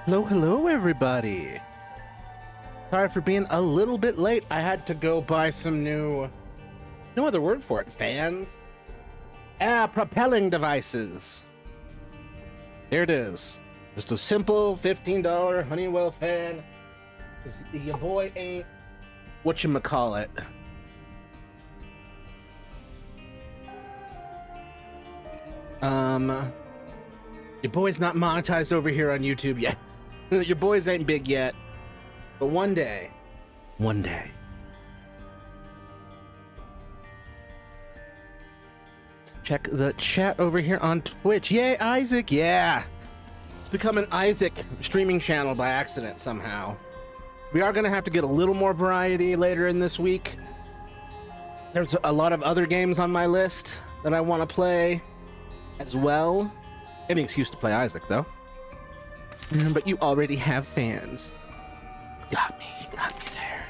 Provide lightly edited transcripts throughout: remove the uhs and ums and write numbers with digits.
Hello, hello, everybody. Sorry for being a little bit late. I had to go buy some new, no other word for it, fans? Propelling devices. Here it is. Just a simple $15 Honeywell fan. Your boy ain't whatchamacallit. Your boy's not monetized over here on YouTube yet. Your boys ain't big yet. But one day. Let's check the chat over here on Twitch. Yay, Isaac. Yeah. It's become an Isaac streaming channel by accident somehow. We are going to have to get a little more variety later in this week. There's a lot of other games on my list that I want to play as well. Any excuse to play Isaac, though. But you already have fans. It's got me. You got me there.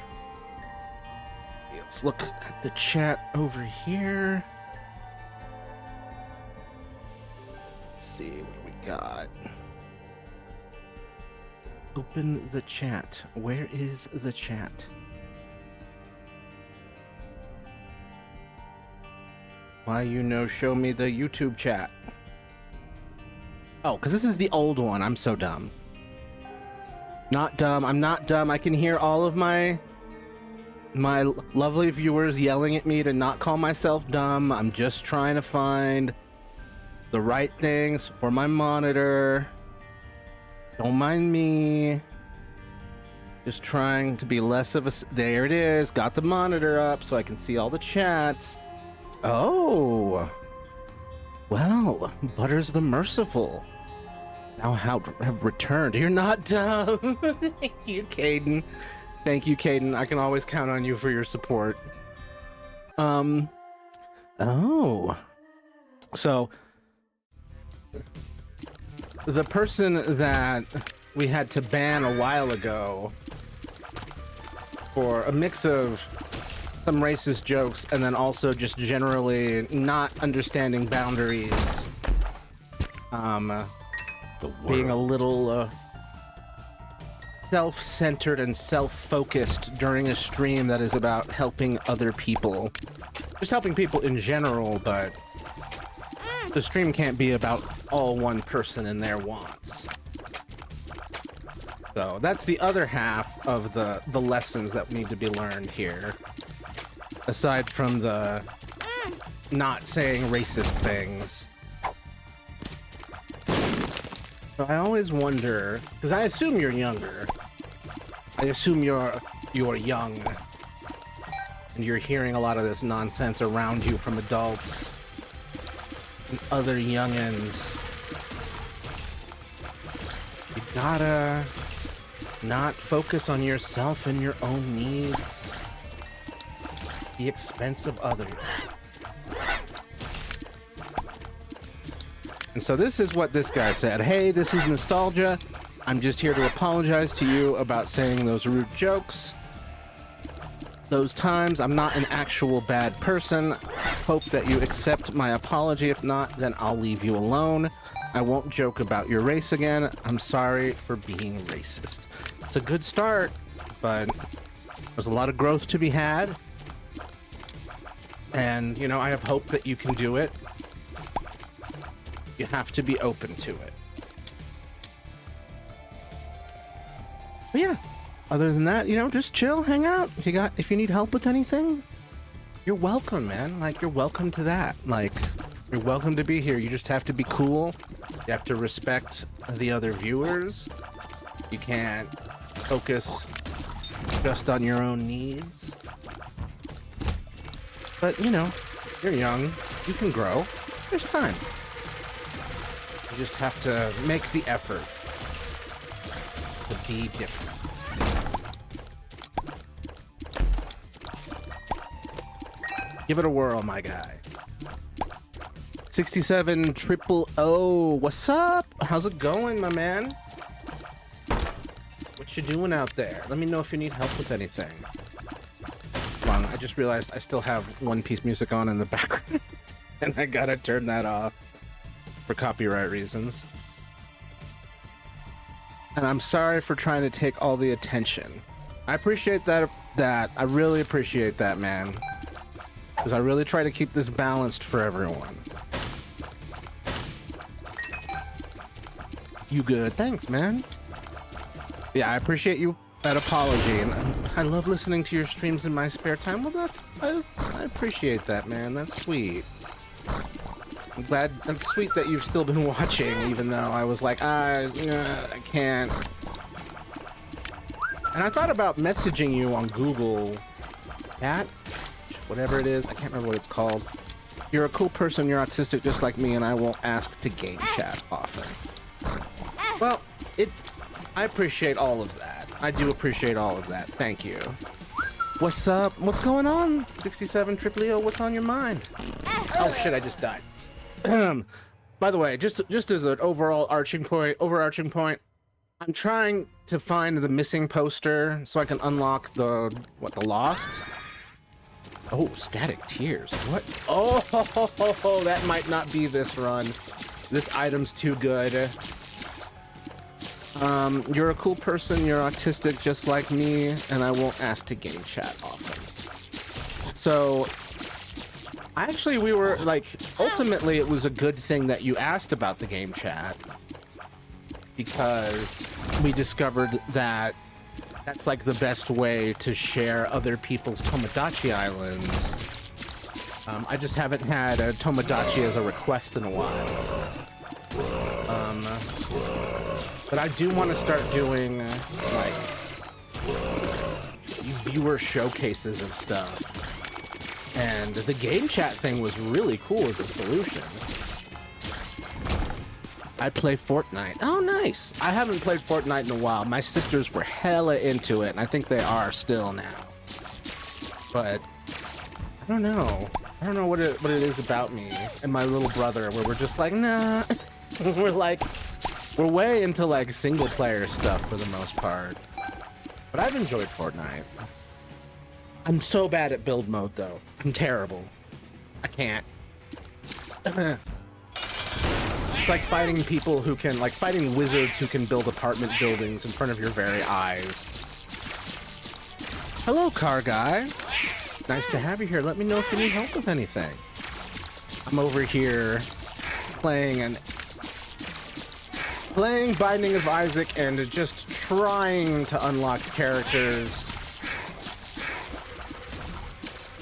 Let's look at the chat over here. Let's see, what do we got? Open the chat. Where is the chat? Why show me the YouTube chat? Oh, because this is the old one. I'm so dumb. Not dumb. I'm not dumb. I can hear all of my lovely viewers yelling at me to not call myself dumb. I'm just trying to find the right things for my monitor. Don't mind me. Just trying to be less of a... There it is. Got the monitor up so I can see all the chats. Oh. Well, Butters the Merciful now have returned. You're not dumb. Thank you, Caden. Thank you, Caden. I can always count on you for your support. Oh. So, the person that we had to ban a while ago for a mix of some racist jokes and then also just generally not understanding boundaries, being a little self-centered and self-focused during a stream that is about helping other people, just helping people in general, but the stream can't be about all one person and their wants. So that's the other half of the lessons that need to be learned here. Aside from the not saying racist things. So I always wonder, because I assume you're younger. I assume you're young. And you're hearing a lot of this nonsense around you from adults and other youngins. You gotta not focus on yourself and your own needs at the expense of others. And so this is what this guy said. Hey, this is Nostalgia. I'm just here to apologize to you about saying those rude jokes. Those times, I'm not an actual bad person. Hope that you accept my apology. If not, then I'll leave you alone. I won't joke about your race again. I'm sorry for being racist. It's a good start, but there's a lot of growth to be had. And, I have hope that you can do it. You have to be open to it. But yeah, other than that, just chill, hang out. If you need help with anything, you're welcome, man. Like, you're welcome to that. Like, you're welcome to be here. You just have to be cool. You have to respect the other viewers. You can't focus just on your own needs. But, you're young. You can grow. There's time. You just have to make the effort to be different. Give it a whirl, my guy. 67 triple O. What's up? How's it going, my man? What you doing out there? Let me know if you need help with anything. Hold on, I just realized I still have One Piece music on in the background. And I gotta turn that off for copyright reasons. and I'm sorry for trying to take all the attention. I appreciate that. I really appreciate that, man. Because I really try to keep this balanced for everyone. You good? Thanks, man. Yeah, I appreciate you. That apology, and I love listening to your streams in my spare time. Well, I appreciate that, man. That's sweet. I'm glad. That's sweet that you've still been watching, even though I was like, I can't. And I thought about messaging you on Google Chat, whatever it is. I can't remember what it's called. You're a cool person. You're autistic, just like me, and I won't ask to game chat often. Well, I appreciate all of that. I do appreciate all of that. Thank you. What's up? What's going on? 67 Triplio, what's on your mind? Oh shit, I just died. By the way, just as an overarching point, I'm trying to find the missing poster so I can unlock the Lost? Oh, Static Tears. What? Oh, that might not be this run. This item's too good. You're a cool person, you're autistic just like me, and I won't ask to game chat often. So, actually we were like, ultimately it was a good thing that you asked about the game chat, because we discovered that that's like the best way to share other people's Tomodachi Islands. I just haven't had a Tomodachi as a request in a while. But I do want to start doing like viewer showcases of stuff, and the game chat thing was really cool as a solution. I play Fortnite. Oh, nice. I haven't played Fortnite in a while. My sisters were hella into it, and I think they are still now. But I don't know. I don't know what it is about me and my little brother where we're just like, nah. We're way into like single player stuff for the most part. But I've enjoyed Fortnite. I'm so bad at build mode though. I'm terrible. I can't. It's like fighting people who can, like fighting wizards who can build apartment buildings in front of your very eyes. Hello, car guy. Nice to have you here. Let me know if you need help with anything. I'm over here playing Binding of Isaac and just trying to unlock characters.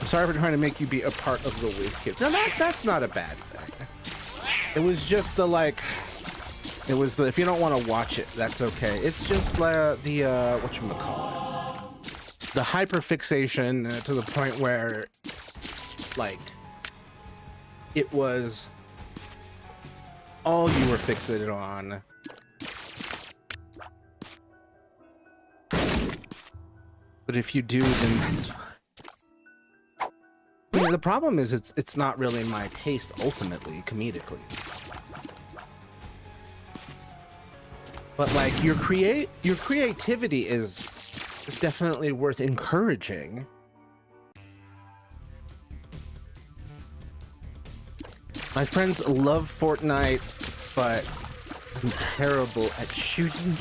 I'm sorry for trying to make you be a part of the WizKids. Now that's not a bad thing. It was just the like, it was the, if you don't want to watch it, that's okay. It's just the whatchamacallit, the hyperfixation to the point where like it was all you were fixated on. But if you do, then that's fine. I mean, the problem is it's not really my taste ultimately, comedically. But like your creativity is definitely worth encouraging. My friends love Fortnite, but I'm terrible at shooting.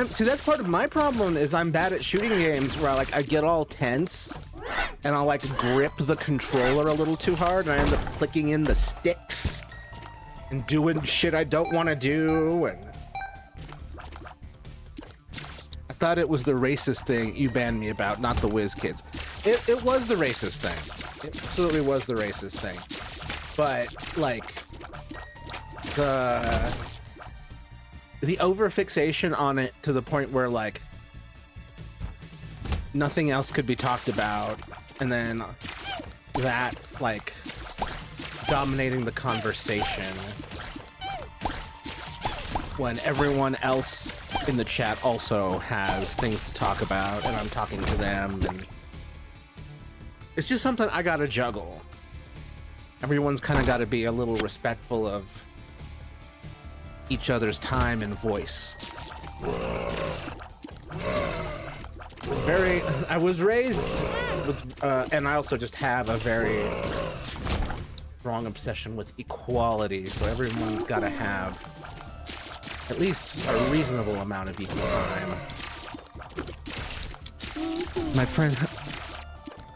See, that's part of my problem is I'm bad at shooting games where I get all tense and I'll like grip the controller a little too hard and I end up clicking in the sticks and doing shit I don't want to do. And I thought it was the racist thing you banned me about, not the WizKids. It was the racist thing. It absolutely was the racist thing. But like the overfixation on it to the point where like nothing else could be talked about, and then that like dominating the conversation when everyone else in the chat also has things to talk about and I'm talking to them, and it's just something I gotta juggle. Everyone's kind of got to be a little respectful of each other's time and voice. I was raised with, and I also just have a very strong obsession with equality, so everyone's got to have at least a reasonable amount of equal time. My friend,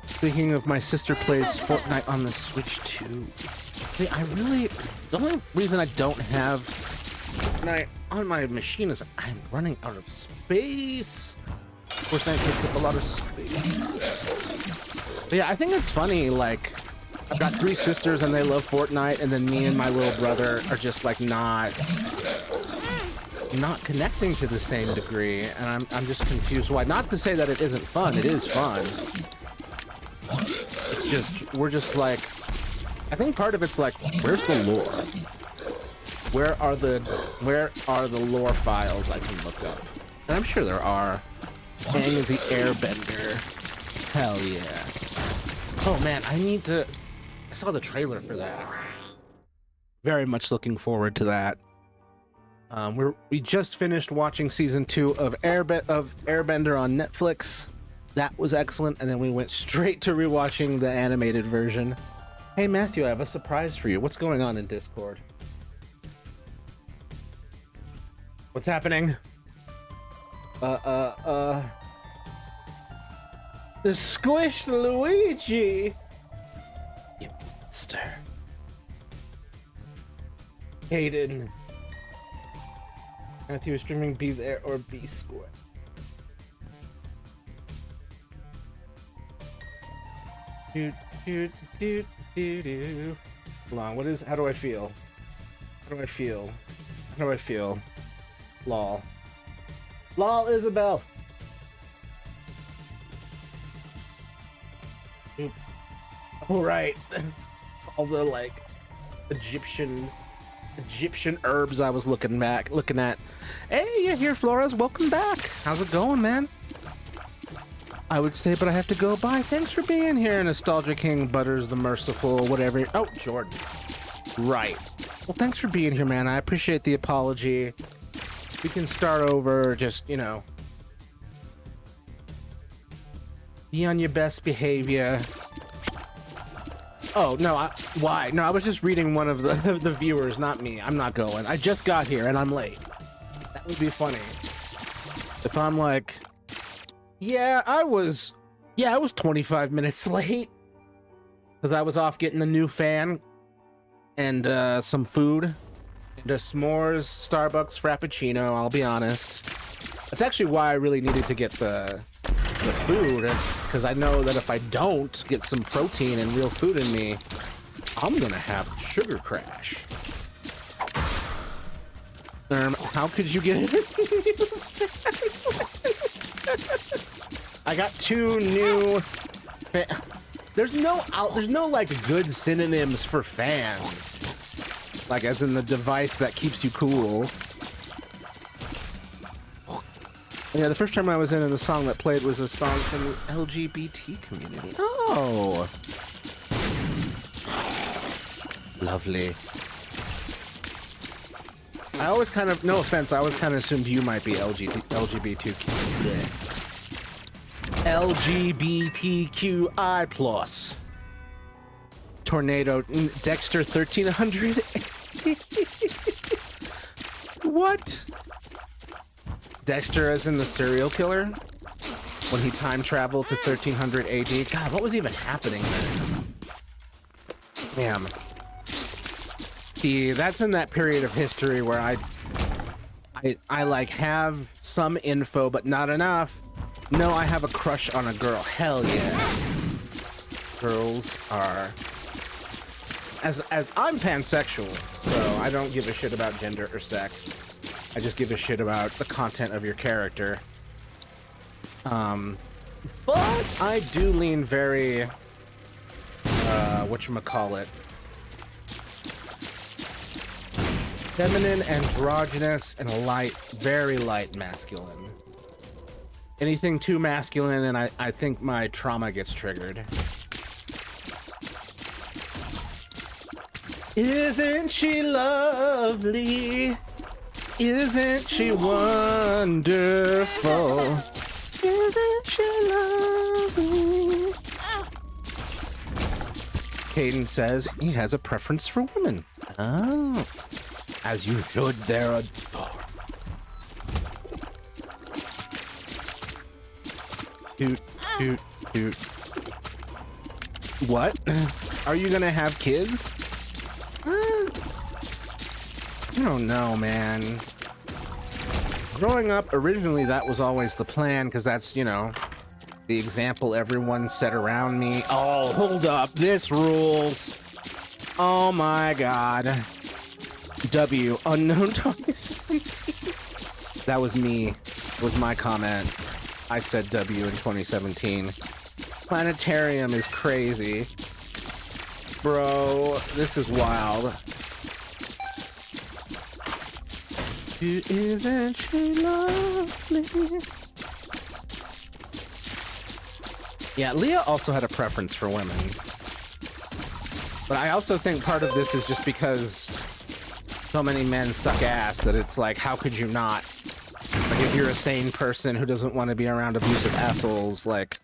speaking of, my sister plays Fortnite on the Switch too. See, the only reason I don't have Fortnite on my machine is I'm running out of space. Fortnite takes up a lot of space. But yeah, I think it's funny, like, I've got 3 sisters and they love Fortnite, and then me and my little brother are just like not connecting to the same degree, and I'm just confused why. Not to say that it isn't fun, it is fun. It's just, we're just like, I think part of it's like, where's the lore? Where are the lore files I can look up? And I'm sure there are. Aang is the Airbender. Hell yeah. Oh man, I saw the trailer for that. Very much looking forward to that. We just finished watching season 2 of Airbender on Netflix. That was excellent, and then we went straight to rewatching the animated version. Hey Matthew, I have a surprise for you. What's going on in Discord? What's happening? The squished Luigi! You monster. Hayden. Matthew is streaming, be there or be square. Do. Hold on, how do I feel? How do I feel? Lol. Lol, Isabel! Oop. Oh, right. All the, like, Egyptian herbs I was looking at. Hey, you're here, Flores. Welcome back. How's it going, man? I would say, but I have to go. Bye. Thanks for being here, Nostalgia King, Butters the Merciful, whatever. Oh, Jordan. Right. Well, thanks for being here, man. I appreciate the apology. We can start over, just, you know, be on your best behavior. Oh, no, why? No, I was just reading one of the viewers, not me. I'm not going. I just got here and I'm late. That would be funny. If I'm like, yeah, I was 25 minutes late. Because I was off getting a new fan and some food. And a s'mores Starbucks Frappuccino, I'll be honest. That's actually why I really needed to get the food, because I know that if I don't get some protein and real food in me, I'm gonna have a sugar crash. How could you get it? I got 2 new there's no like good synonyms for fans. Like as in the device that keeps you cool. Yeah, the first time I was in the song that played was a song from the LGBT community. Oh. Lovely. I always kind of, no offense, I always kind of assumed you might be LGBTQI+. Tornado, Dexter 1300. What? Dexter as in the serial killer? When he time traveled to 1300 AD? God, what was even happening there? Damn. See, that's in that period of history where I like have some info, but not enough. No, I have a crush on a girl. Hell yeah. Girls are... As I'm pansexual, so I don't give a shit about gender or sex. I just give a shit about the content of your character. But I do lean very, whatchamacallit, feminine, androgynous, and light, very light masculine. Anything too masculine, and I think my trauma gets triggered. Isn't she lovely? Isn't she wonderful? Isn't she lovely? Caden says he has a preference for women. Oh, as you should, they're adorable. Toot, toot, toot. What? Are you gonna have kids? I don't know, man. Growing up, originally that was always the plan, because that's, you know, the example everyone set around me. Oh, hold up. This rules. Oh my god. W, unknown 2017. That was me. Was my comment. I said W in 2017. Planetarium is crazy. Bro, this is wild. Isn't she lovely? Yeah, Leah also had a preference for women. But I also think part of this is just because so many men suck ass that it's like, how could you not? Like, if you're a sane person who doesn't want to be around abusive assholes, like,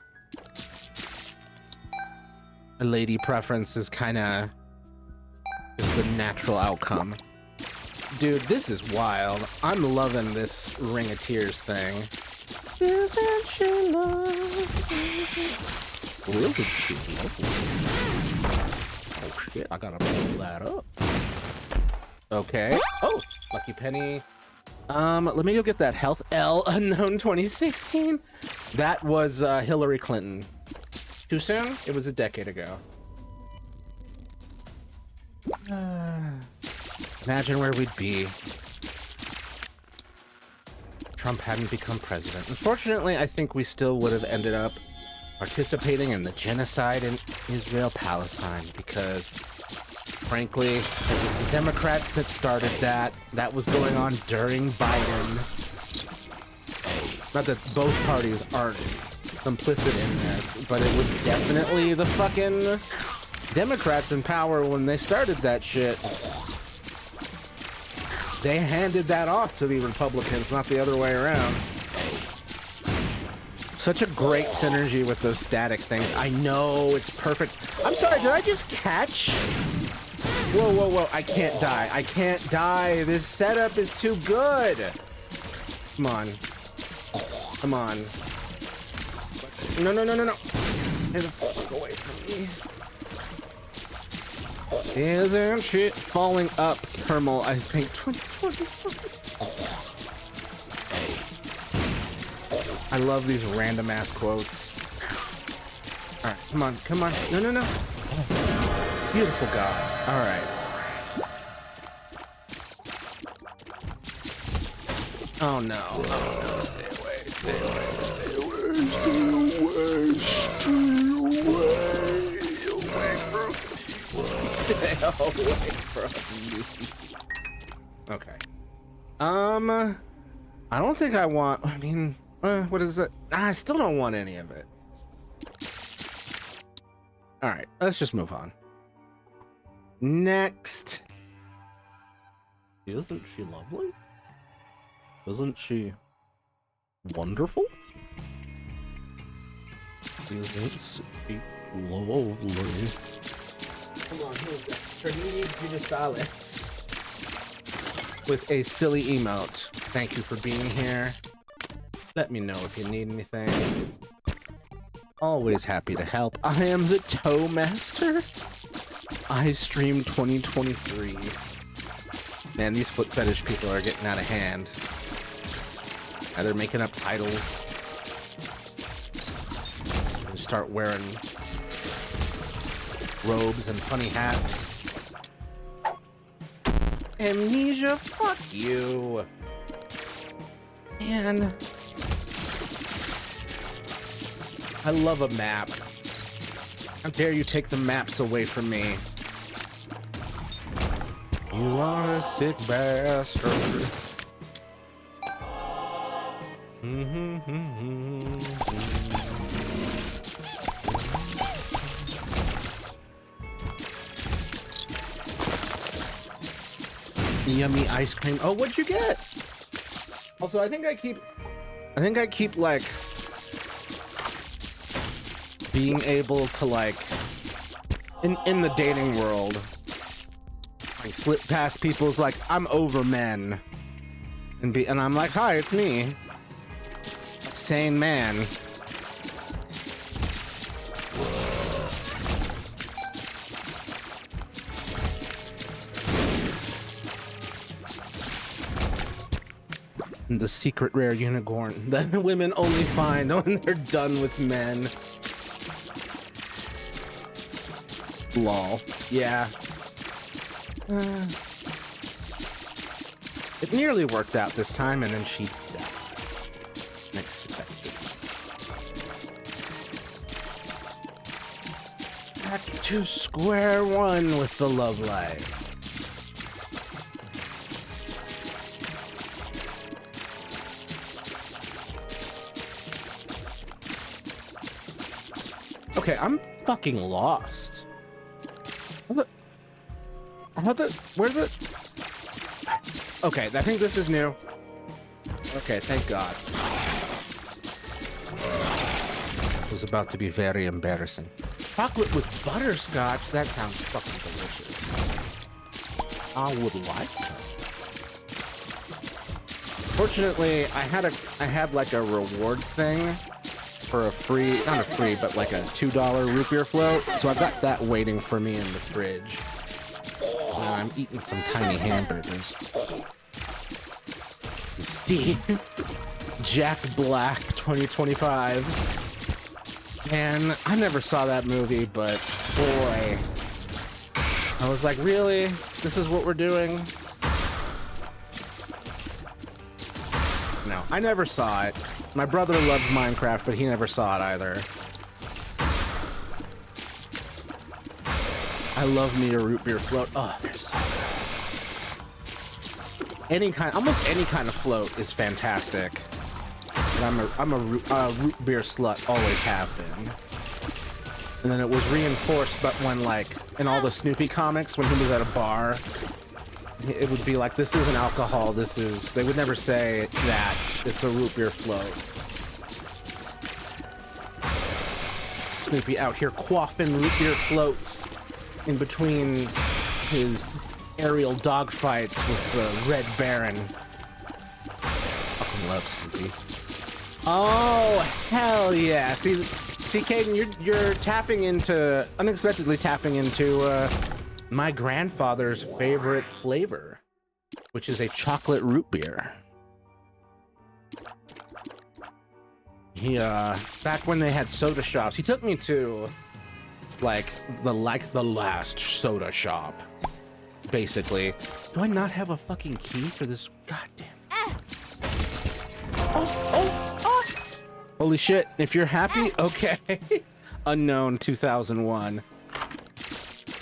a lady preference is kind of just the natural outcome. Dude, this is wild. I'm loving this Ring of Tears thing. Isn't she lovely? Isn't she lovely? Oh shit, I gotta pull that up. Okay. Oh, Lucky Penny. Let me go get that Health L Unknown 2016. That was Hillary Clinton. Too soon? It was a decade ago. Imagine where we'd be. Trump hadn't become president. Unfortunately, I think we still would have ended up participating in the genocide in Israel-Palestine because, frankly, it was the Democrats that started that. That was going on during Biden. Not that both parties aren't complicit in this, but it was definitely the fucking Democrats in power when they started that shit. They handed that off to the Republicans, not the other way around. Such a great synergy with those static things. I know, it's perfect. I'm sorry, did I just catch? Whoa, whoa, whoa, I can't die. I can't die. This setup is too good. Come on. Come on. No, no, no, no, no. Get the fuck away from me. Isn't shit falling up, Thermal, I think 2020. I love these random ass quotes. Alright, come on, come on. No, no, no. Oh, beautiful God. Alright. Oh no. Oh no. Stay away, stay away, stay away, stay away, stay away from me. Stay away from me. Okay. I don't think I want, I mean, what is it? I still don't want any of it. All right, let's just move on. Next. Isn't she lovely? Isn't she wonderful? Isn't she lovely? Come on, who's that? Trinity Gonzalez. With a silly emote. Thank you for being here. Let me know if you need anything. Always happy to help. I am the Toe Master. I stream 2023. Man, these foot fetish people are getting out of hand. Now they're making up titles. They start wearing robes and funny hats. Amnesia, fuck you. Man. I love a map. How dare you take the maps away from me? You are a sick bastard. Yummy ice cream. Oh, what'd you get? Also, I think I keep like being able to like in the dating world like slip past people's like I'm over men and I'm like, hi, it's me, sane man. The secret rare unicorn that women only find when they're done with men. Lol. Yeah. It nearly worked out this time, and then she died. Unexpected. Back to square one with the love life. Okay, I'm fucking lost. Where's the... Okay, I think this is new. Okay, thank God. It was about to be very embarrassing. Chocolate with butterscotch? That sounds fucking delicious. I would like some. Fortunately, I had like a rewards thing for a free, not a free, but like a $2 root beer float. So I've got that waiting for me in the fridge. Now I'm eating some tiny hamburgers. Steve, Jack Black 2025. Man, I never saw that movie, but boy, I was like, really? This is what we're doing? No, I never saw it. My brother loved Minecraft, but he never saw it either. I love me a root beer float. Oh, they're so good. Almost any kind of float is fantastic. But I'm a root beer slut, always have been. And then it was reinforced, but when like in all the Snoopy comics, when he was at a bar, it would be like, this isn't alcohol. This is. They would never say that it's a root beer float. Snoopy out here quaffing root beer floats in between his aerial dogfights with the Red Baron. Fucking love Snoopy. Oh hell yeah! See, Caden, you're unexpectedly tapping into my grandfather's favorite flavor, which is a chocolate root beer. He back when they had soda shops, he took me to like the last soda shop, basically. Do I not have a fucking key for this? Goddamn. Oh. Holy shit! If you're happy, okay. Unknown 2001.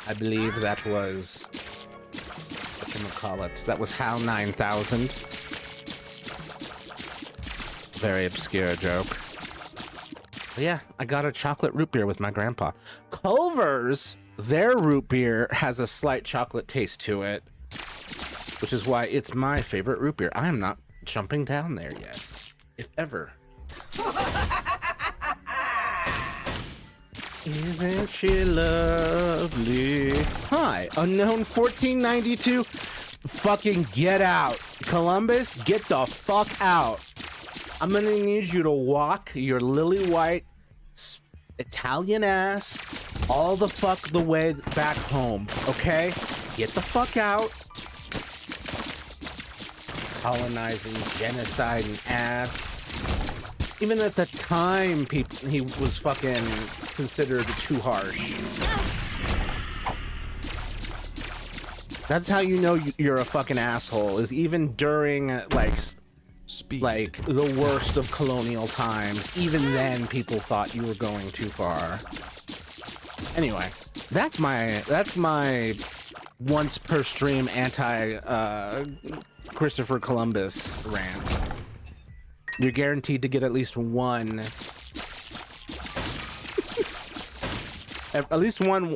I believe that was whatchamacallit. That was HAL 9000. Very obscure joke. But yeah, I got a chocolate root beer with my grandpa. Culver's, their root beer has a slight chocolate taste to it, which is why it's my favorite root beer. I am not jumping down there yet, if ever. Isn't she lovely? Hi, unknown 1492. Fucking get out. Columbus, get the fuck out. I'm gonna need you to walk your lily white Italian ass all the fuck the way back home, okay? Get the fuck out. Colonizing, genociding ass. Even at the time, he was fucking considered too harsh. That's how you know you're a fucking asshole, is even during like the worst of colonial times, even then people thought you were going too far. Anyway, that's my once per stream anti Christopher Columbus rant. You're guaranteed to get at least one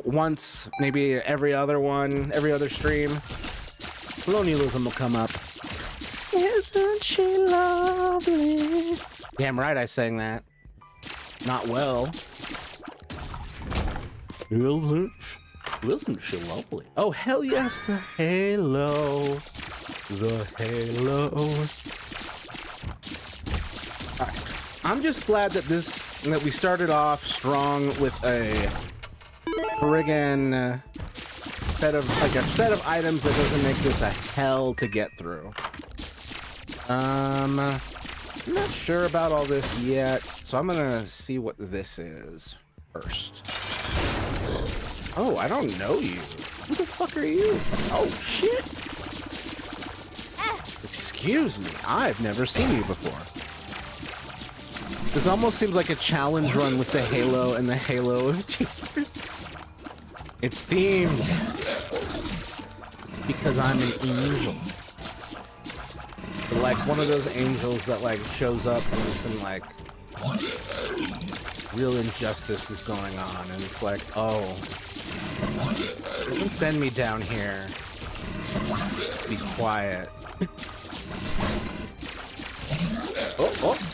once, maybe every other stream. Colonialism will come up. Isn't she lovely? Damn right I sang that. Not well. Isn't she lovely? Oh, hell yes, the halo. The halo. Alright. I'm just glad that we started off strong with a friggin' set of items that doesn't make this a hell to get through. I'm not sure about all this yet, so I'm gonna see what this is first. Oh, I don't know you. Who the fuck are you? Oh, shit. Excuse me, I've never seen you before. This almost seems like a challenge run with the Halo and the Halo of Tears. It's themed. It's because I'm an angel. Like one of those angels that like shows up when some like real injustice is going on, and it's like, oh, you can send me down here. Be quiet.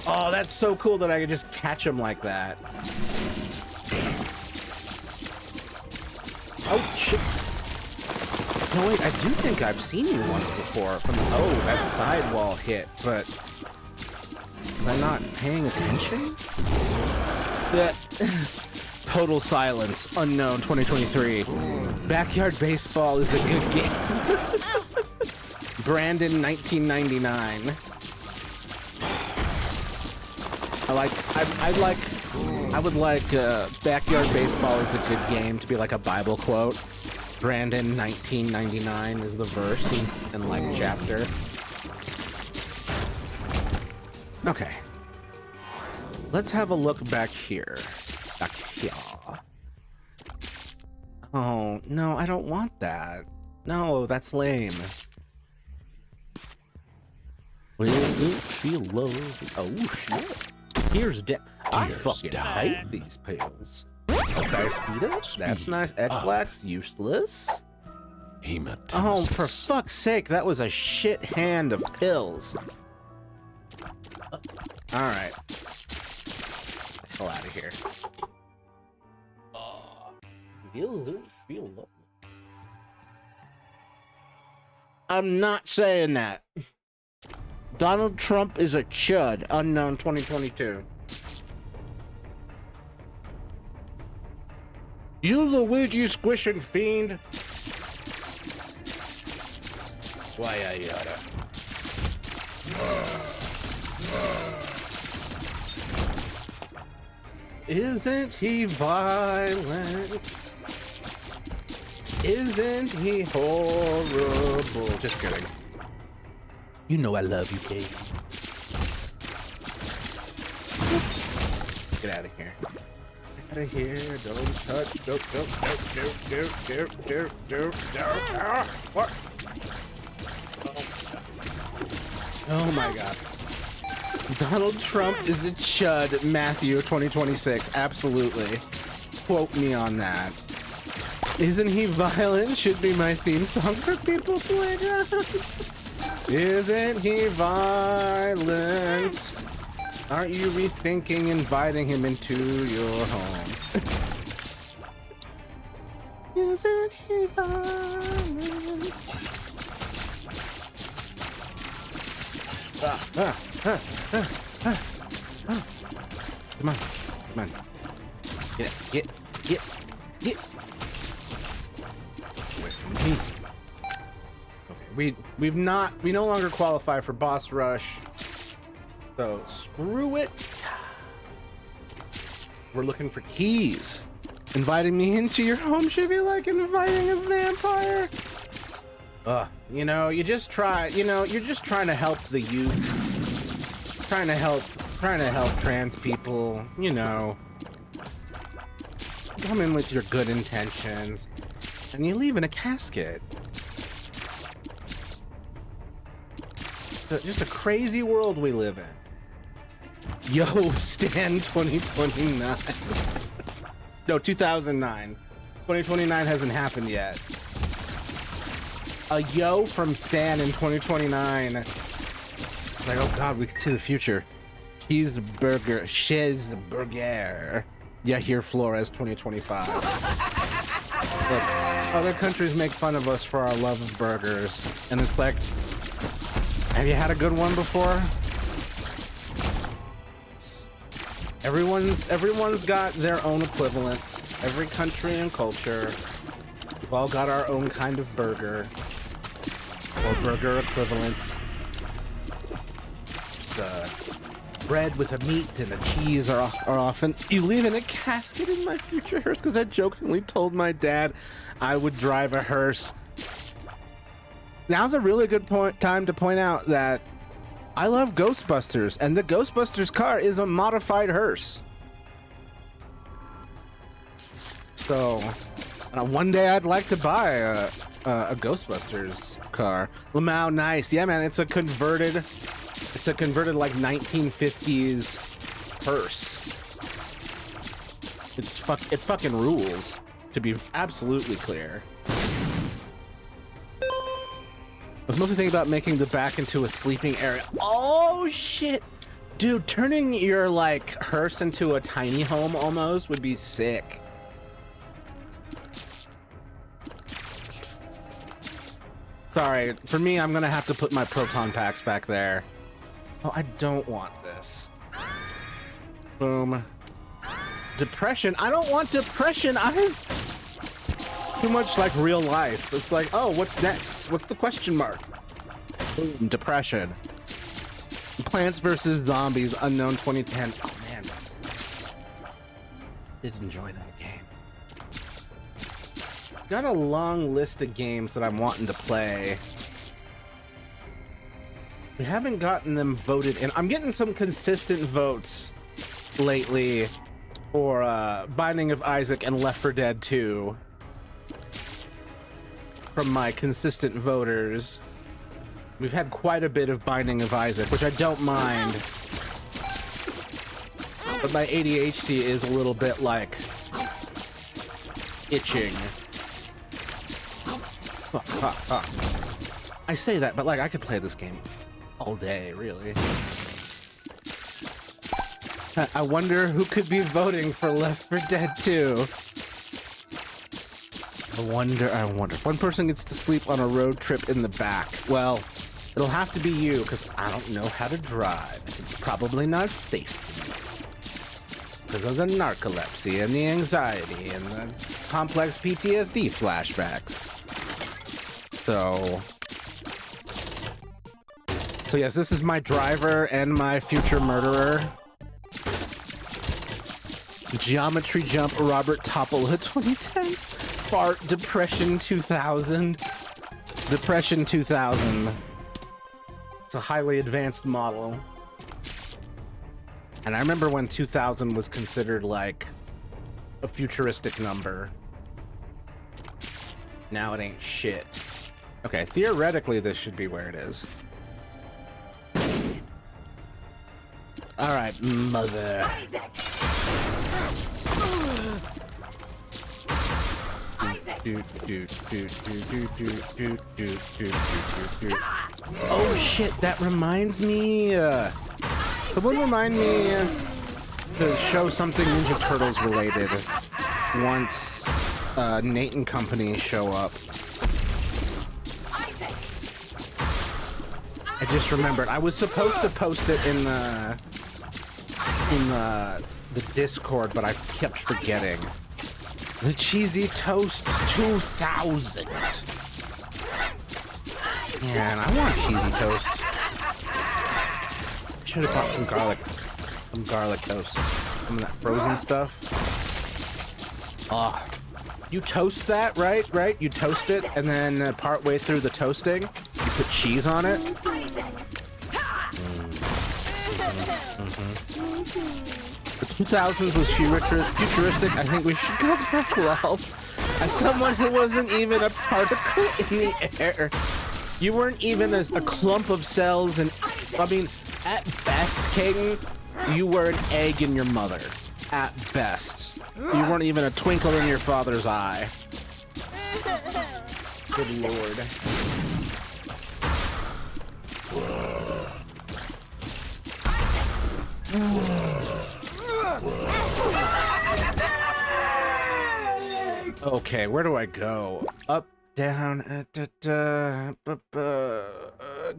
Oh, that's so cool that I could just catch him like that. Oh, shit. No, wait, I do think I've seen you once before. Oh, that sidewall hit, but was I not paying attention? Total silence. Unknown 2023. Backyard Baseball is a good game. Brandon 1999. I would like Backyard Baseball is a good game to be like a Bible quote. Brandon 1999 is the verse and like chapter. Okay. Let's have a look back here. Back here. Oh, no, I don't want that. No, that's lame. She loves. Oh, shit. Here's I fucking hate these pills. Okay, speed up. That's nice. X-Lax, useless. Hematemesis. Oh, for fuck's sake, that was a shit hand of pills. Alright. Hell out of here. I'm not saying that. Donald Trump is a chud. Unknown 2022. You Luigi squishing fiend. Why I yada. Isn't he violent? Isn't he horrible? Just kidding. You know I love you, Kate. Get out of here. Get out of here. Don't touch. Don't. What? Oh my god. Donald Trump is a chud, Matthew 2026. Absolutely. Quote me on that. Isn't he violent? Should be my theme song for people playground. Isn't he violent? Aren't you rethinking inviting him into your home? Isn't he violent? Come on, come on. Get. Away from me. Okay, we no longer qualify for boss rush. So screw it. We're looking for keys. Inviting me into your home should be like inviting a vampire. You know, you're just trying to help the youth. Trying to help trans people, you know. Come in with your good intentions. And you leave in a casket. Just a crazy world we live in. Yo, Stan 2029. No, 2009. 2029 hasn't happened yet. A yo from Stan in 2029. Like, oh god, we can see the future. Cheeseburger, Chezburger. Yair Flores 2025. Look, other countries make fun of us for our love of burgers. And it's like, have you had a good one before? Everyone's got their own equivalent. Every country and culture. We've all got our own kind of burger. Or burger equivalent. bread with a meat and a cheese are often. You leave in a casket in my future hearse because I jokingly told my dad I would drive a hearse. Now's a really good time to point out that I love Ghostbusters, and the Ghostbusters car is a modified hearse. So, one day I'd like to buy a Ghostbusters car. Lamau, nice. Yeah, man, it's a converted like 1950s hearse. It fucking rules, to be absolutely clear. I was mostly thinking about making the back into a sleeping area. Oh shit! Dude, turning your like hearse into a tiny home almost would be sick. Sorry, for me, I'm gonna have to put my proton packs back there. Oh, I don't want this. Boom. Depression? I don't want depression. I have too much like real life. It's like, oh, what's next? What's the question mark? Boom, depression. Plants vs. Zombies, Unknown 2010. Oh man, did enjoy that game. Got a long list of games that I'm wanting to play. We haven't gotten them voted in. I'm getting some consistent votes lately for Binding of Isaac and Left 4 Dead 2 from my consistent voters. We've had quite a bit of Binding of Isaac, which I don't mind. But my ADHD is a little bit like itching. I say that, but like I could play this game all day, really. I wonder who could be voting for Left 4 Dead 2. I wonder. If one person gets to sleep on a road trip in the back, well, it'll have to be you, because I don't know how to drive. It's probably not safe because of the narcolepsy and the anxiety and the complex PTSD flashbacks. So yes, this is my driver and my future murderer. Geometry Jump, Robert Toppola 2010. Fart Depression 2000. Depression 2000. It's a highly advanced model. And I remember when 2000 was considered like a futuristic number. Now it ain't shit. Okay, theoretically this should be where it is. Alright, mother. Oh shit, that reminds me. Someone remind me to show something Ninja Turtles related once Nate and company show up. I just remembered. I was supposed to post it in the Discord, but I kept forgetting. The Cheesy Toast 2000. Man, I want cheesy toast. Should have bought some garlic toast. Some of that frozen stuff. Ah, you toast that, right? Right? You toast it, and then partway through the toasting, you put cheese on it. The 2000s was futuristic. I think we should go back, Ralph. As someone who wasn't even a particle in the air. You weren't even a clump of cells, and I mean, at best, King, you were an egg in your mother. At best. You weren't even a twinkle in your father's eye. Good lord. Okay, where do I go? Up, down,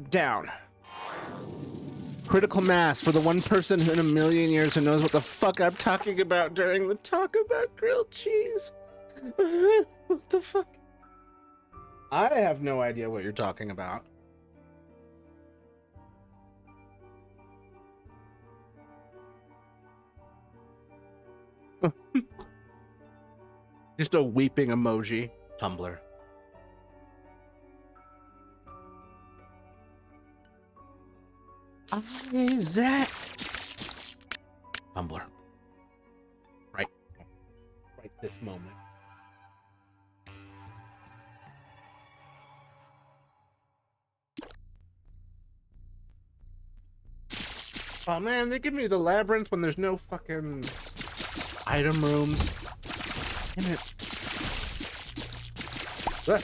down. Critical mass for the one person in a million years who knows what the fuck I'm talking about during the talk about grilled cheese. What the fuck? I have no idea what you're talking about. Just a weeping emoji. Tumblr. Isaac. Tumblr. Right this moment. Oh man, they give me the labyrinth when there's no fucking item rooms. Damn it. Ah.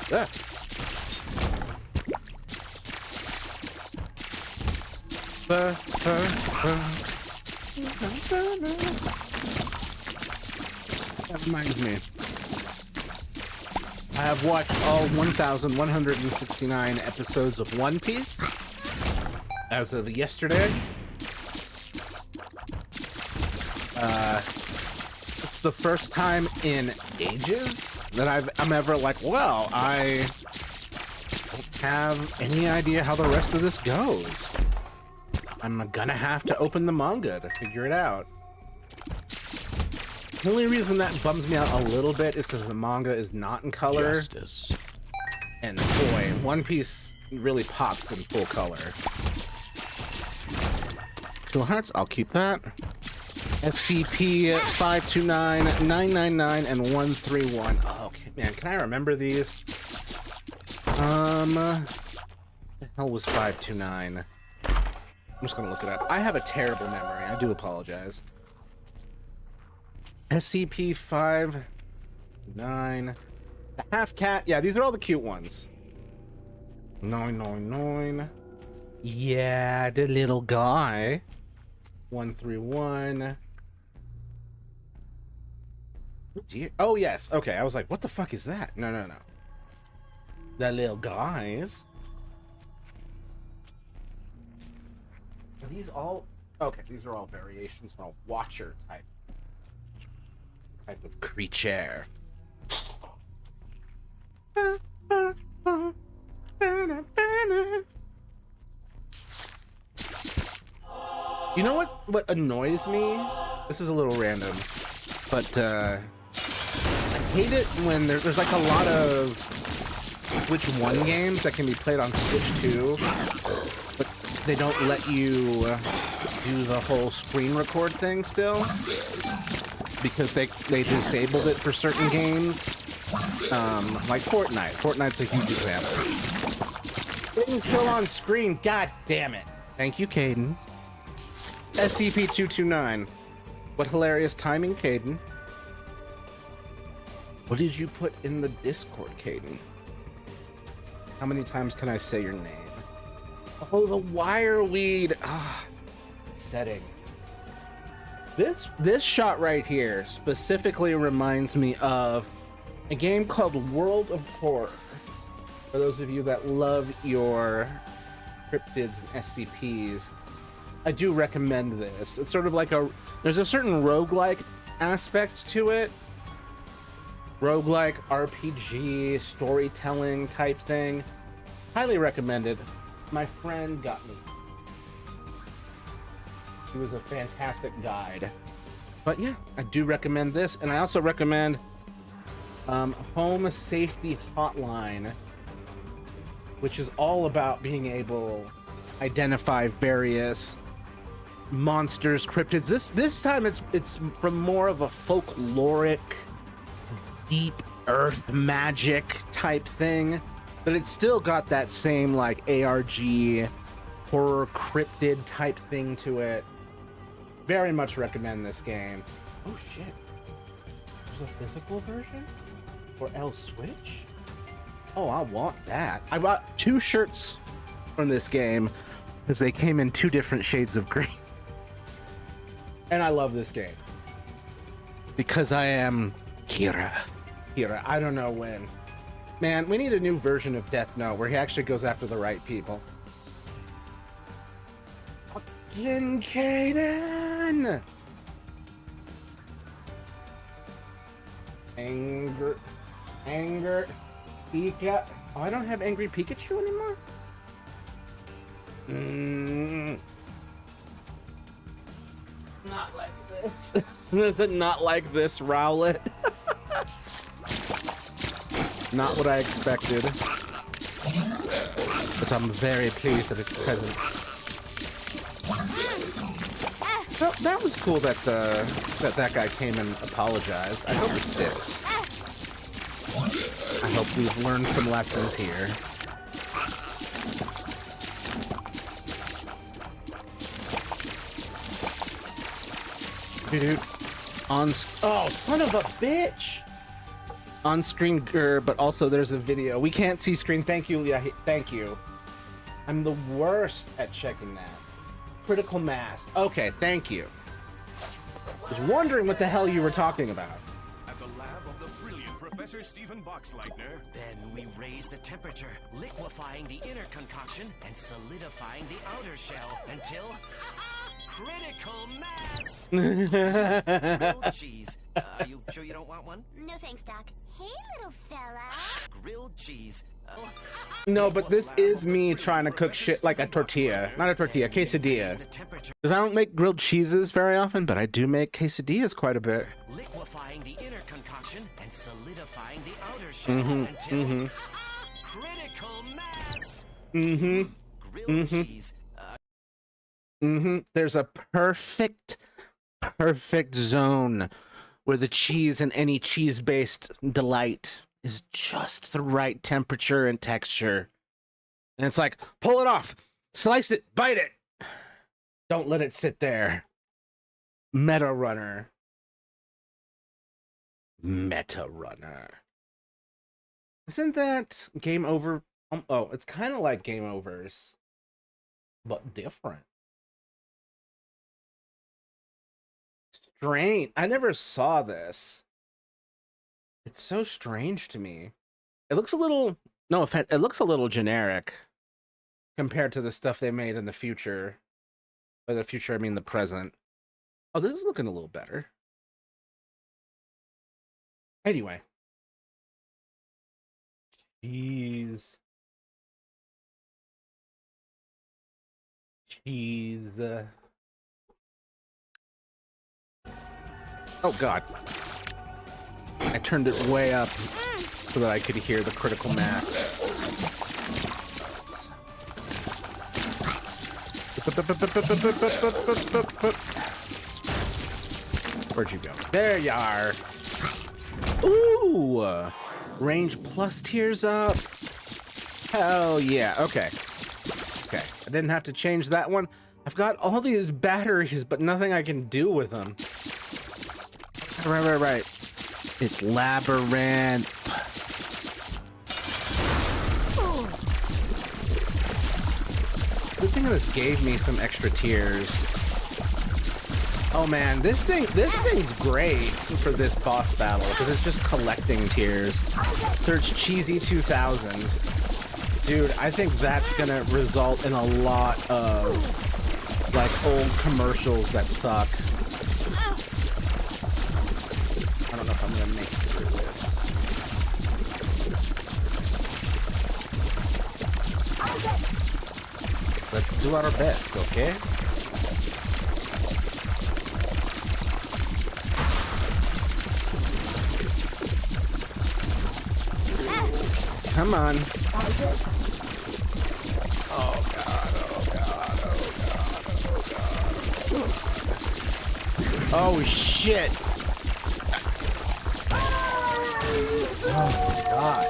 That reminds me. I have watched all 1,169 episodes of One Piece as of yesterday. It's the first time in ages that I'm ever like, well, I don't have any idea how the rest of this goes. I'm gonna have to open the manga to figure it out. The only reason that bums me out a little bit is because the manga is not in color. Justice. And boy, One Piece really pops in full color. 2 hearts, I'll keep that. SCP-529-999 and 131. Oh, okay, man, can I remember these? The hell was 529? I'm just gonna look it up. I have a terrible memory. I do apologize. SCP-529. The half cat. Yeah, these are all the cute ones. 999. Yeah, the little guy. 131. Oh, yes. Okay, I was like, what the fuck is that? No. The little guys. Are these all... Okay, these are all variations from a watcher type of creature. You know what annoys me? This is a little random, but I hate it when there's like a lot of Switch 1 games that can be played on Switch 2, but they don't let you do the whole screen record thing still, because they disabled it for certain games, like Fortnite. Fortnite's a huge example. It's still on screen, god damn it. Thank you, Caden. SCP-229. What hilarious timing, Caden. What did you put in the Discord, Caden? How many times can I say your name? Oh, the wireweed. Ah, upsetting. This shot right here specifically reminds me of a game called World of Horror. For those of you that love your cryptids and SCPs, I do recommend this. It's sort of like there's a certain roguelike aspect to it. Roguelike RPG storytelling type thing. Highly recommended. My friend got me. He was a fantastic guide. But yeah, I do recommend this, and I also recommend Home Safety Hotline, which is all about being able to identify various monsters, cryptids. This time it's from more of a folkloric, deep earth magic type thing, but it's still got that same like ARG horror cryptid type thing to it. Very much recommend this game. Oh shit, there's a physical version for L Switch. Oh, I want that. I bought 2 shirts from this game because they came in 2 different shades of green. And I love this game because I am Kira. I don't know when. Man, we need a new version of Death Note where he actually goes after the right people. Fucking Kaden! Anger. Pika. Oh, I don't have Angry Pikachu anymore? Not like this. Is it not like this, Rowlet? Not what I expected. But I'm very pleased at its presence. Well, that was cool that that guy came and apologized. I hope it sticks. I hope we've learned some lessons here. Dude, oh, son of a bitch! On screen, but also there's a video. We can't see screen. Thank you, yeah, thank you. I'm the worst at checking that. Critical mass. Okay, thank you. I was wondering what the hell you were talking about. At the lab of the brilliant Professor Stephen Boxleitner. Then we raise the temperature, liquefying the inner concoction and solidifying the outer shell until critical mass. Grilled cheese. Are you sure you don't want one? No thanks, Doc. Hey, little fella. Grilled cheese. No, but this is me trying to cook shit like a tortilla. Not a tortilla, quesadilla. Because I don't make grilled cheeses very often, but I do make quesadillas quite a bit. Liquefying the inner concoction and solidifying the outer shell until critical mass. Grilled cheese. There's a perfect zone where the cheese and any cheese-based delight is just the right temperature and texture. And it's like, pull it off, slice it, bite it. Don't let it sit there. Meta Runner. Meta Runner. Isn't that Game Over? Oh, it's kind of like Game Overs, but different. Strange. I never saw this. It's so strange to me. It looks a little, no offense, it looks a little generic compared to the stuff they made in the future. By the future, I mean the present. Oh, this is looking a little better. Anyway. Cheese. Cheese. Oh, God. I turned it way up so that I could hear the critical mass. Where'd you go? There you are. Ooh! Range plus tears up. Hell yeah. Okay. Okay. I didn't have to change that one. I've got all these batteries, but nothing I can do with them. Right. It's Labyrinth. Good thing this gave me some extra tears. Oh man, this thing's great for this boss battle because it's just collecting tears. Search Cheesy 2000. Dude, I think that's gonna result in a lot of like old commercials that suck. I don't know if I'm gonna make it through this. Let's do our best, okay? Come on. Oh god, oh god, oh god, oh god. Oh shit. Oh my god.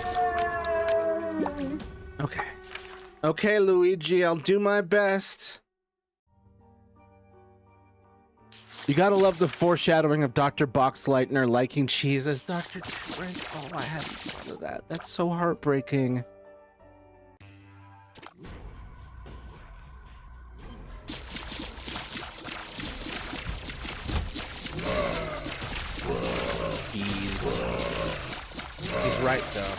Okay. Okay, Luigi, I'll do my best. You gotta love the foreshadowing of Dr. Boxleitner liking cheese as Dr. Drink. Oh, I hadn't thought of that. That's so heartbreaking. He's right, though.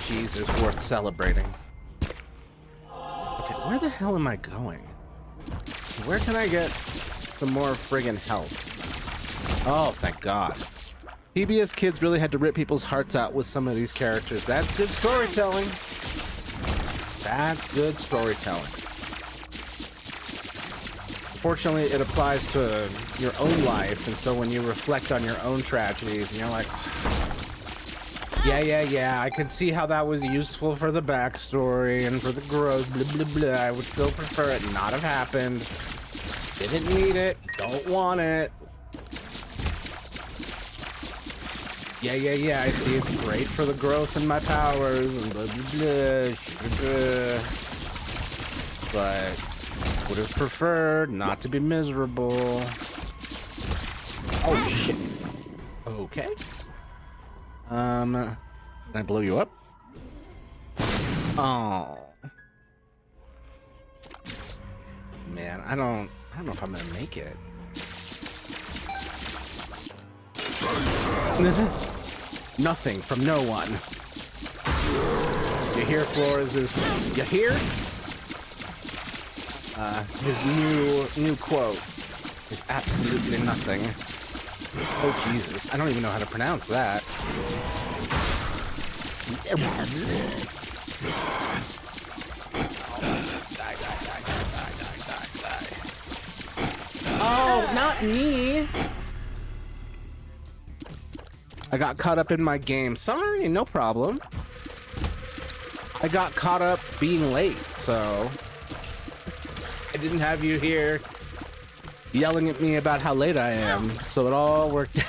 Cheese is worth celebrating. Okay, where the hell am I going? Where can I get some more friggin' help? Oh, thank God. PBS Kids really had to rip people's hearts out with some of these characters. That's good storytelling. That's good storytelling. unfortunately, it applies to your own life, and so when you reflect on your own tragedies, and you're like, yeah, I could see how that was useful for the backstory and for the growth, blah, blah, blah. I would still prefer it not have happened. Didn't need it, don't want it. Yeah, I see it's great for the growth in my powers, and blah, blah, blah, but would have preferred not to be miserable. Oh, shit. Okay. Can I blow you up? Oh. Man, I don't know if I'm gonna make it. Nothing from no one. You hear Flores is, you hear? His new quote is absolutely nothing. Oh Jesus, I don't even know how to pronounce that. Oh, not me. I got caught up in my game. Sorry, no problem. I got caught up being late, so I didn't have you here yelling at me about how late I am, so it all worked out.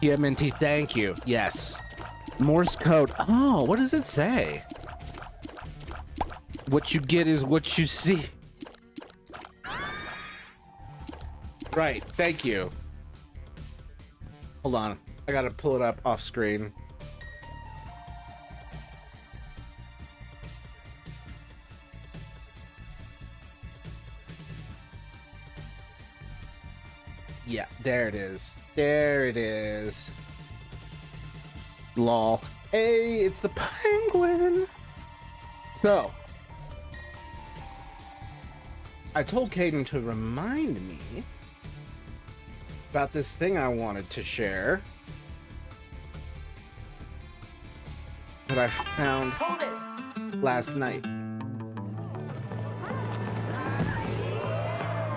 TMNT, thank you. Yes. Morse code. Oh, what does it say? What you get is what you see. Right, thank you. Hold on, I gotta pull it up off screen. Yeah, there it is. There it is. Lol. Hey, it's the penguin. So, I told Caden to remind me about this thing I wanted to share that I found last night.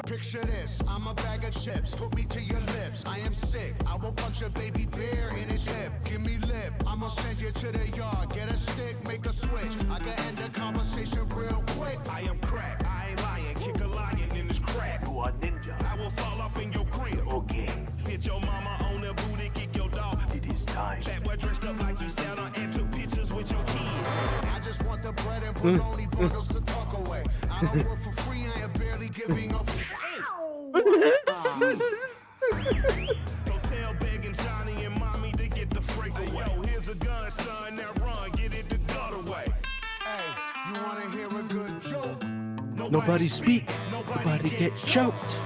Picture this, I'm a bag of chips. Put me to your lips. I am sick. I will punch a baby bear in his lip. Give me lip. I'ma send you to the yard. Get a stick, make a switch. I can end the conversation real quick. I am crack. I ain't lying. Kick a lion in his crack. You are ninja. I will fall off in your crib. Okay. Hit your mama on the booty, kick your dog. It is time. That boy dressed up like he Santa and took pictures with your kids. I just want the bread and bologna bundles to talk away. I don't work for free. I am barely giving up. Don't tell begging Johnny and mommy to get the freak away. Yo, here's a gun, son. Now run, get it the gut away. Hey, you wanna hear a good joke? Nobody speak. Nobody get choked.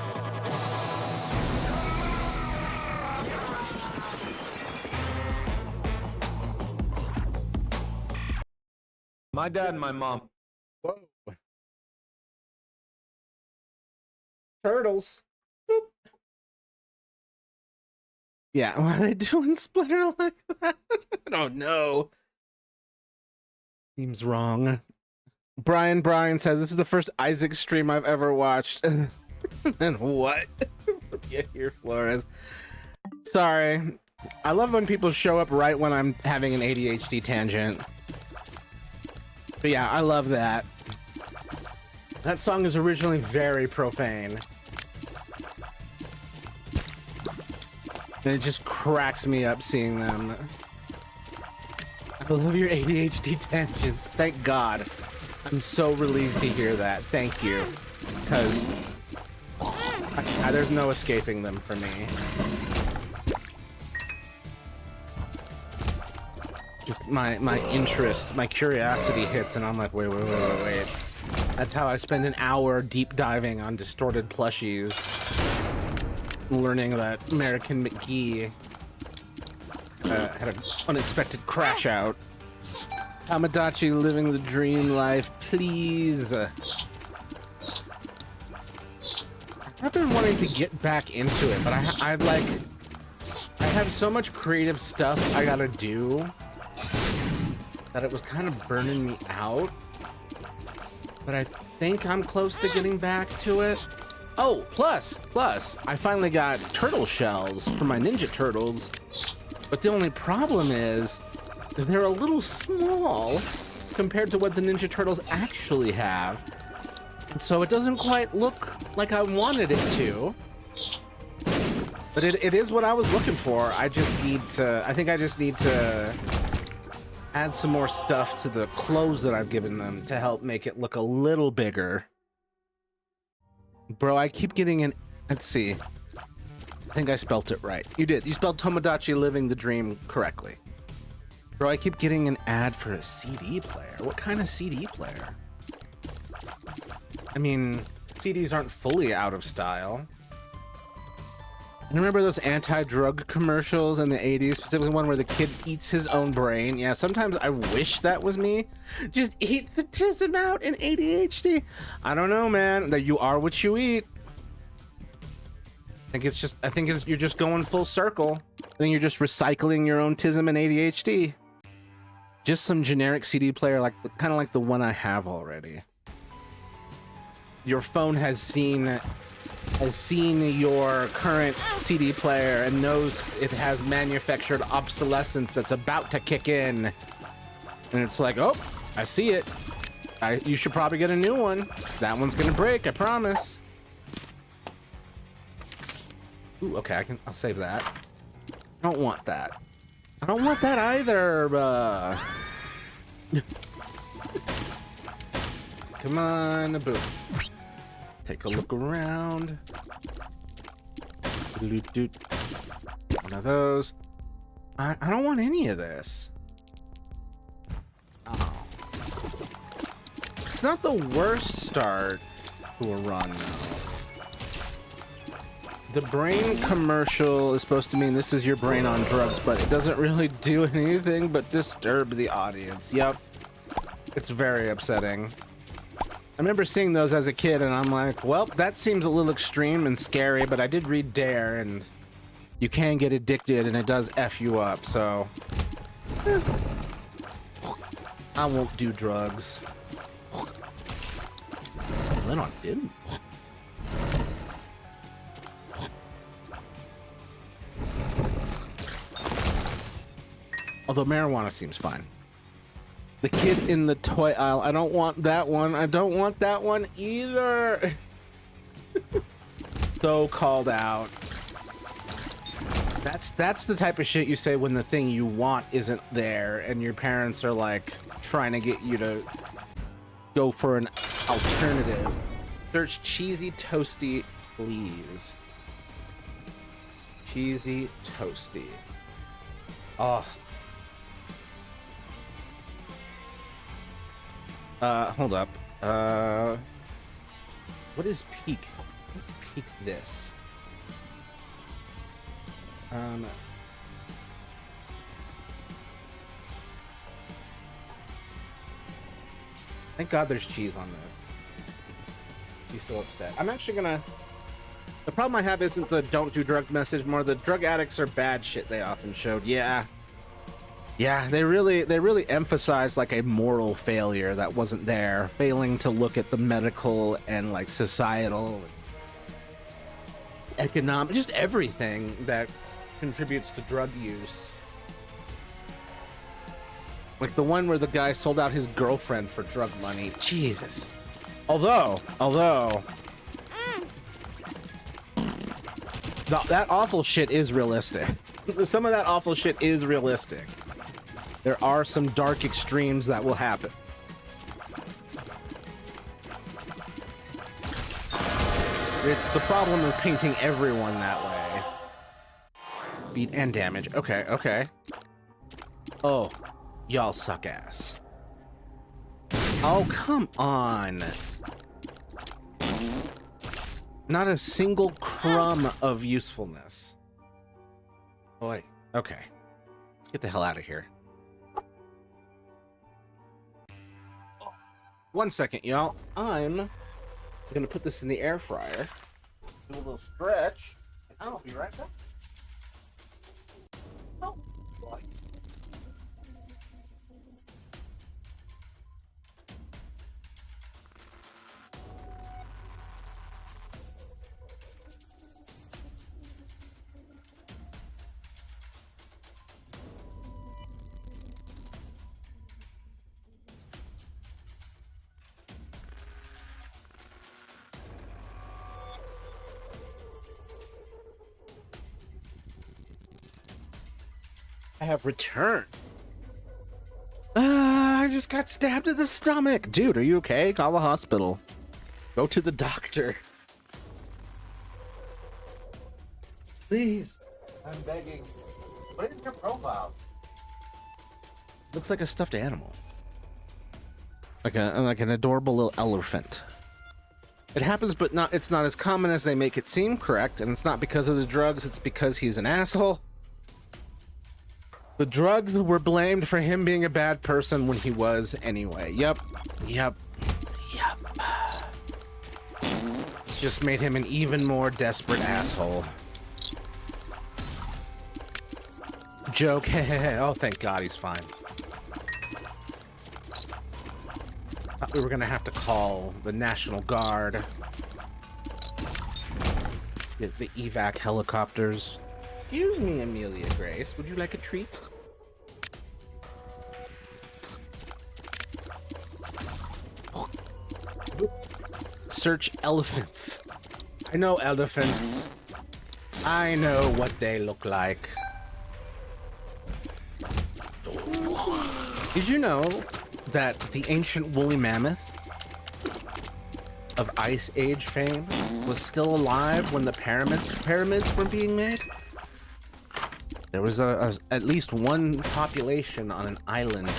My dad and my mom. Whoa. Turtles. Boop. Yeah, why are they doing Splinter like that? I don't know. Seems wrong. Brian says this is the first Isaac stream I've ever watched. And what? Yeah, here, Flores. Sorry. I love when people show up right when I'm having an ADHD tangent. But yeah, I love that. That song is originally very profane. And it just cracks me up seeing them. I love your ADHD tangents. Thank God. I'm so relieved to hear that. Thank you. Because there's no escaping them for me. Just my interest, my curiosity hits, and I'm like, wait. That's how I spend an hour deep diving on distorted plushies, learning that American McGee had an unexpected crash out. Tamagotchi living the dream life, please. I've been wanting to get back into it, but I have so much creative stuff I gotta do that it was kind of burning me out. but I think I'm close to getting back to it. Oh, plus, I finally got turtle shells for my Ninja Turtles, but the only problem is they're a little small compared to what the Ninja Turtles actually have. And so it doesn't quite look like I wanted it to. But it is what I was looking for. I think I just need to add some more stuff to the clothes that I've given them to help make it look a little bigger. Bro, I keep getting an... Let's see. I think I spelt it right. You did. You spelled Tomodachi Living the Dream correctly. Bro, I keep getting an ad for a CD player. What kind of CD player? I mean, CDs aren't fully out of style. And remember those anti-drug commercials in the 80s, specifically one where the kid eats his own brain? Yeah, sometimes I wish that was me. Just eat the tism out in ADHD. I don't know, man. That you are what you eat. I think you're just going full circle. I think you're just recycling your own tism and ADHD. Just some generic CD player, kind of like the one I have already. Your phone has seen your current CD player and knows it has manufactured obsolescence that's about to kick in. And it's like, oh, I see it. You should probably get a new one. That one's gonna break, I promise. Ooh, okay, I'll save that. I don't want that. I don't want that either, Come on, boom. Take a look around. One of those. I don't want any of this. Oh. It's not the worst start to a run, though. The brain commercial is supposed to mean this is your brain on drugs, but it doesn't really do anything but disturb the audience. Yep. It's very upsetting. I remember seeing those as a kid, and I'm like, well, that seems a little extreme and scary, but I did read Dare, and you can get addicted, and it does F you up, so... I won't do drugs. Then I didn't. Although marijuana seems fine. The kid in the toy aisle. I don't want that one. I don't want that one either. So called out. That's the type of shit you say when the thing you want isn't there and your parents are like trying to get you to go for an alternative. Search cheesy toasty, please. Cheesy toasty. Oh. Hold up. What is peak? What is peak this? Thank God there's cheese on this. I'd be so upset. I'm actually gonna... The problem I have isn't the don't do drug message, more the drug addicts are bad shit they often showed. Yeah. Yeah, they really emphasized like a moral failure that wasn't there, failing to look at the medical and like societal, economic, just everything that contributes to drug use. Like the one where the guy sold out his girlfriend for drug money. Jesus. Although that awful shit is realistic. Some of that awful shit is realistic. There are some dark extremes that will happen. It's the problem of painting everyone that way. Beat and damage. Okay, okay. Oh, y'all suck ass. Oh, come on. Not a single crumb of usefulness. Boy, okay. Let's get the hell out of here. 1 second, y'all. I'm gonna put this in the air fryer. Do a little stretch, and I'll be right back. Oh, boy. I have returned. I just got stabbed in the stomach. Dude, are you okay? Call the hospital. Go to the doctor. Please. I'm begging. What is your profile? Looks like a stuffed animal. Like an adorable little elephant. It happens, but it's not as common as they make it seem, correct? And it's not because of the drugs, it's because he's an asshole. The drugs were blamed for him being a bad person when he was anyway. Yep. It's just made him an even more desperate asshole. Joke. Oh, thank God he's fine. Thought we were gonna have to call the National Guard. Get the evac helicopters. Excuse me, Amelia Grace. Would you like a treat? Search elephants. I know elephants. I know what they look like. Did you know that the ancient woolly mammoth of Ice Age fame was still alive when the pyramids were being made? There was at least one population on an island.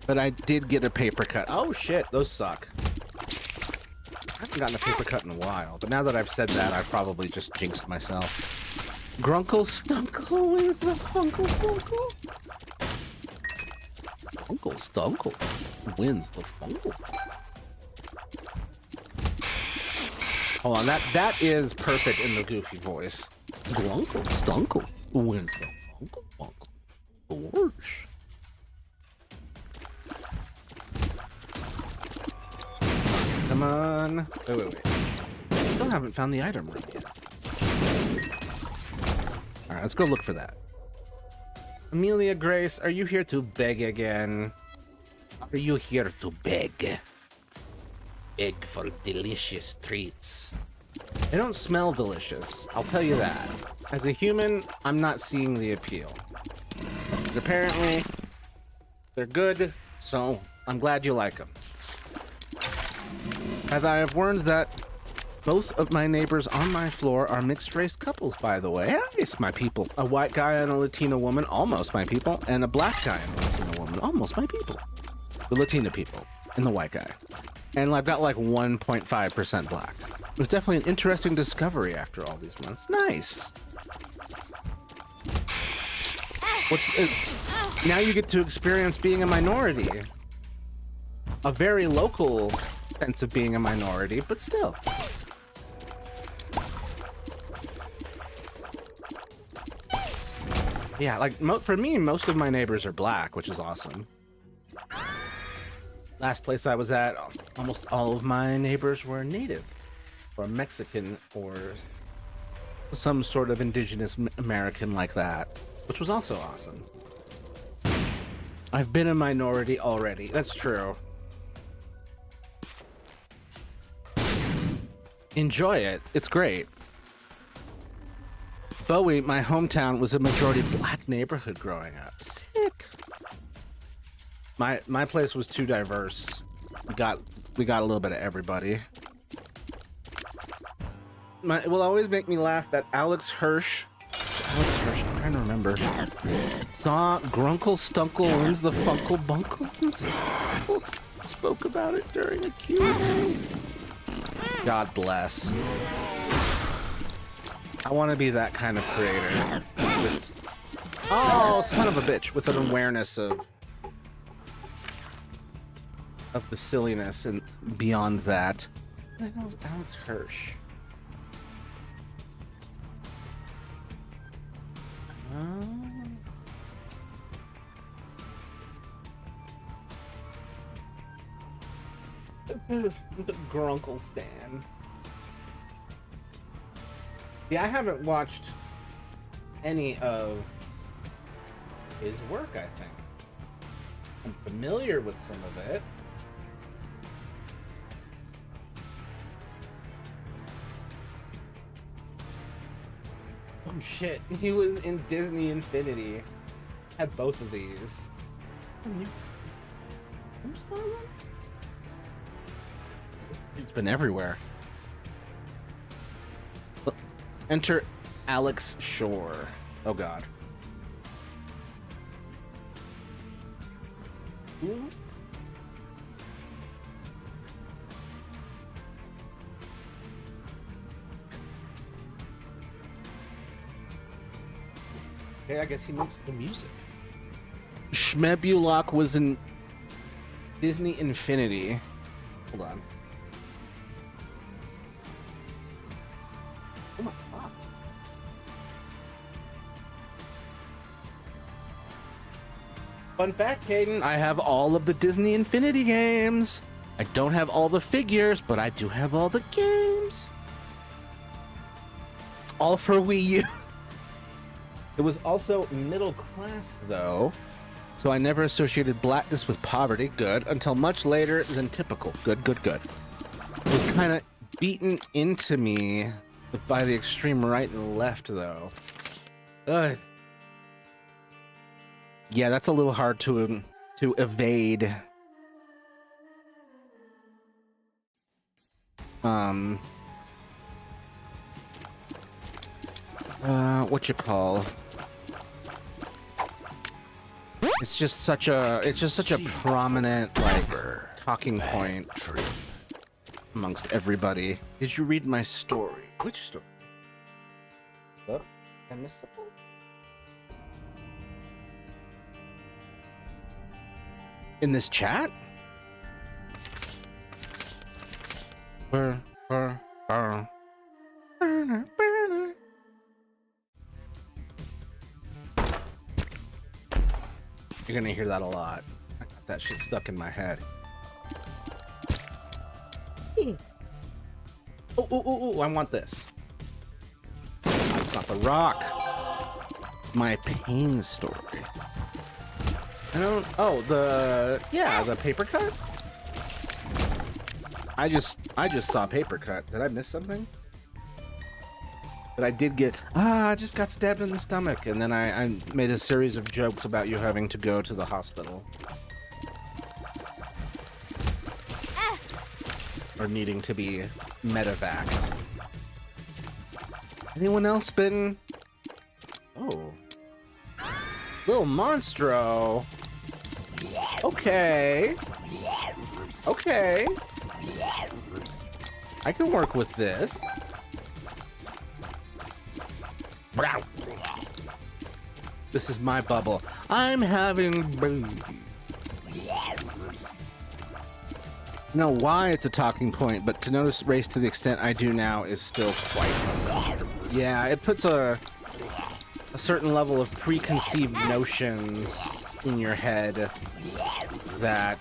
But I did get a paper cut. Oh shit, those suck. I haven't gotten a paper cut in a while, but now that I've said that, I've probably just jinxed myself. Grunkle Stunkle wins the Funkle Funkle. Grunkle Stunkle wins the Funkle. Hold on, that is perfect in the Goofy voice. Grunkle Stunkle wins the Funkle Funkle. Gorge. Come on. Wait. Still haven't found the item room yet. Alright, let's go look for that. Amelia Grace, are you here to beg again? Are you here to beg? Beg for delicious treats. They don't smell delicious, I'll tell you that. As a human, I'm not seeing the appeal. But apparently, they're good, so I'm glad you like them. As I have learned that both of my neighbors on my floor are mixed-race couples, by the way. Nice, my people. A white guy and a Latina woman, almost my people, and a black guy and a Latina woman, almost my people. The Latina people and the white guy. And I've got like 1.5% black. It was definitely an interesting discovery after all these months. Nice. Now you get to experience being a minority. A very local sense of being a minority, but still. Yeah, like for me, most of my neighbors are black, which is awesome. Last place I was at, almost all of my neighbors were native, or Mexican, or some sort of indigenous American like that, which was also awesome. I've been a minority already, that's true. Enjoy it, it's great. Bowie, my hometown, was a majority black neighborhood growing up. Sick. My place was too diverse. We got a little bit of everybody. It will always make me laugh that Alex Hirsch, I'm trying to remember, saw Grunkle Stunkle wins the Funkle Bunkle, spoke about it during a Q&A. God bless. I want to be that kind of creator. Just, oh, son of a bitch, with an awareness of the silliness and beyond that. What the hell is Alex Hirsch? The Grunkle Stan. Yeah, I haven't watched any of his work, I think. I'm familiar with some of it. Oh shit. He was in Disney Infinity. Had both of these. It's been everywhere. Look, enter Alex Shore. Oh god. Okay, I guess he needs the music. Schmebulok was in Disney Infinity. Hold on. Oh my god. Fun fact, Caden, I have all of the Disney Infinity games. I don't have all the figures, but I do have all the games. All for Wii U. It was also middle class, though, so I never associated blackness with poverty. Good. Until much later than typical. Good, good, good. It was kind of beaten into me by the extreme right and left, though. Yeah, that's a little hard to evade. What you call? It's just such a prominent like talking point amongst everybody. Did you read my story? Which story? Oh, I missed it. In this chat? You're gonna hear that a lot. I got that shit stuck in my head. Oh, I want this. That's not the rock. My pain story. I don't. Oh, the paper cut. I just saw paper cut. Did I miss something? But I did get. I just got stabbed in the stomach, and then I made a series of jokes about you having to go to the hospital or needing to be medevaced. Anyone else been? Oh. Little Monstro. Okay. Okay. I can work with this. This is my bubble. I'm having. I know why it's a talking point, but to notice race to the extent I do now is still quite uncomfortable. Yeah, it puts a certain level of preconceived notions in your head that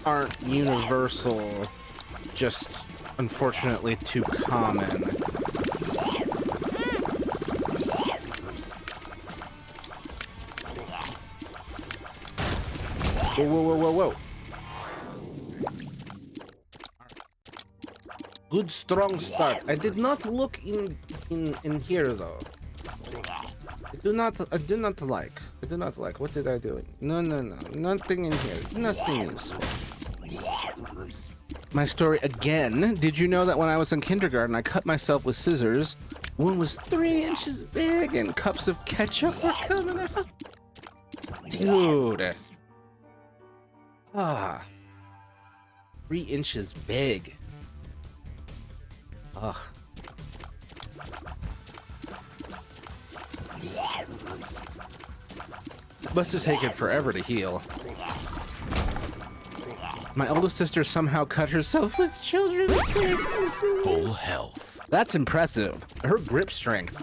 aren't universal, just unfortunately too common. Whoa. Good strong start. I did not look in here though. I do not like. What did I do? No. Nothing in here. Nothing useful. My story again. Did you know that when I was in kindergarten, I cut myself with scissors? One was 3 inches big and cups of ketchup were coming out. Dude. 3 inches big. Ugh. Must have taken forever to heal. My oldest sister somehow cut herself with children's Full health. That's impressive. Her grip strength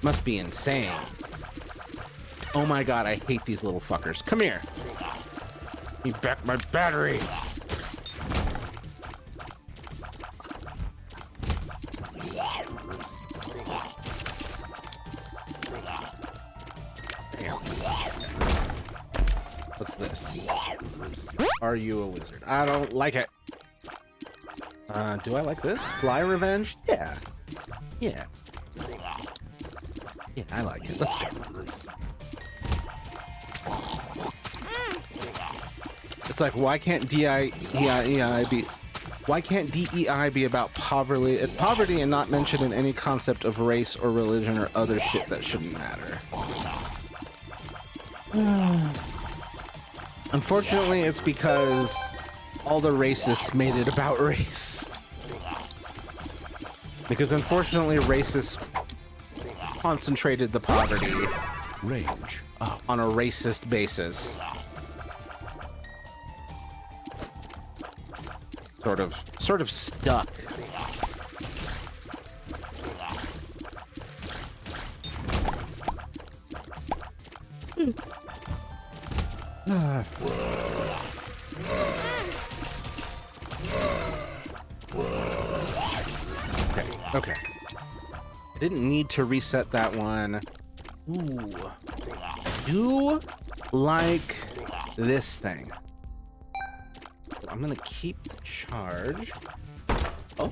must be insane. Oh my god, I hate these little fuckers. Come here. Give me back my battery. What's this? Are you a wizard? I don't like it. Do I like this? Fly revenge? Yeah. Yeah, I like it. Let's go. It's like, why can't why can't DEI be about poverty and not mention in any concept of race or religion or other shit that shouldn't matter? Unfortunately, it's because all the racists made it about race. Because unfortunately, racists concentrated the poverty Range up. on a racist basis. Sort of stuck. Okay. I didn't need to reset that one. Ooh. Do like this thing. I'm gonna keep the charge. Oh.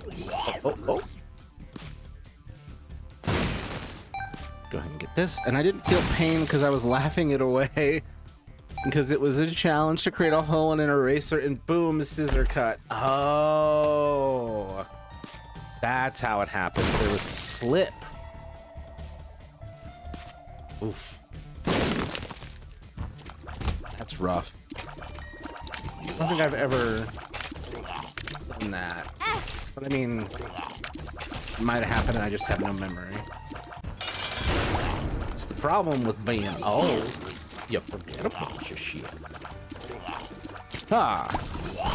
Go ahead and get this. And I didn't feel pain because I was laughing it away. Because it was a challenge to create a hole in an eraser and boom, scissor cut. Oh. That's how it happened. There was a slip. Oof. That's rough. I don't think I've ever done that. But I mean, it might have happened and I just have no memory. It's the problem with being old. You forget a bunch of shit.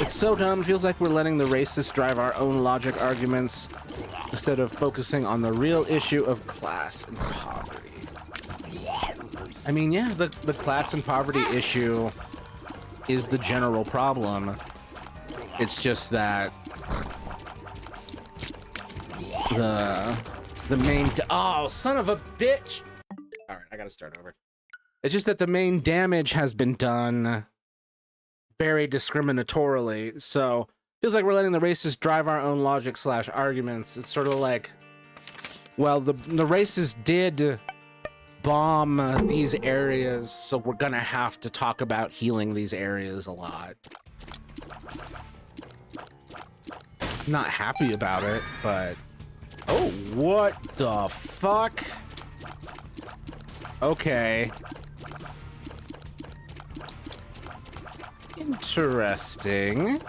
It's so dumb. Feels like we're letting the racists drive our own logic arguments instead of focusing on the real issue of class and poverty. I mean, yeah, the class and poverty issue is the general problem. It's just that the main oh, son of a bitch. All right, I gotta start over. It's just that the main damage has been done very discriminatorily. So feels like we're letting the racists drive our own logic / arguments. It's sort of like, well, the racists did bomb these areas, so we're gonna have to talk about healing these areas a lot. I'm not happy about it, but oh, what the fuck? Okay. Interesting.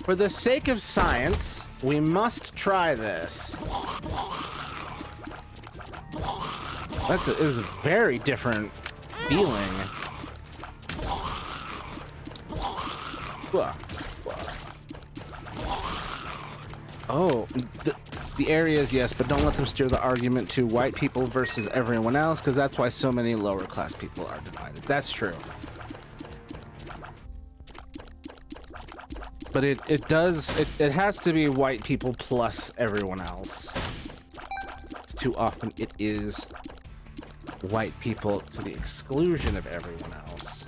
For the sake of science, we must try this. It was a very different feeling. Oh, the areas, yes, but don't let them steer the argument to white people versus everyone else, because that's why so many lower class people are divided. That's true. But it has to be white people plus everyone else. Too often it is white people to the exclusion of everyone else.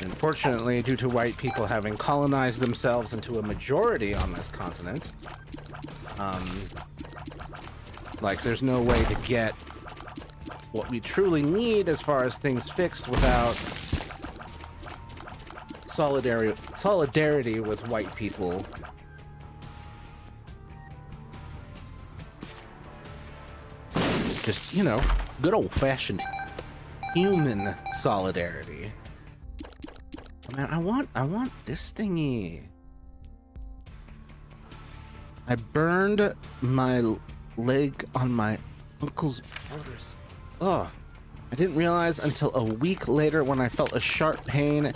Unfortunately, due to white people having colonized themselves into a majority on this continent, like there's no way to get what we truly need as far as things fixed without solidarity with white people. Just, you know, good old-fashioned human solidarity. Man, I want this thingy. I burned my leg on my uncle's brother's. Oh, I didn't realize until a week later when I felt a sharp pain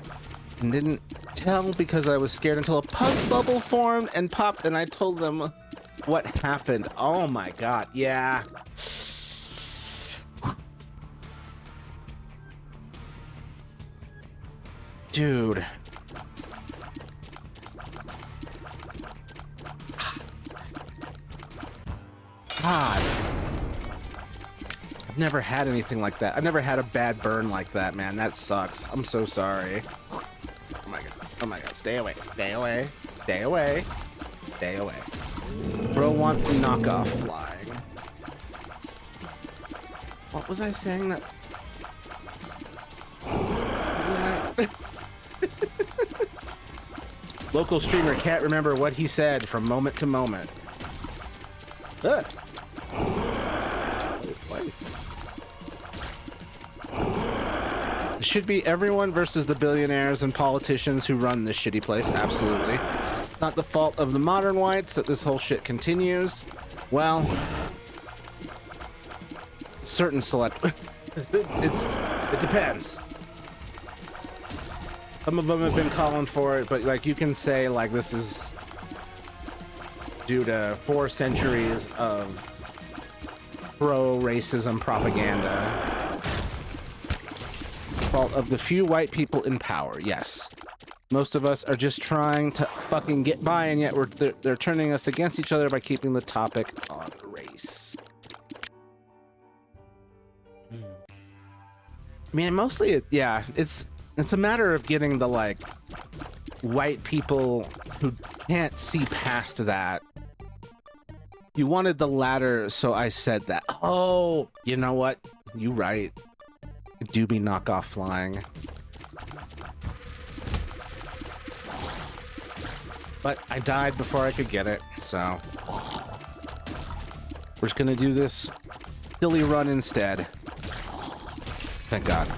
and didn't tell because I was scared until a pus bubble formed and popped and I told them what happened. Oh my god, yeah. Dude. God. I've never had anything like that. I've never had a bad burn like that, man. That sucks. I'm so sorry. Oh my god. Oh my god. Stay away. Stay away. Stay away. Stay away. Bro wants knockoff flying. What was I saying that? What was I? Local streamer can't remember what he said from moment to moment. Ugh. It should be everyone versus the billionaires and politicians who run this shitty place. Absolutely. Not the fault of the modern whites that this whole shit continues. Well, certain select. It depends. Some of them have been calling for it, but like you can say like this is due to 4 centuries of pro-racism propaganda. It's the fault of the few white people in power. Yes. Most of us are just trying to fucking get by, and yet they're turning us against each other by keeping the topic on race. I mean, mostly, it's a matter of getting the, like, white people who can't see past that. You wanted the latter, so I said that. Oh, you know what? You right. It do be knockoff flying. But I died before I could get it, so we're just gonna do this silly run instead. Thank God.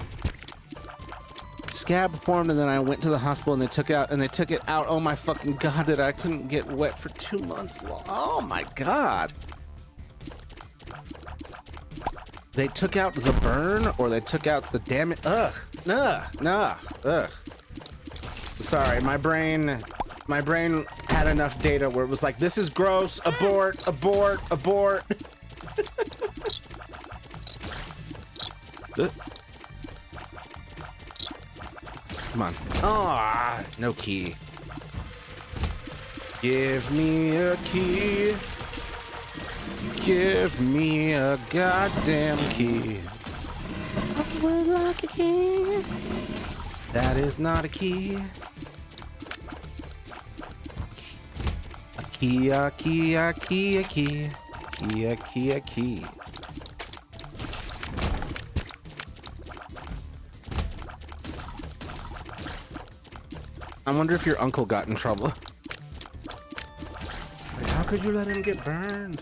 Scab formed, and then I went to the hospital, and they took it out. Oh my fucking God, that I couldn't get wet for 2 months long. Oh my God. They took out the burn, or they took out the damage. Ugh. Ugh. Sorry, my brain had enough data where it was like, this is gross, abort. Come on. Ah, no key. Give me a key. Give me a goddamn key. I would like a key. That is not a key. A key. I wonder if your uncle got in trouble. Like, how could you let him get burned?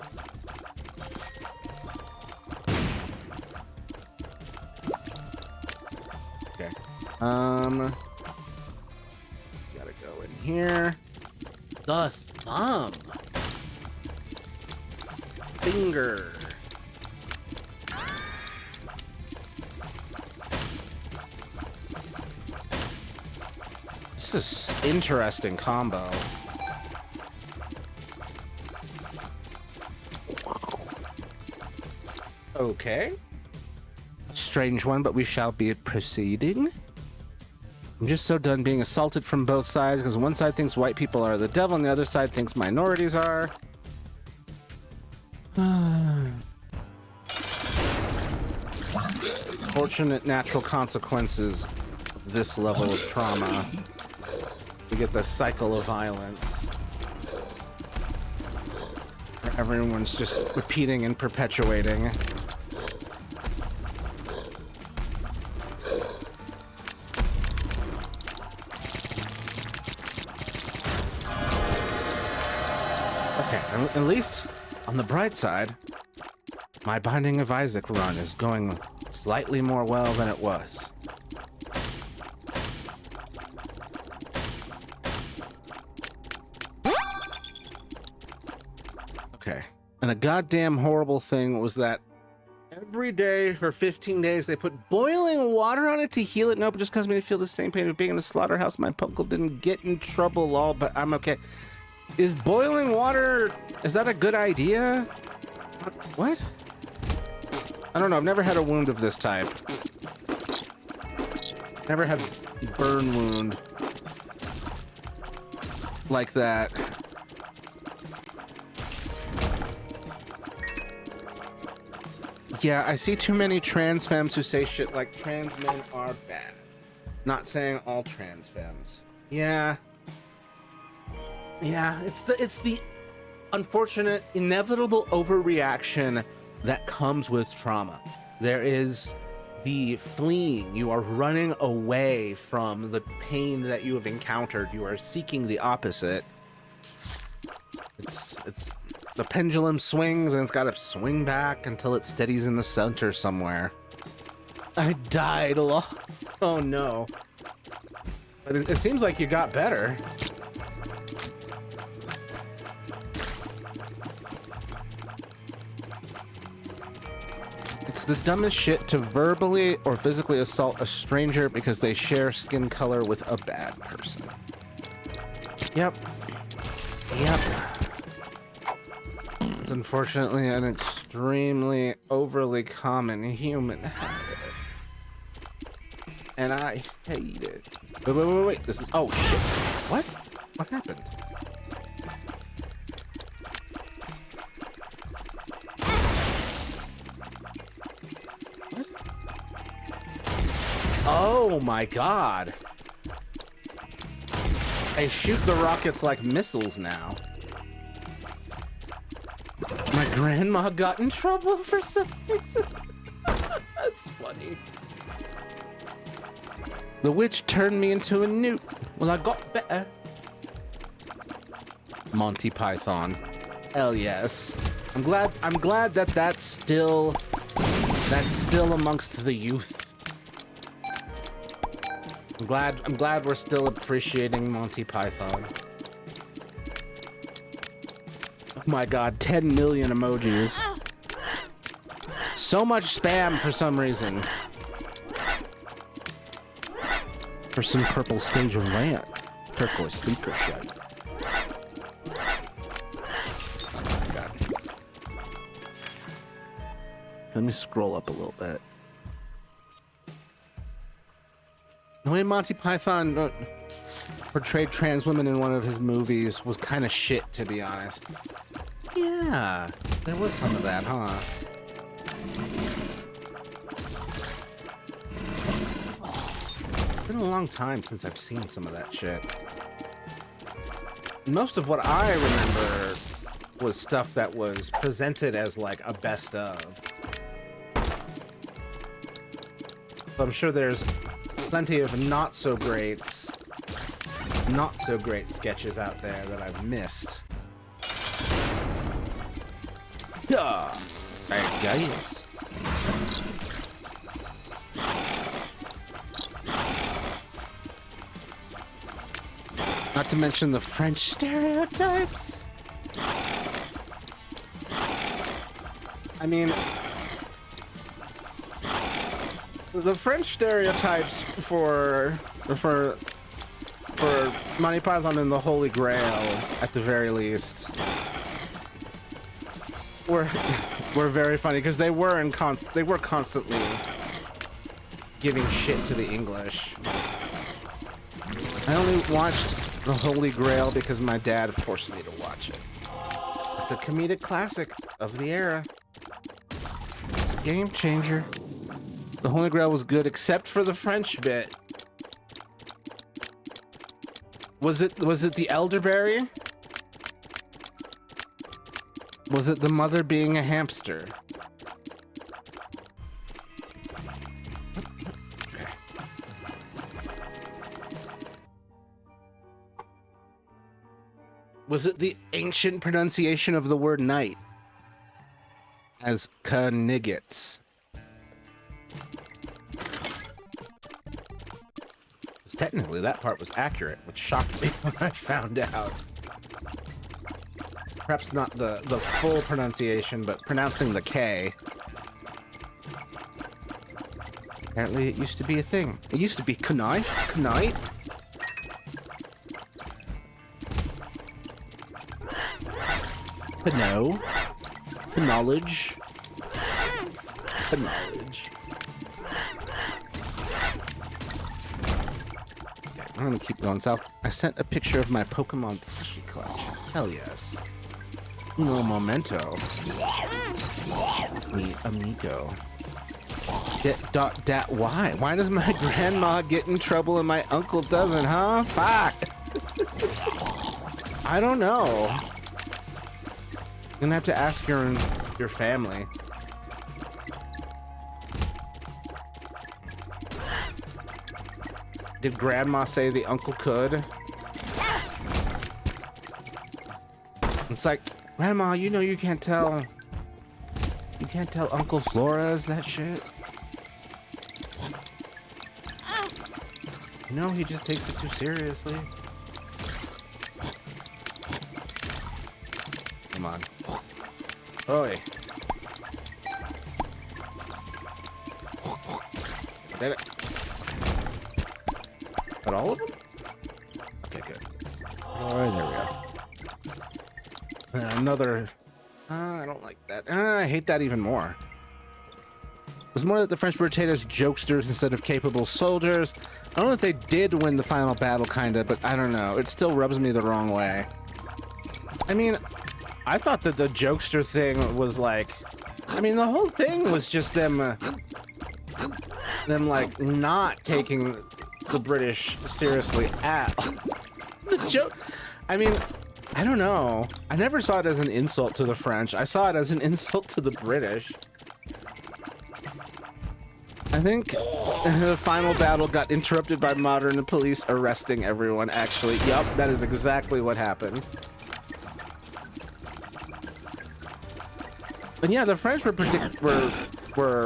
Okay. Gotta go in here. The thumb. Finger. This is interesting combo. Okay. Strange one, but we shall be proceeding. I'm just so done being assaulted from both sides, because one side thinks white people are the devil and the other side thinks minorities are. Fortunate natural consequences of this level of trauma. We get the cycle of violence, where everyone's just repeating and perpetuating. At least, on the bright side, my Binding of Isaac run is going slightly more well than it was. Okay. And a goddamn horrible thing was that every day for 15 days they put boiling water on it to heal it. Nope, it just caused me to feel the same pain of being in a slaughterhouse. My uncle didn't get in trouble, all, but I'm okay. Is boiling water, is that a good idea? What? I don't know, I've never had a wound of this type. Never had a burn wound like that. Yeah, I see too many trans femmes who say shit like trans men are bad. Not saying all trans femmes. Yeah. Yeah, it's the unfortunate, inevitable overreaction that comes with trauma. There is the fleeing. You are running away from the pain that you have encountered. You are seeking the opposite. It's the pendulum swings and it's got to swing back until it steadies in the center somewhere. I died a lot. Oh no. But it seems like you got better. It's the dumbest shit to verbally or physically assault a stranger because they share skin color with a bad person. Yep. Yep. It's unfortunately an extremely overly common human habit. And I hate it. Wait. This is... Oh, shit. What? What happened? What? Oh, my God. They shoot the rockets like missiles now. My grandma got in trouble for some reason. That's funny. The witch turned me into a newt. Well, I got better. Monty Python. Hell yes. I'm glad that that's still amongst the youth. I'm glad we're still appreciating Monty Python. Oh my God, 10 million emojis. So much spam for some reason. For some purple stage of land. Turquoise speaker shit. Oh my God. Let me scroll up a little bit. The way Monty Python portrayed trans women in one of his movies was kind of shit, to be honest. Yeah, there was some of that, huh? It's been a long time since I've seen some of that shit. Most of what I remember was stuff that was presented as like a best of. But I'm sure there's plenty of not so great sketches out there that I've missed. Yeah, I guess. Not to mention the French stereotypes. I mean, the French stereotypes for Monty Python and the Holy Grail, at the very least, were very funny because they were constantly giving shit to the English. I only watched the Holy Grail because my dad forced me to watch it. It's a comedic classic of the era. It's a game changer. The Holy Grail was good except for the French bit. Was it the elderberry? Was it the mother being a hamster? Okay. Was it the ancient pronunciation of the word night as knigets? Technically, that part was accurate, which shocked me when I found out. Perhaps not the full pronunciation, but pronouncing the K. Apparently, it used to be a thing. It used to be knight, knight. No. Knowledge. Knowledge. I'm gonna keep going south. I sent a picture of my Pokemon plushie collection. Hell yes. No momento. Mi amigo. Why? Why does my grandma get in trouble and my uncle doesn't, huh? Fuck. I don't know. gonna have to ask your family. Did Grandma say the uncle could? It's like, Grandma, you know you can't tell Uncle Flores that shit. You know he just takes it too seriously. Come on. Oi. Did it? Got all of them? Okay, good. Oh, there we go. Another. I don't like that. I hate that even more. It was more that the French were treated as jokesters instead of capable soldiers. I don't know if they did win the final battle, kinda, but I don't know. It still rubs me the wrong way. I mean, I thought that the jokester thing was like, I mean, the whole thing was just them like not taking the British seriously at all. The joke. I mean, I don't know. I never saw it as an insult to the French. I saw it as an insult to the British. I think the final battle got interrupted by modern police arresting everyone, actually. Yup, that is exactly what happened. And yeah, the French were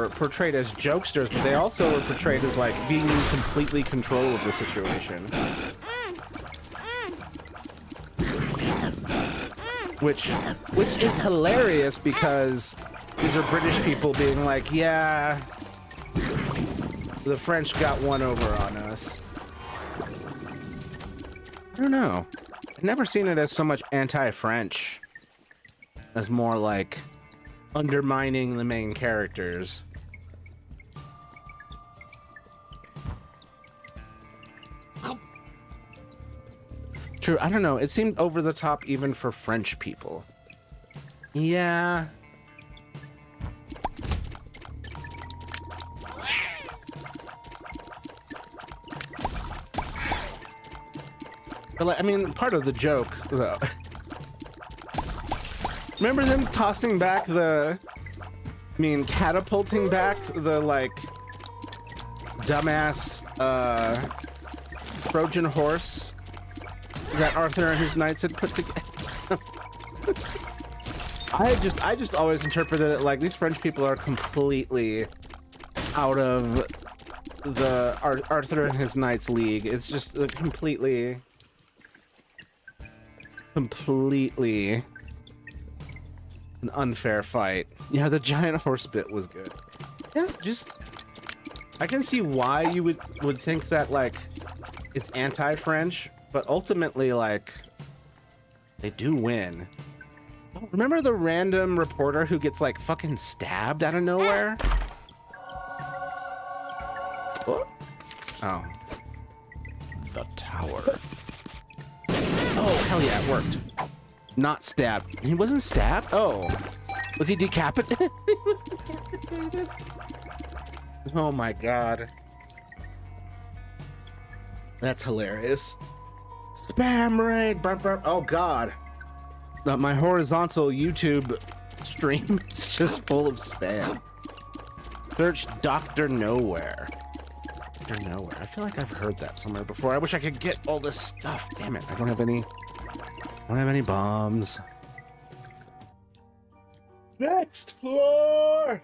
portrayed as jokesters, but they also were portrayed as like being in completely control of the situation. Which is hilarious because these are British people being like, yeah, the French got one over on us. I don't know. I've never seen it as so much anti-French as more like undermining the main characters. True, I don't know. It seemed over the top even for French people. Yeah. But like, I mean, part of the joke, though. Remember them tossing back catapulting back the, like, dumbass, Trojan horse that Arthur and his knights had put together? I just always interpreted it like these French people are completely out of the Arthur and his knights league. It's just a completely an unfair fight. Yeah, the giant horse bit was good. Yeah, just I can see why you would think that like it's anti-French, but ultimately like they do win. Remember the random reporter who gets like fucking stabbed out of nowhere? What? Oh. The tower. Oh, hell yeah, it worked. Not stabbed. He wasn't stabbed? Oh. Was he decapitated? He was decapitated. Oh my god. That's hilarious. Spam raid. Burp, burp. Oh god. My horizontal YouTube stream is just full of spam. Search Dr. Nowhere. Dr. Nowhere. I feel like I've heard that somewhere before. I wish I could get all this stuff. Damn it. I don't have any bombs. Next floor.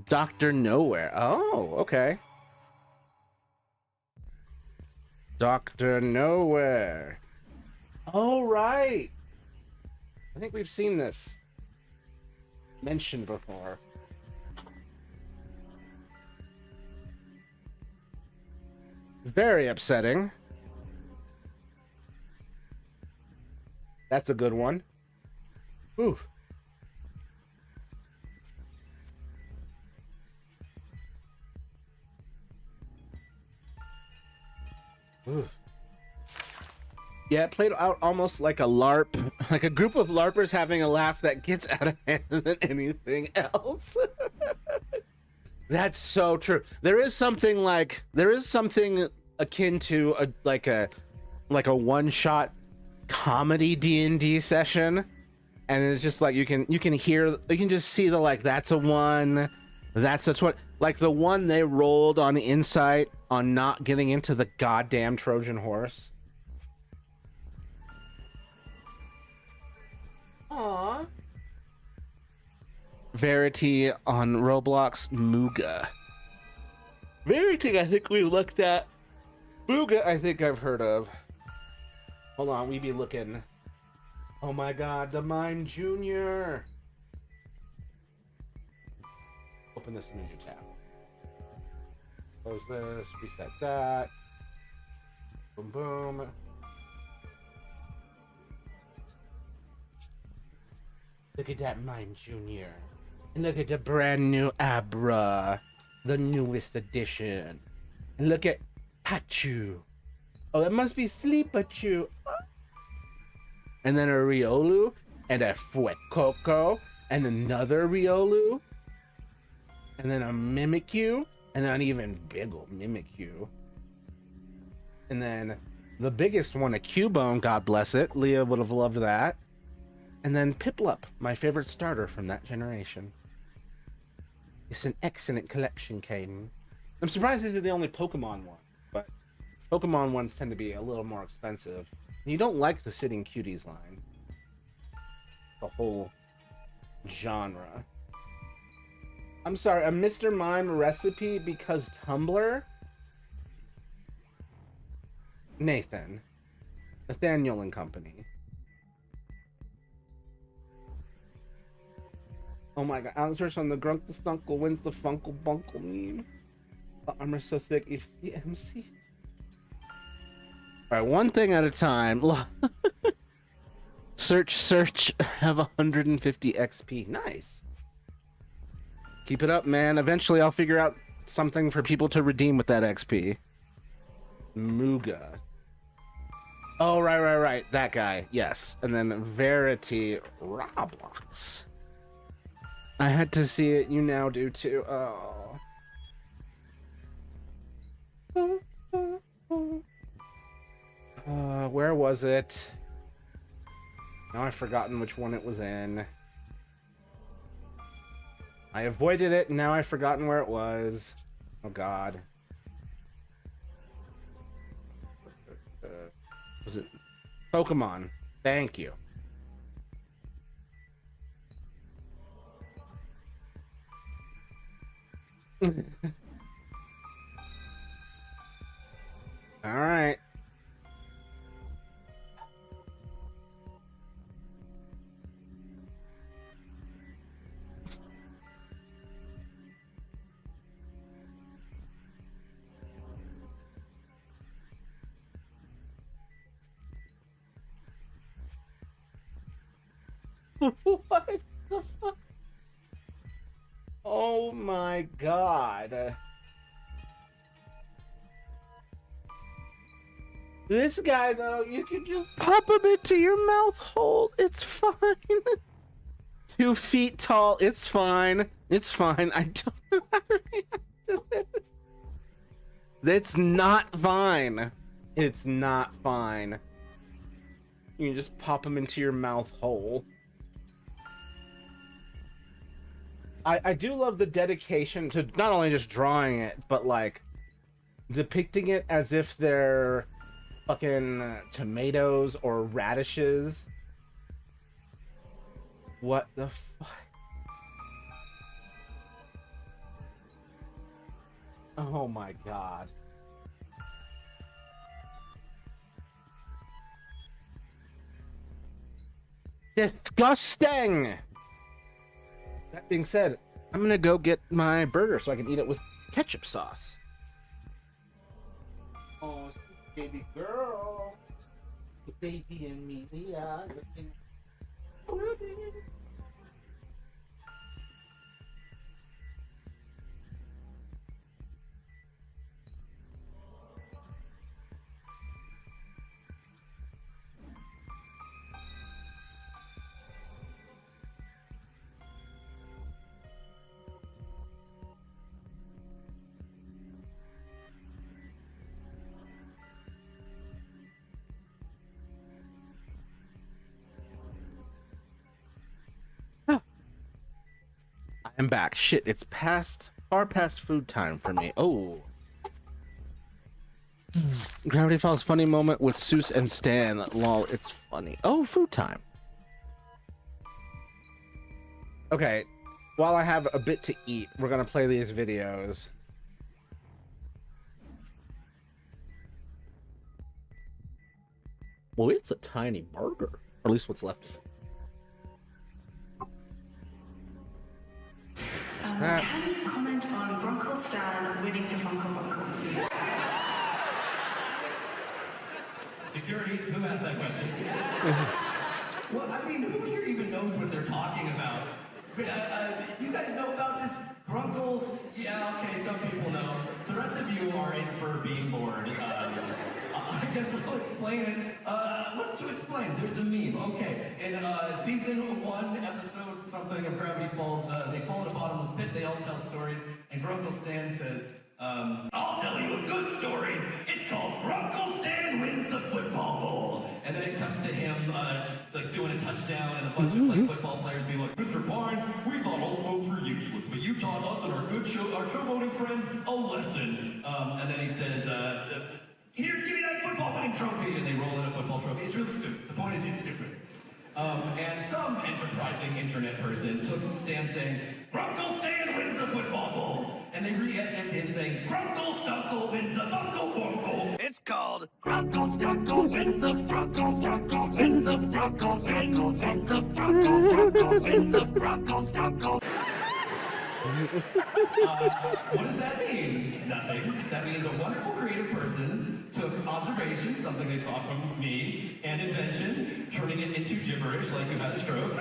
Dr. Nowhere. Oh, okay. Dr. Nowhere. All right. I think we've seen this mentioned before. Very upsetting. That's a good one. Oof. Oof. Yeah, it played out almost like a LARP, like a group of LARPers having a laugh that gets out of hand than anything else. That's so true. There is something akin to a one-shot comedy D&D session, and it's just like you can just see the like that's a 1, that's a 20, like the one they rolled on Insight on not getting into the goddamn Trojan horse. Aww. Verity on Roblox, Muga. Verity, I think we looked at. Muga, I think I've heard of. Hold on, we be looking. Oh my god, the Mime Junior. Open this Ninja tab. Close this, reset that. Boom, boom. Look at that Mime Junior. And look at the brand new Abra, the newest edition. And look at Pachu. Oh, that must be Sleepachu. And then a Riolu, and a Fuecoco, and another Riolu, and then a Mimikyu, and an even bigger Mimikyu. And then the biggest one, a Cubone, God bless it. Leah would have loved that. And then Piplup, my favorite starter from that generation. It's an excellent collection, Caden. I'm surprised these are the only Pokemon ones, but Pokemon ones tend to be a little more expensive. And you don't like the Sitting Cuties line. The whole genre. I'm sorry, a Mr. Mime recipe because Tumblr? Nathan. Nathaniel and Company. Oh my god, Alex Hirsch on the Grunkle Stunkle wins the Funkle Bunkle meme. The armor so thick, if the MC. Alright, one thing at a time. Search, have 150 XP. Nice. Keep it up, man. Eventually I'll figure out something for people to redeem with that XP. Muga. Oh, right. That guy. Yes. And then Verity Roblox. I had to see it. You now do too. Oh. Where was it? Now I've forgotten which one it was in. I avoided it, and now I've forgotten where it was. Oh god. Was it Pokemon? Thank you. All right. What the fuck? Oh my god. This guy, though, you can just pop him into your mouth hole. It's fine. 2 feet tall. It's fine. It's fine. I don't know how to react to this. It's not fine. It's not fine. You can just pop him into your mouth hole. I do love the dedication to not only just drawing it, but like depicting it as if they're fucking tomatoes or radishes. What the fuck? Oh my god. Disgusting! That being said, I'm gonna go get my burger so I can eat it with ketchup sauce. Oh, baby girl. Baby Amelia looking pretty. I'm back. Shit, it's far past food time for me. Oh. Gravity Falls funny moment with Seuss and Stan. Lol, it's funny. Oh, food time. Okay, while I have a bit to eat, we're gonna play these videos. Well, it's a tiny burger. Or at least what's left of it. Can you comment on Bronco Stan winning the Funko Bunko? Security, who asked that question? Well, I mean, who here even knows what they're talking about? You guys know about this Grunkles? Yeah, okay, some people know. The rest of you are in for being bored. I guess I'll explain it. What's to explain? There's a meme. Okay, in season 1, episode something of Gravity Falls, they fall in a bottomless pit, they all tell stories, and Grunkle Stan says, I'll tell you a good story. It's called Grunkle Stan Wins the Football Bowl. And then it cuts to him just like doing a touchdown and a bunch of like football players being like, Mr. Barnes, we thought all folks were useless, but you taught us and our showboating friends a lesson. And then he says, here, give me that football winning trophy. And they roll in a football trophy. It's really stupid. The point is it's stupid. And some enterprising internet person took Stan saying, Grunkle Stan wins the football bowl. And they re-edited him saying, Grunkle Stunkle wins the Funko Bunko. It's called Grunkle Stunkle wins the Grunkle Stunkle wins the Grunkle Stunkle wins the Grunkle Stunkle wins the Grunkle Stunkle. What does that mean? Nothing. That means a wonderful creative person took observation, something they saw from me, and invention, turning it into gibberish like you had a stroke,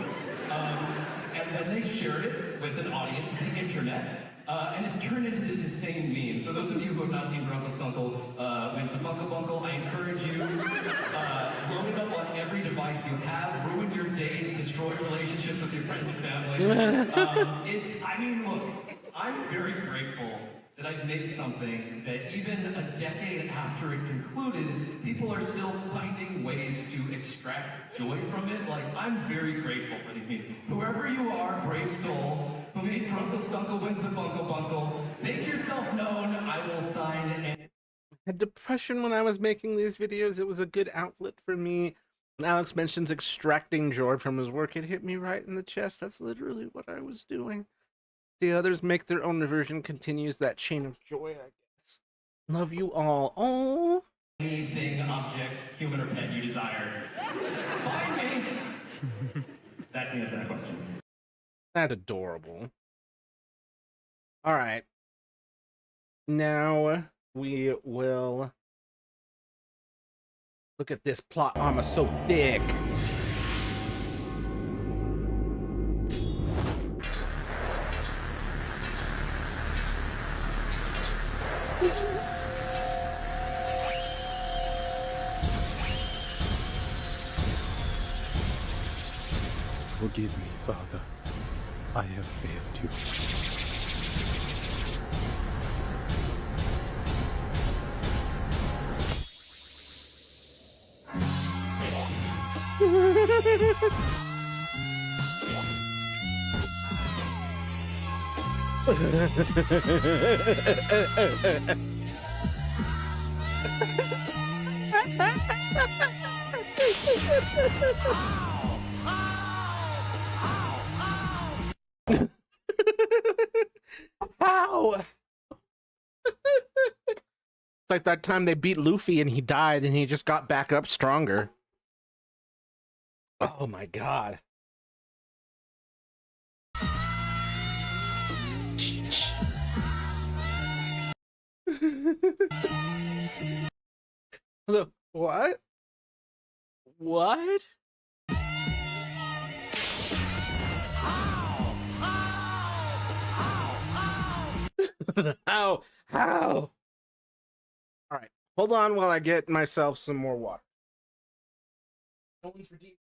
and then they shared it with an audience, the internet, and it's turned into this insane meme. So those of you who have not seen Grunkle Stunkle wins the Funko Bunko, I encourage you, load it up on every device you have, ruin your dates, destroy relationships with your friends and family. I mean, look, I'm very grateful that I've made something that even a decade after it concluded, people are still finding ways to extract joy from it. Like, I'm very grateful for these memes. Whoever you are, brave soul, who made Grunkle Stunkle wins the Funko Bunko, make yourself known. I will sign and I had depression when I was making these videos. It was a good outlet for me. When Alex mentions extracting joy from his work, it hit me right in the chest. That's literally what I was doing. The others make their own version, continues that chain of joy, I guess. Love you all. Oh. anything, object, human or pet you desire. Find me! That's the answer to that question. That's adorable. All right. Now we will look at this plot armor so thick. Forgive me, Father. I have failed you. How? It's like that time they beat Luffy and he died and he just got back up stronger. Oh my god. Look, what? What? How? How? All right. Hold on while I get myself some more water. Going for deep.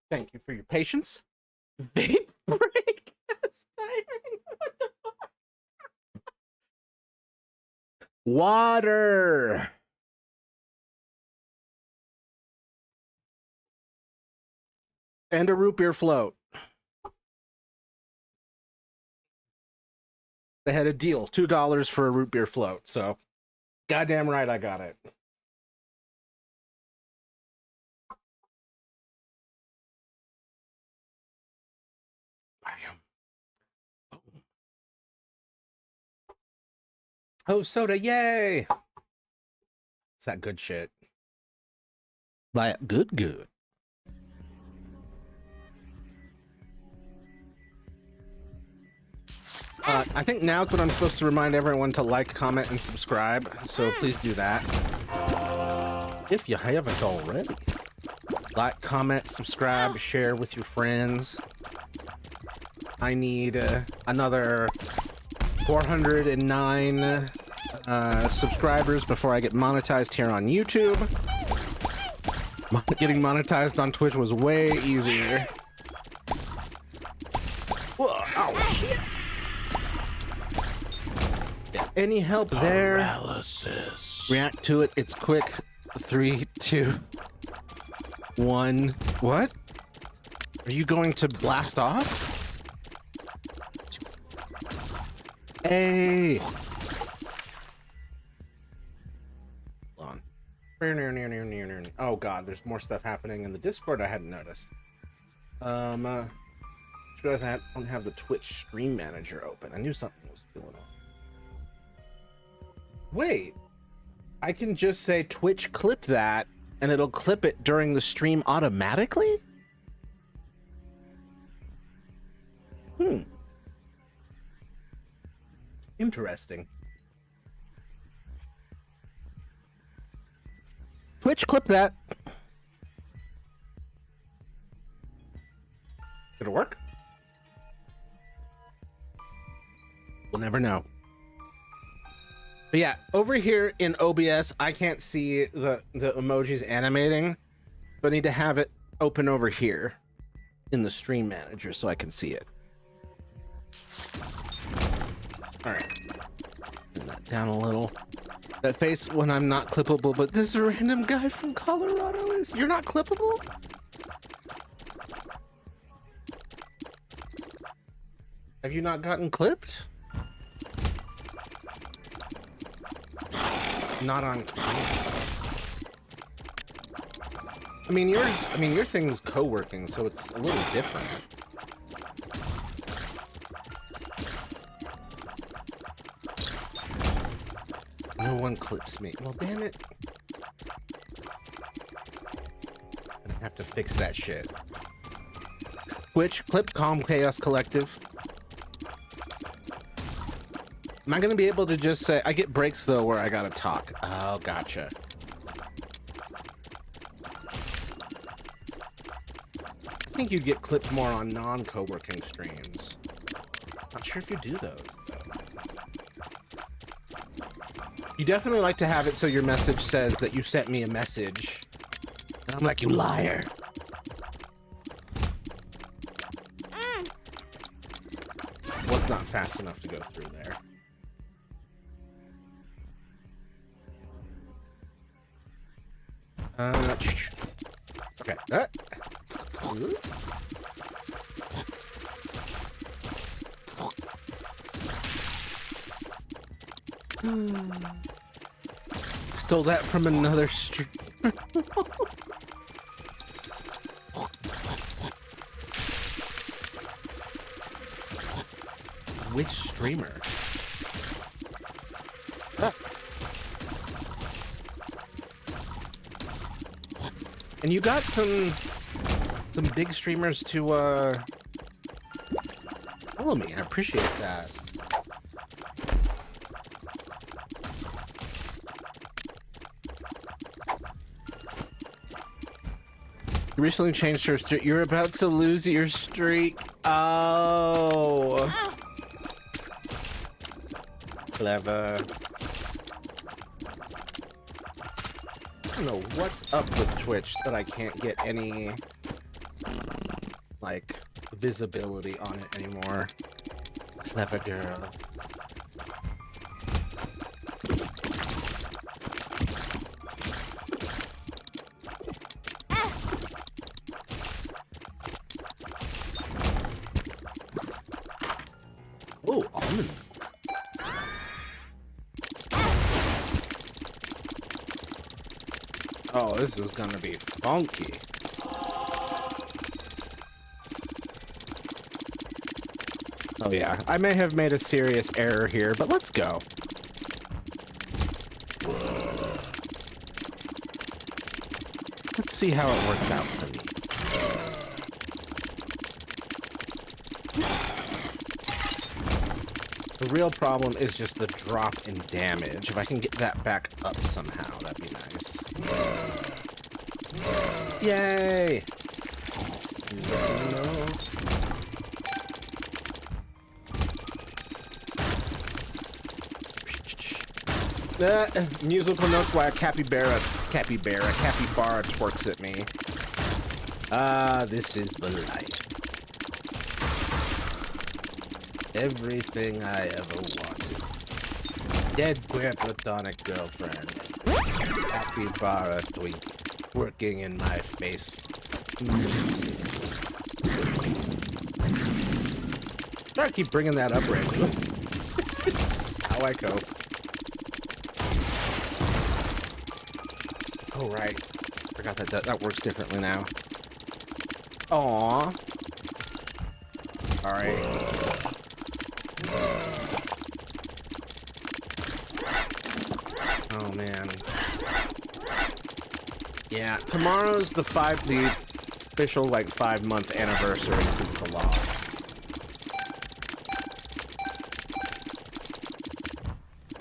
Thank you for your patience. Vape break. Timing. What the fuck? Water. And a root beer float. They had a deal, $2 for a root beer float. So, goddamn right, I got it. Bam. Oh, soda, yay! It's that good shit. Like, good. I think now's when I'm supposed to remind everyone to like, comment, and subscribe, so please do that. If you haven't already. Like, comment, subscribe, share with your friends. I need another 409 subscribers before I get monetized here on YouTube. Getting monetized on Twitch was way easier. Whoa, oh shit. Any help there? Paralysis. React to it. It's quick. 3, 2, 1. What? Are you going to blast off? Hey. Hold on. Oh god, there's more stuff happening in the Discord I hadn't noticed. Just realized I don't have the Twitch Stream Manager open. I knew something was going on. Wait, I can just say Twitch clip that and it'll clip it during the stream automatically? Interesting. Twitch clip that. Did it work? We'll never know. But yeah, over here in OBS, I can't see the emojis animating, so I need to have it open over here in the stream manager so I can see it. All right, turn that down a little. That face when I'm not clippable, but this random guy from Colorado is. You're not clippable? Have you not gotten clipped? Not on camera. I mean, your thing's co-working, so it's a little different. No one clips me. Well, damn it. I have to fix that shit. Twitch, clip Calm Chaos Collective. Am I gonna be able to just say, I get breaks though where I gotta talk. Oh, gotcha. I think you get clipped more on non-co-working streams. Not sure if you do those, though. You definitely like to have it so your message says that you sent me a message. And I'm like, you liar. Was not fast enough to go through there. Okay. Stole that from another stream. Which streamer? Ah. And you got some big streamers to follow me. I appreciate that. You recently changed your streak. You're about to lose your streak. Oh. Clever. I don't know what's up with Twitch that I can't get any like visibility on it anymore. Clever girl. Oh, almond. Oh, this is gonna be funky. Oh yeah, I may have made a serious error here, but let's go. Let's see how it works out for me. The real problem is just the drop in damage. If I can get that back up somehow, that'd be nice. Yay! No. Musical notes while a capybara twerks at me. Ah, this is the light. Everything I ever wanted. Dead queer platonic girlfriend. Capybara twerking in my face. Try to keep bringing that up, Randy. How I cope. Oh, right. Forgot that works differently now. Aww. Alright. Oh, man. Yeah, tomorrow's the official, like, 5-month anniversary since the loss.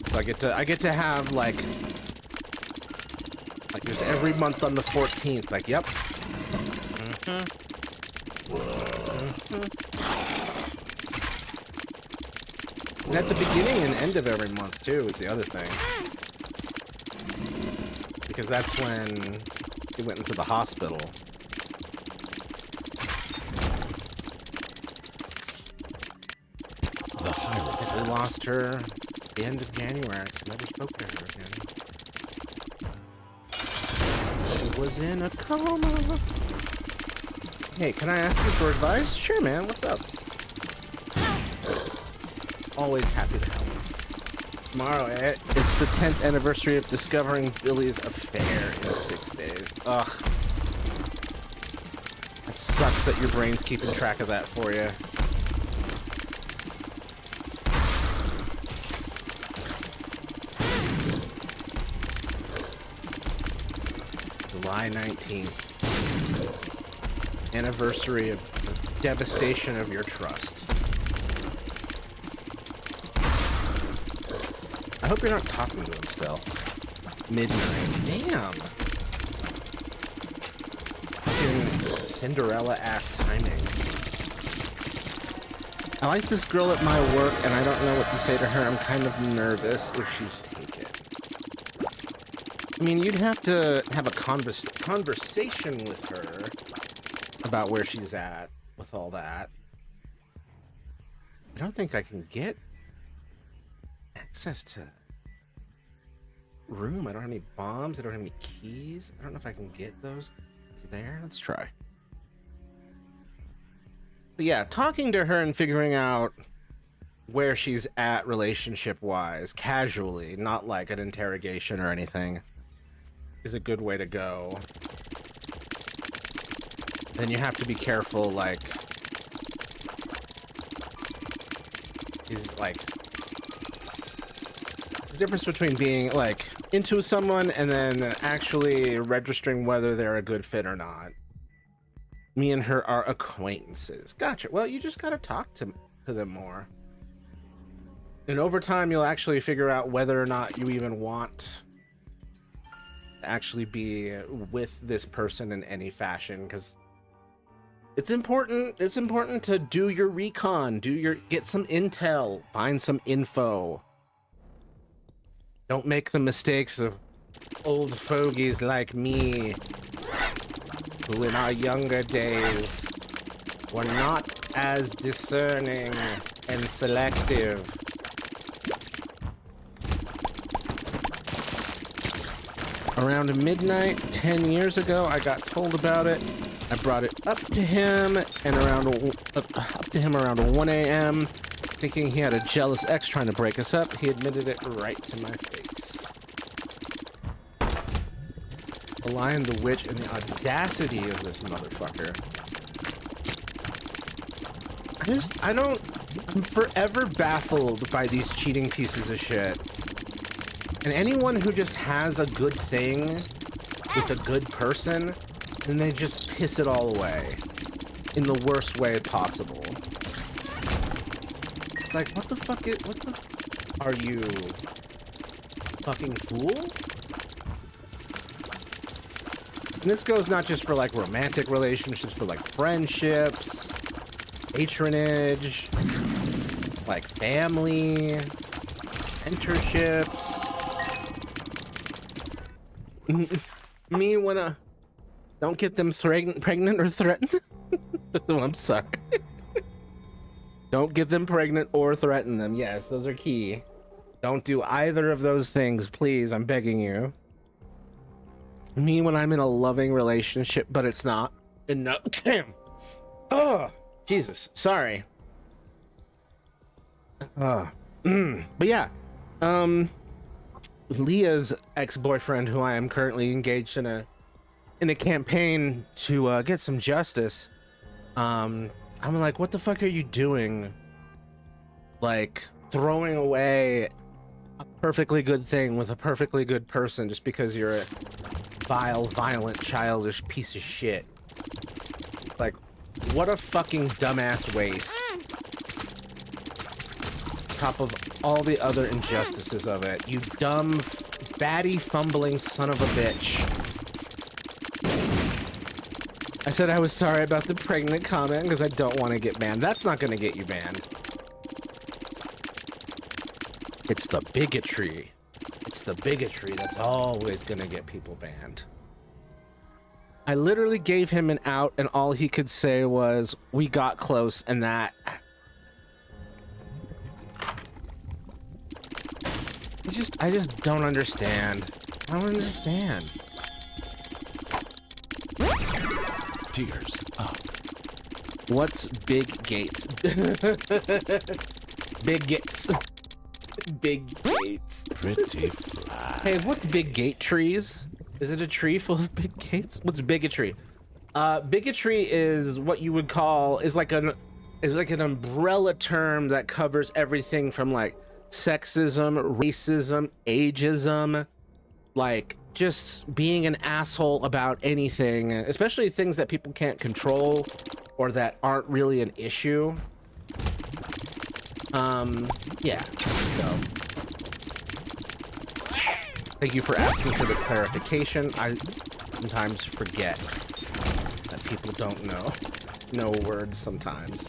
So I get to have, like there's every month on the 14th, like, yep. And at the beginning and end of every month, too, is the other thing. Because that's when he went into the hospital. We lost her at the end of January. Never spoke to her again. She was in a coma. Hey, can I ask you for advice? Sure, man. What's up? Always happy to help. Tomorrow, it's the 10th anniversary of discovering Billy's affair in 6 days. Ugh. It sucks that your brain's keeping track of that for you. July 19th. Anniversary of the devastation of your trust. I hope you're not talking to him still. Midnight. Damn. Fucking Cinderella-ass timing. I like this girl at my work, and I don't know what to say to her. I'm kind of nervous if she's taken. I mean, you'd have to have a conversation with her about where she's at with all that. I don't think I can get access to room. I don't have any bombs. I don't have any keys. I don't know if I can get those there. Let's try. But yeah, talking to her and figuring out where she's at relationship-wise, casually, not like an interrogation or anything, is a good way to go. Then you have to be careful, like, is like the difference between being like into someone and then actually registering whether they're a good fit or not. Me and her are acquaintances. Gotcha. Well, you just gotta talk to them more. And over time, you'll actually figure out whether or not you even want to actually be with this person in any fashion, because it's important. It's important to do your recon, get some intel, find some info. Don't make the mistakes of old fogies like me, who in our younger days We're not as discerning and selective. Around midnight 10 years ago, I got told about it. I brought it up to him, and around 1 a.m., thinking he had a jealous ex trying to break us up. He admitted it right to my face. The Lion, the Witch, and the audacity of this motherfucker. I'm forever baffled by these cheating pieces of shit. And anyone who just has a good thing with a good person, then they just piss it all away in the worst way possible. Like, what the are you fucking fool? And this goes not just for like romantic relationships, but like friendships, patronage, like family, mentorships. Me wanna don't get them pregnant or threatened. Oh, I'm sorry. Don't get them pregnant or threaten them. Yes, those are key. Don't do either of those things, please. I'm begging you. Me when I'm in a loving relationship, but it's not. And no, damn. Oh, Jesus. Sorry. But yeah. Leah's ex-boyfriend, who I am currently engaged in a campaign to get some justice. I'm like, what the fuck are you doing? Like, throwing away a perfectly good thing with a perfectly good person just because you're a vile, violent, childish piece of shit. Like, what a fucking dumbass waste. Top of all the other injustices of it. You dumb, batty, fumbling son of a bitch. I said I was sorry about the pregnant comment because I don't want to get banned. That's not going to get you banned. It's the bigotry. It's the bigotry that's always going to get people banned. I literally gave him an out and all he could say was, we got close, and that... I just don't understand. I don't understand. Tears up. What's Big Gates? Big Gates. Big Gates. Pretty fly. Hey, what's Big Gate trees? Is it a tree full of big gates? What's bigotry? Bigotry is what you would call is like an umbrella term that covers everything from like sexism, racism, ageism, like just being an asshole about anything, especially things that people can't control or that aren't really an issue. Yeah, so thank you for asking for the clarification. I sometimes forget that people don't know words sometimes.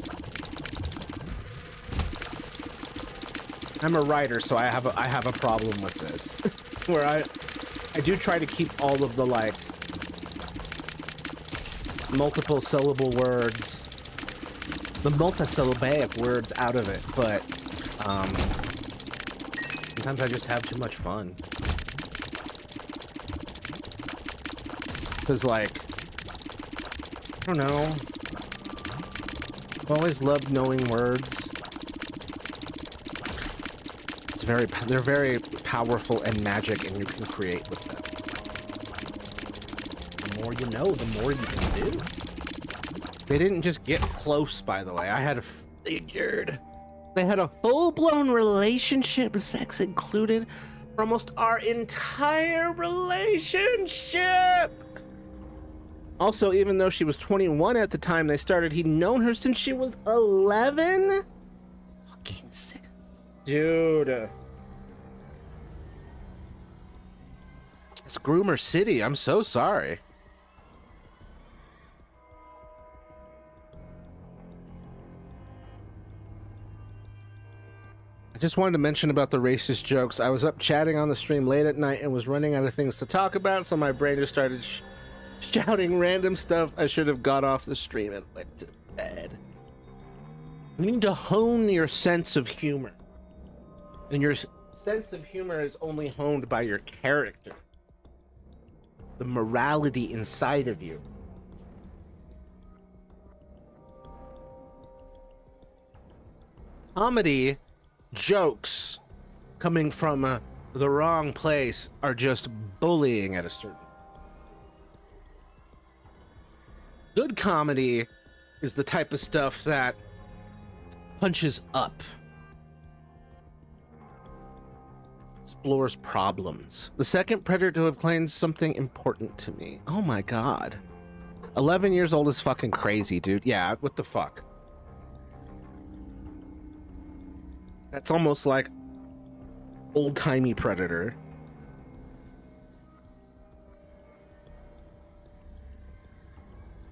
I'm a writer, so I have a problem with this, where I do try to keep all of the like multiple syllable words, the multisyllabic words out of it, but sometimes I just have too much fun. Cause like, I don't know, I've always loved knowing words. They're very powerful and magic, and you can create with them. The more you know, the more you can do. They didn't just get close, by the way. I had figured. They had a full-blown relationship, sex included, for almost our entire relationship. Also, even though she was 21 at the time they started, he'd known her since she was 11? Fucking sick. Dude. It's Groomer City. I'm so sorry. I just wanted to mention about the racist jokes. I was up chatting on the stream late at night and was running out of things to talk about, so my brain just started shouting random stuff I should have got off the stream and went to bad. You need to hone your sense of humor. And your sense of humor is only honed by your character. The morality inside of you. Comedy jokes coming from the wrong place are just bullying at a certain. Good comedy is the type of stuff that punches up, explores problems. The second predator to have claimed something important to me. Oh my god. 11 years old is fucking crazy, dude. Yeah, what the fuck? That's almost like old-timey predator.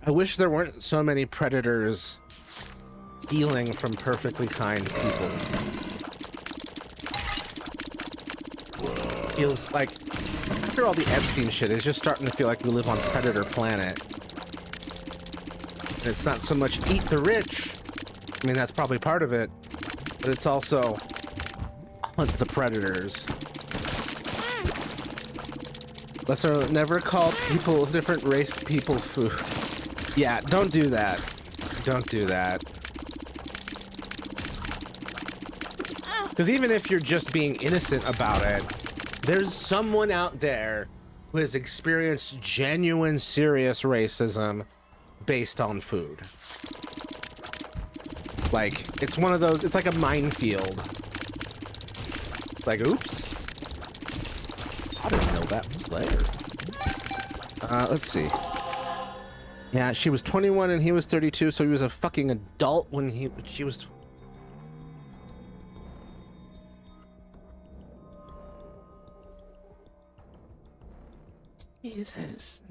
I wish there weren't so many predators stealing from perfectly kind people. Feels like, after all the Epstein shit, it's just starting to feel like we live on Predator Planet. And it's not so much eat the rich. I mean, that's probably part of it. But it's also hunt the predators. Let's never call people, different race people, food. Yeah, don't do that. Don't do that. Because even if you're just being innocent about it, there's someone out there who has experienced genuine, serious racism based on food. Like, it's one of those, it's like a minefield. It's like, oops. I didn't know that was there. Let's see. Yeah, she was 21 and he was 32, so he was a fucking adult when she was... Jesus.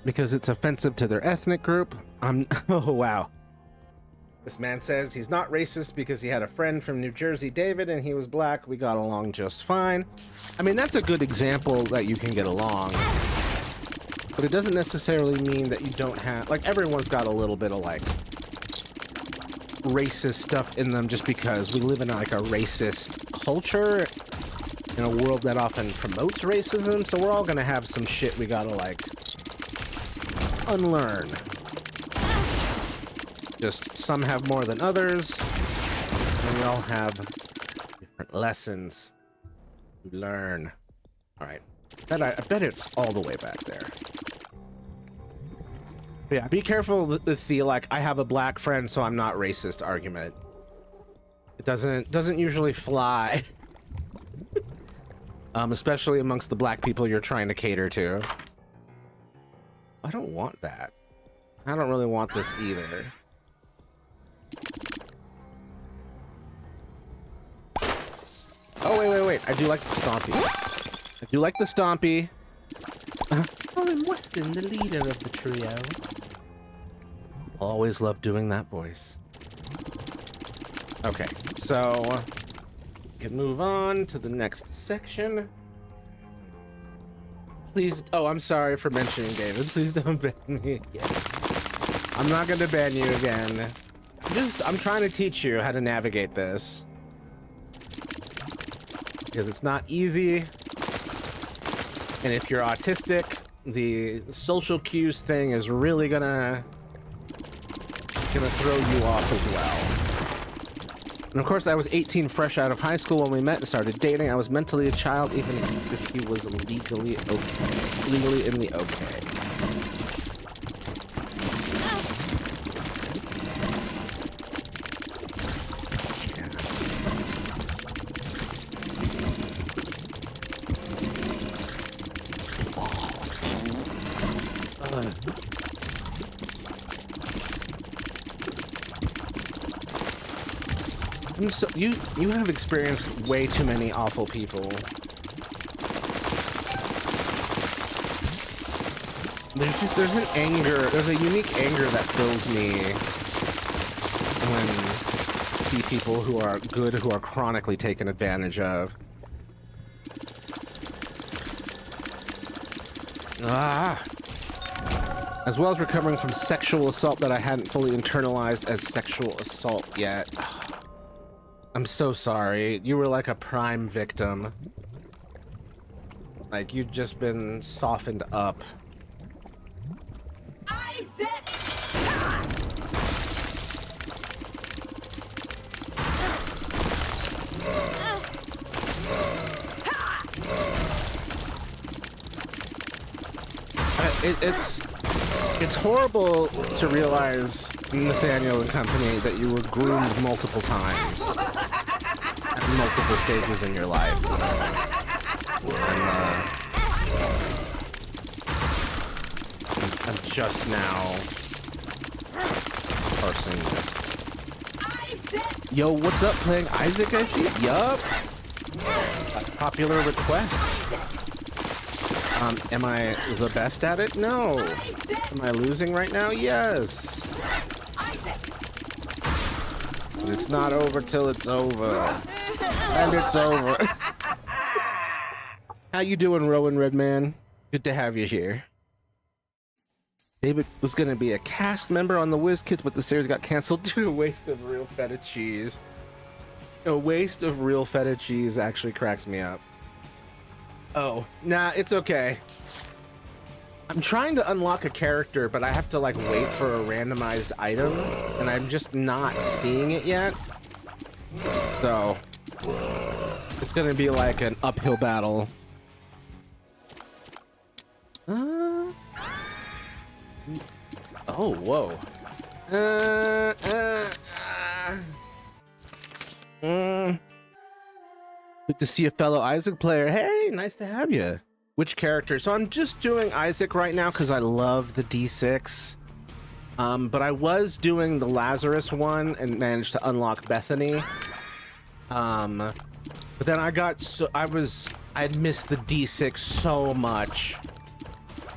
Because it's offensive to their ethnic group. Oh wow. This man says he's not racist because he had a friend from New Jersey, David, and he was black. We got along just fine. I mean, that's a good example that you can get along. But it doesn't necessarily mean that you don't have... Like, everyone's got a little bit of, like, racist stuff in them just because we live in, like, a racist culture in a world that often promotes racism. So we're all gonna have some shit we gotta, like, unlearn. Just some have more than others, and we all have different lessons to learn. All right, I bet it's all the way back there. But yeah, be careful with the like I have a black friend so I'm not racist argument. It doesn't usually fly. Especially amongst the black people you're trying to cater to. I don't want that. I don't really want this either. Oh, wait. I do like the Stompy. I do like the Stompy. Colin Weston, the leader of the trio. Always love doing that voice. Okay, so... we can move on to the next section. Please... Oh, I'm sorry for mentioning David. Please don't ban me again. I'm not gonna ban you again. I'm trying to teach you how to navigate this. Because it's not easy. And if you're autistic, the social cues thing is really gonna throw you off as well. And of course, I was 18, fresh out of high school when we met and started dating. I was mentally a child, even if he was legally in the okay. So you have experienced way too many awful people. There's an anger, there's a unique anger that fills me when I see people who are good, who are chronically taken advantage of. As well as recovering from sexual assault that I hadn't fully internalized as sexual assault yet. I'm so sorry. You were like a prime victim. Like, you'd just been softened up. It's horrible to realize, Nathaniel and company, that you were groomed multiple times at multiple stages in your life. I'm just now parsing this. Yo, what's up, playing Isaac? I see. Yup. A popular request. Am I the best at it? No. Am I losing right now? Yes. But it's not over till it's over. And it's over. How you doing, Rowan Redman? Good to have you here. David was gonna be a cast member on the WizKids, but the series got canceled due to a waste of real feta cheese. A waste of real feta cheese actually cracks me up. Oh, nah, it's okay. I'm trying to unlock a character, but I have to like wait for a randomized item, and I'm just not seeing it yet. So it's gonna be like an uphill battle. Oh, whoa. Good to see a fellow Isaac player. Hey, nice to have you. Which character? So I'm just doing Isaac right now because I love the D6. But I was doing the Lazarus one and managed to unlock Bethany. But then I had missed the D6 so much.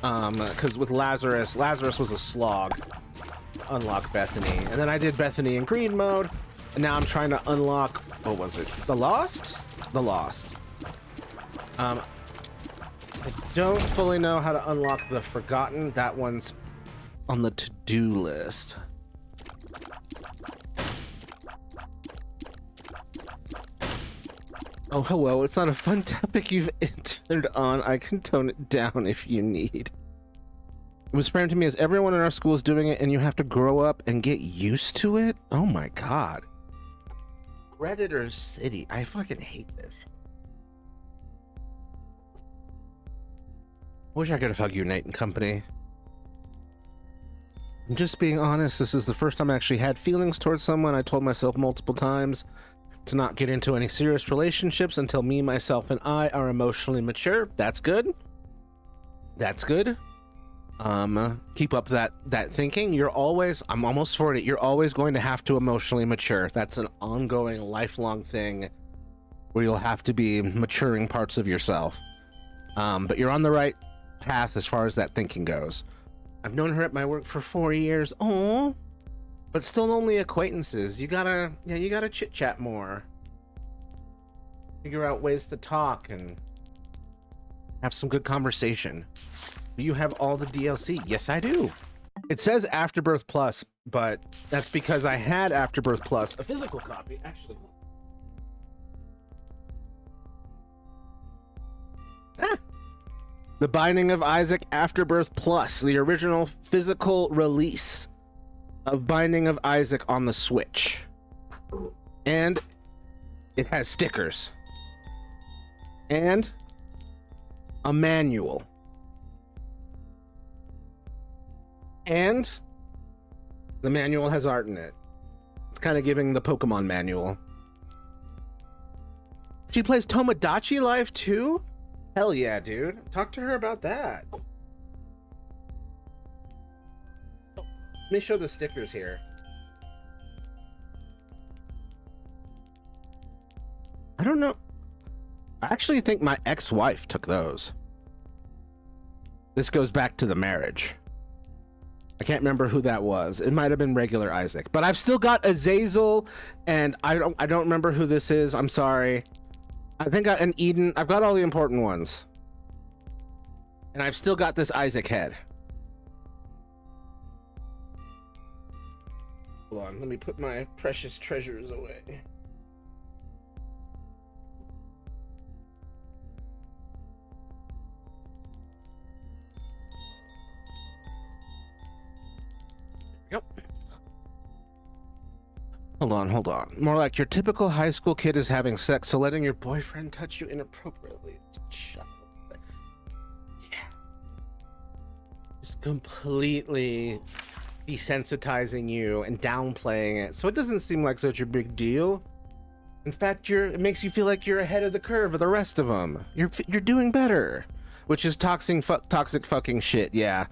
Because with Lazarus was a slog. Unlock Bethany. And then I did Bethany in green mode. And now I'm trying to unlock, what was it? The Lost? The Lost. I don't fully know how to unlock the Forgotten. That one's on the to-do list. Oh, hello. It's not a fun topic you've entered on. I can tone it down if you need. It was framed to me as everyone in our school is doing it and you have to grow up and get used to it. Oh my god. Redditor City. I fucking hate this. Wish I could hug you, Nate and company. I'm just being honest, this is the first time I actually had feelings towards someone. I told myself multiple times to not get into any serious relationships until me, myself, and I are emotionally mature. That's good. That's good. Keep up that thinking. I'm almost 40. You're always going to have to emotionally mature. That's an ongoing, lifelong thing where you'll have to be maturing parts of yourself. But you're on the right path as far as that thinking goes. I've known her at my work for 4 years. Oh, but still only acquaintances. You gotta chit chat more. Figure out ways to talk and have some good conversation. Do you have all the DLC? Yes, I do. It says Afterbirth Plus, but that's because I had Afterbirth Plus, a physical copy, actually. The Binding of Isaac Afterbirth Plus, the original physical release of Binding of Isaac on the Switch. And it has stickers. And a manual. And the manual has art in it. It's kind of giving the Pokemon manual. She plays Tomodachi Life too? Hell yeah, dude. Talk to her about that. Let me show the stickers here. I don't know. I actually think my ex-wife took those. This goes back to the marriage. I can't remember who that was. It might have been regular Isaac, but I've still got Azazel, and I don't remember who this is. I'm sorry. I think an Eden. I've got all the important ones, and I've still got this Isaac head. Hold on, let me put my precious treasures away. Yep. Hold on. More like your typical high school kid is having sex, so letting your boyfriend touch you inappropriately. Shut up. Yeah. Just completely desensitizing you and downplaying it, so it doesn't seem like such a big deal. In fact, it makes you feel like you're ahead of the curve of the rest of them. You're doing better, which is toxic fucking shit. Yeah.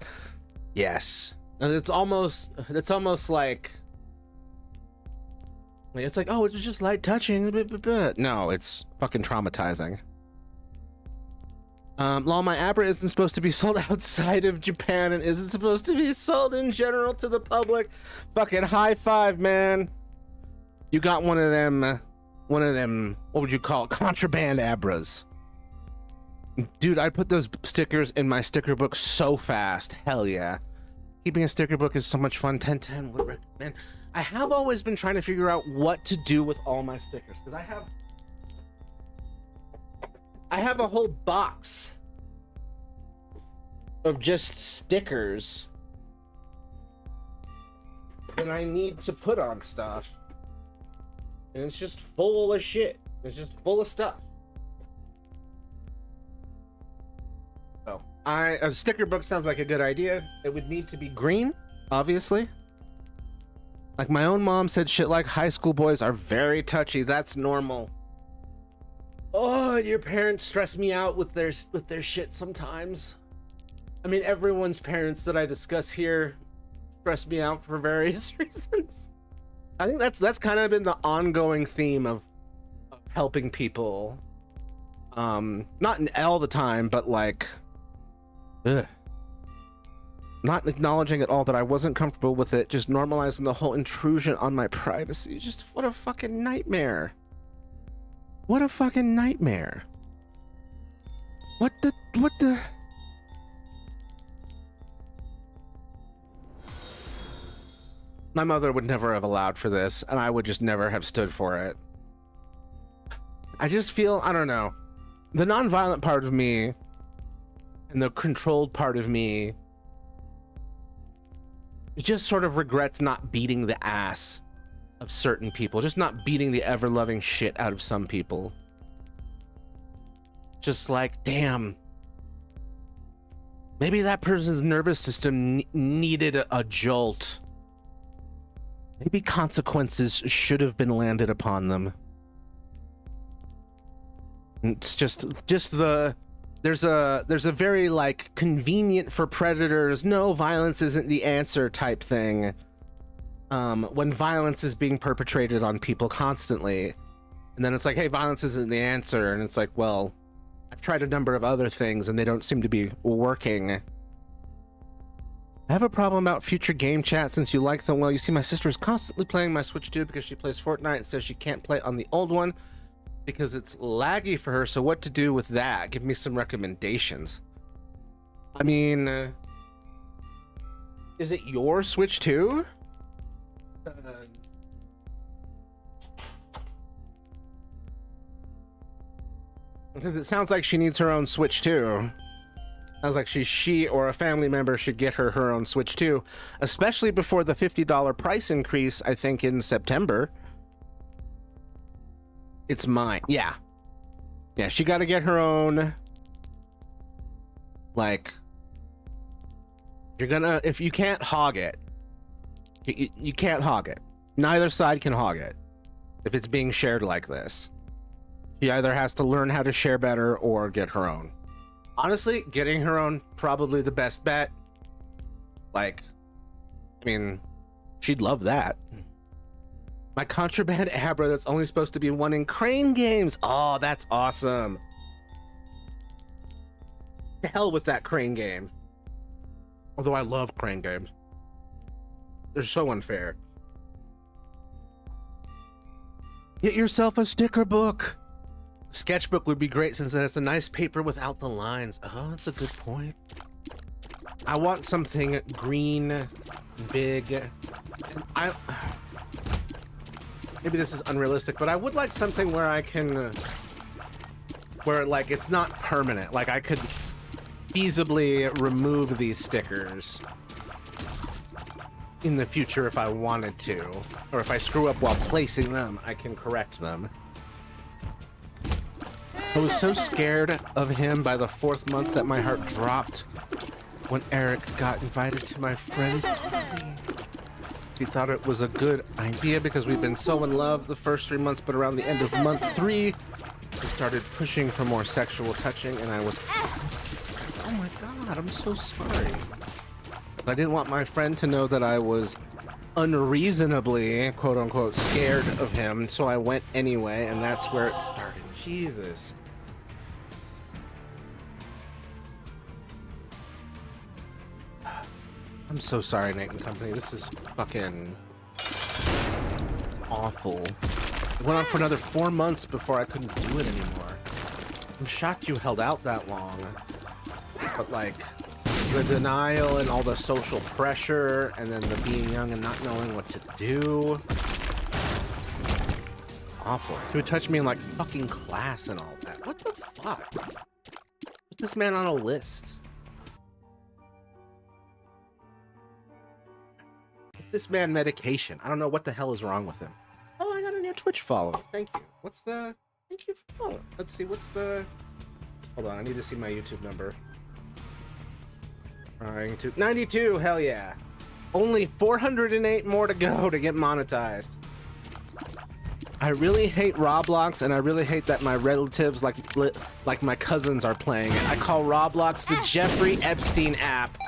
Yes. It's almost like it's like, oh, it's just light touching. No, it's fucking traumatizing. Lol, my Abra isn't supposed to be sold outside of Japan and isn't supposed to be sold in general to the public. Fucking high five, man. You got one of them, what would you call it? Contraband Abras. Dude, I put those stickers in my sticker book so fast. Hell yeah. Keeping a sticker book is so much fun. 1010 would recommend. I have always been trying to figure out what to do with all my stickers, because I have a whole box of just stickers that I need to put on stuff, and it's just full of shit. It's just full of stuff. So a sticker book sounds like a good idea. It would need to be green, obviously. Like my own mom said shit like high school boys are very touchy. That's normal. Oh, your parents stress me out with their shit sometimes. I mean, everyone's parents that I discuss here stress me out for various reasons. I think that's kind of been the ongoing theme of helping people. Not all the time, but like, not acknowledging at all that I wasn't comfortable with it, just normalizing the whole intrusion on my privacy. Just what a fucking nightmare. What a fucking nightmare. What the... My mother would never have allowed for this, and I would just never have stood for it. I just feel, I don't know, the nonviolent part of me and the controlled part of me just sort of regrets not beating the ass of certain people, just not beating the ever-loving shit out of some people. Just like, damn, maybe that person's nervous system needed a jolt. Maybe consequences should have been landed upon them. It's just there's a very like convenient for predators, no, violence isn't the answer type thing. When violence is being perpetrated on people constantly, and then it's like, hey, violence isn't the answer, and it's like, well, I've tried a number of other things and they don't seem to be working. I have a problem about future game chat since you like them well. You see, my sister is constantly playing my Switch 2 because she plays Fortnite and says she can't play on the old one because it's laggy for her. So what to do with that? Give me some recommendations. I mean, is it your Switch 2? Because it sounds like she needs her own Switch 2. Sounds like she or a family member should get her own Switch 2, especially before the $50 price increase, I think, in September. It's mine. Yeah, she got to get her own. Like, if you can't hog it, you can't hog it. Neither side can hog it if it's being shared like this. She either has to learn how to share better or get her own. Honestly, getting her own, probably the best bet. Like, I mean, she'd love that. My contraband Abra that's only supposed to be one in Crane games. Oh, that's awesome. To hell with that Crane game. Although I love crane games. They're so unfair. Get yourself a sticker book. Sketchbook would be great since it has a nice paper without the lines. Oh, that's a good point. I want something green, big. Maybe this is unrealistic, but I would like something where I can, where like it's not permanent. Like I could feasibly remove these stickers in the future if I wanted to, or if I screw up while placing them, I can correct them. I was so scared of him by the 4th month that my heart dropped when Eric got invited to my friend's party. He thought it was a good idea because we've been so in love the first 3 months, but around the end of month 3, we started pushing for more sexual touching, and I was, oh my god, I'm so sorry. I didn't want my friend to know that I was unreasonably, quote unquote, scared of him, so I went anyway, and that's where it started. Jesus. I'm so sorry, Nate and Company. This is fucking awful. It went on for another 4 months before I couldn't do it anymore. I'm shocked you held out that long. But like, the denial and all the social pressure, and then the being young and not knowing what to do. Awful. He would touch me in like fucking class and all that. What the fuck? Put this man on a list. Put this man medication. I don't know what the hell is wrong with him. Oh, I got a new Twitch follow. Thank you. What's the... Thank you for following. Let's see, what's the... Hold on, I need to see my YouTube number. Trying to 92, hell yeah. Only 408 more to go to get monetized. I really hate Roblox, and I really hate that my relatives, like my cousins, are playing it. I call Roblox the Jeffrey Epstein app.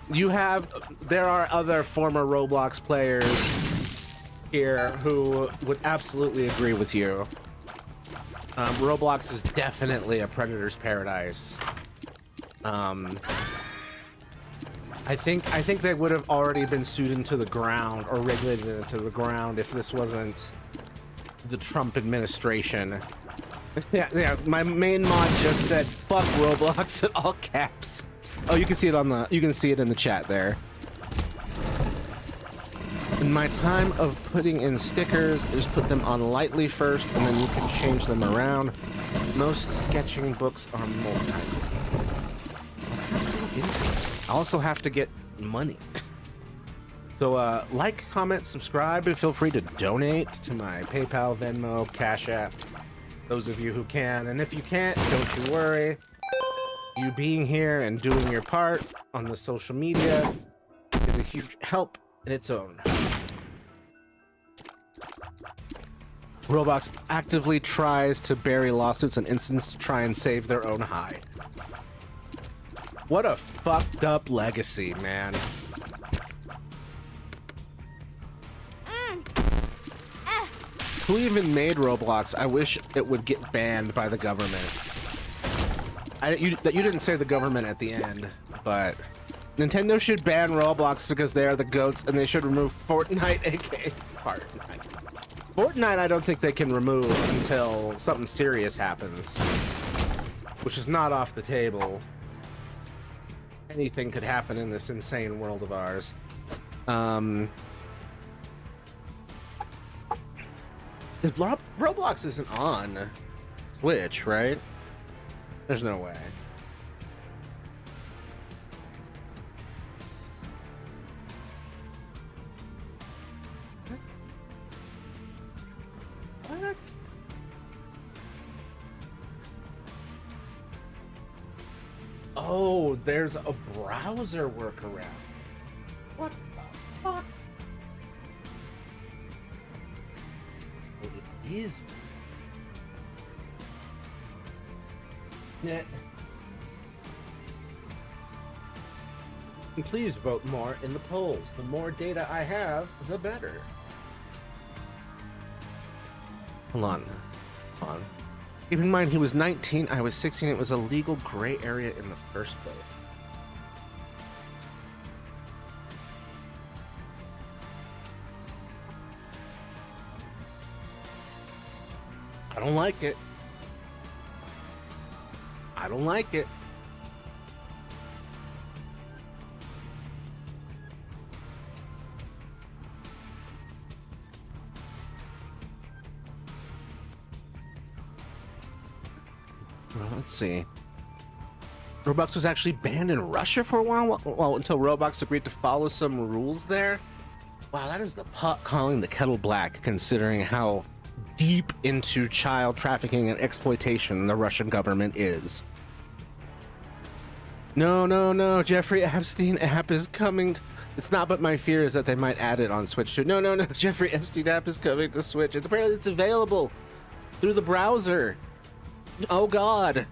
There are other former Roblox players here who would absolutely agree with you. Roblox is definitely a predator's paradise. I think they would have already been sued into the ground or regulated into the ground if this wasn't the Trump administration. yeah, my main mod just said "fuck Roblox" in all caps. Oh, you can see it in the chat there. In my time of putting in stickers, just put them on lightly first, and then you can change them around. Most sketching books are multi. I also have to get money. So like, comment, subscribe, and feel free to donate to my PayPal, Venmo, Cash App. Those of you who can, and if you can't, don't you worry. You being here and doing your part on the social media is a huge help in its own. Roblox actively tries to bury lawsuits and incidents to try and save their own hide. What a fucked up legacy, man. Who even made Roblox? I wish it would get banned by the government. You didn't say the government at the end, but Nintendo should ban Roblox because they are the goats, and they should remove Fortnite, aka Fortnite. Fortnite, I don't think they can remove until something serious happens, which is not off the table. Anything could happen in this insane world of ours. Roblox isn't on Switch, right? There's no way. What? Oh, there's a browser workaround. What the fuck? Oh, it is. Yeah. And please vote more in the polls. The more data I have, the better. Hold on. Keep in mind, he was 19, I was 16. It was a legal gray area in the first place. I don't like it. I don't like it. Well, let's see. Roblox was actually banned in Russia for a while, well, until Roblox agreed to follow some rules there. Wow, that is the pot calling the kettle black, considering how deep into child trafficking and exploitation the Russian government is. No, Jeffrey Epstein app is coming. It's not, but my fear is that they might add it on Switch too. No, Jeffrey Epstein app is coming to Switch. Apparently it's available through the browser. Oh God.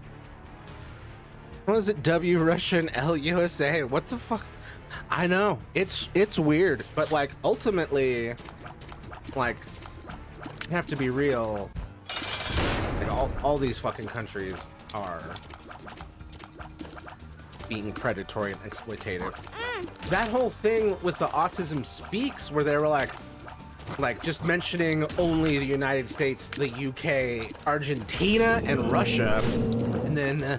What is it? W Russian L USA? What the fuck? I know it's weird, but like ultimately, like you have to be real. Like all these fucking countries are being predatory and exploitative. That whole thing with the Autism Speaks, where they were like just mentioning only the United States, the UK, Argentina, and Russia, and then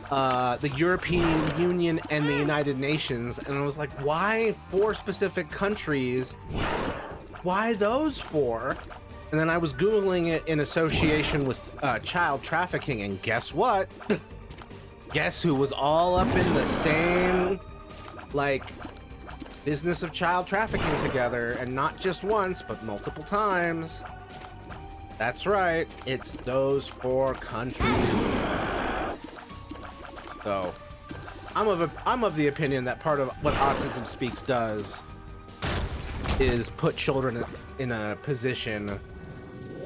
the European Union and the United Nations, and I was like, why 4 specific countries? Why those 4? And then I was Googling it in association with child trafficking, and guess what? Guess who was all up in the same, like, business of child trafficking together, and not just once, but multiple times. That's right, it's those 4 countries. So, I'm of the opinion that part of what Autism Speaks does is put children in a position,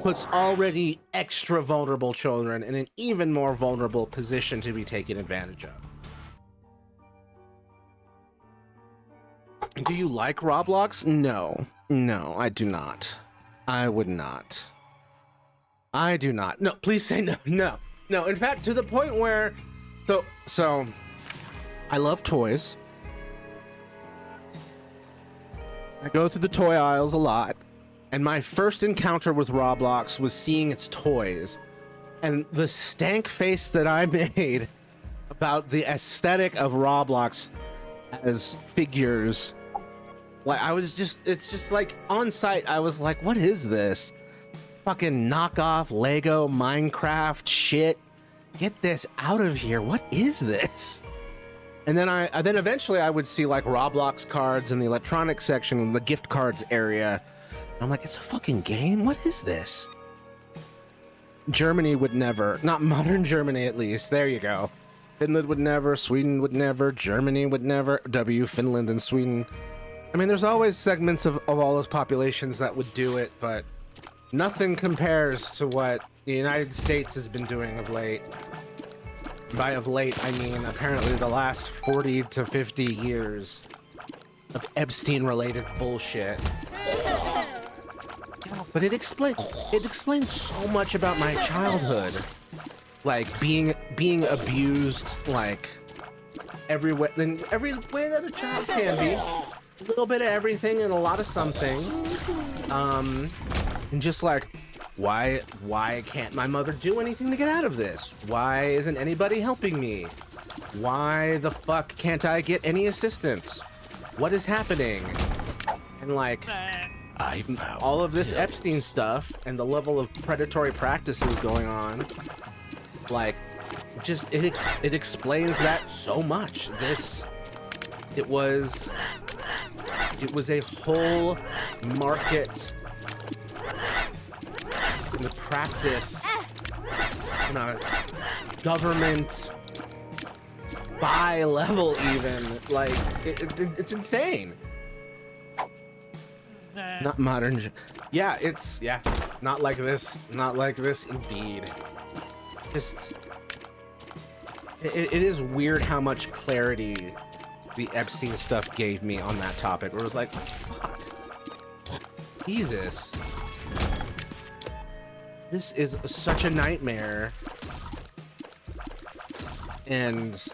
puts already extra vulnerable children in an even more vulnerable position to be taken advantage of. Do you like Roblox? No, I do not. I would not. I do not. No, please say no. In fact, to the point where, so I love toys. I go through the toy aisles a lot, and my first encounter with Roblox was seeing its toys, and the stank face that I made about the aesthetic of Roblox as figures. Like, it's just like on site, I was like, what is this? Fucking knockoff Lego Minecraft shit. Get this out of here. What is this? And then then eventually I would see like Roblox cards in the electronics section, in the gift cards area. And I'm like, it's a fucking game? What is this? Germany would never, not modern Germany at least. There you go. Finland would never, Sweden would never, Germany would never, Finland and Sweden. I mean, there's always segments of all those populations that would do it, but nothing compares to what the United States has been doing of late. By of late, I mean apparently the last 40 to 50 years of Epstein-related bullshit. But it explains so much about my childhood, like being abused, like every way that a child can be. A little bit of everything and a lot of something. And just like, why can't my mother do anything to get out of this? Why isn't anybody helping me? Why the fuck can't I get any assistance? What is happening? And like, I found all of this Epstein stuff and the level of predatory practices going on, like, just it explains that so much. It was a whole market in the practice, in a government spy level even. Like, it's insane. Not modern. Yeah, not like this. Not like this indeed. Just, it is weird how much clarity the Epstein stuff gave me on that topic, where it was like, fuck, Jesus, this is such a nightmare, and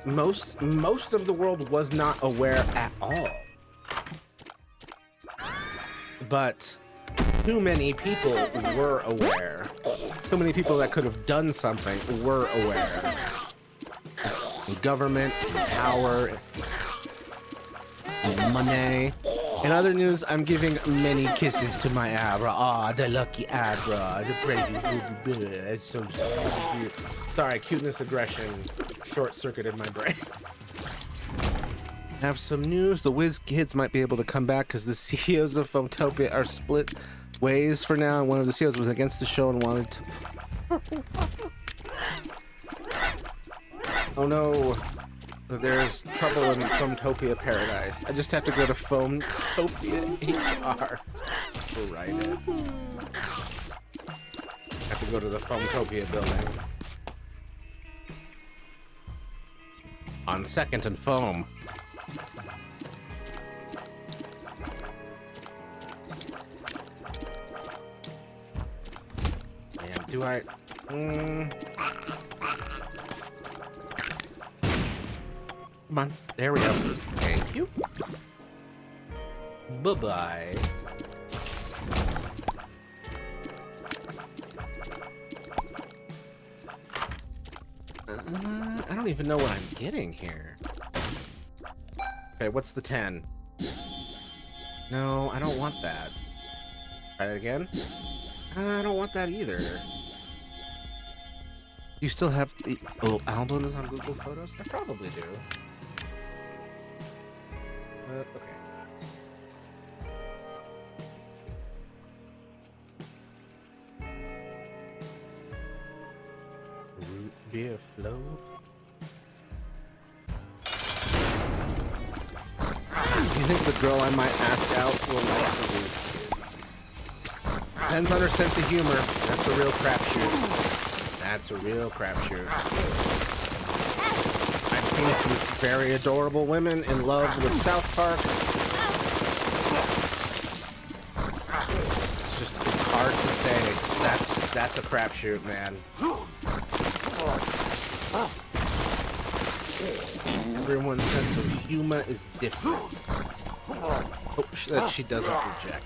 most of the world was not aware at all. But too many people were aware. So many people that could have done something were aware. Government, power, money. In other news, I'm giving many kisses to my Abra. Ah, the lucky Abra. The pretty. It's so cute. Sorry, cuteness aggression short-circuited my brain. Have some news. The Wiz Kids might be able to come back because the CEOs of Photopia are split ways for now. And one of the CEOs was against the show and wanted to... Oh no. There's trouble in Photopia Paradise. I just have to go to Photopia HR to write it. I have to go to the Photopia building. On 2nd and Foam. Man, do I... Come on, there we go. Thank you. Bye-bye. I don't even know what I'm getting here. Okay, what's the 10? No, I don't want that. Try that again. I don't want that either. You still have the albums on Google Photos? I probably do. Okay. Root beer float. Do you think the girl I might ask out will like the Wiz Kids? Depends on her sense of humor. That's a real crapshoot. That's a real crapshoot. I've seen some very adorable women in love with South Park. It's hard to say. That's a crapshoot, man. Everyone's sense of humor is different. Oh, that she doesn't reject.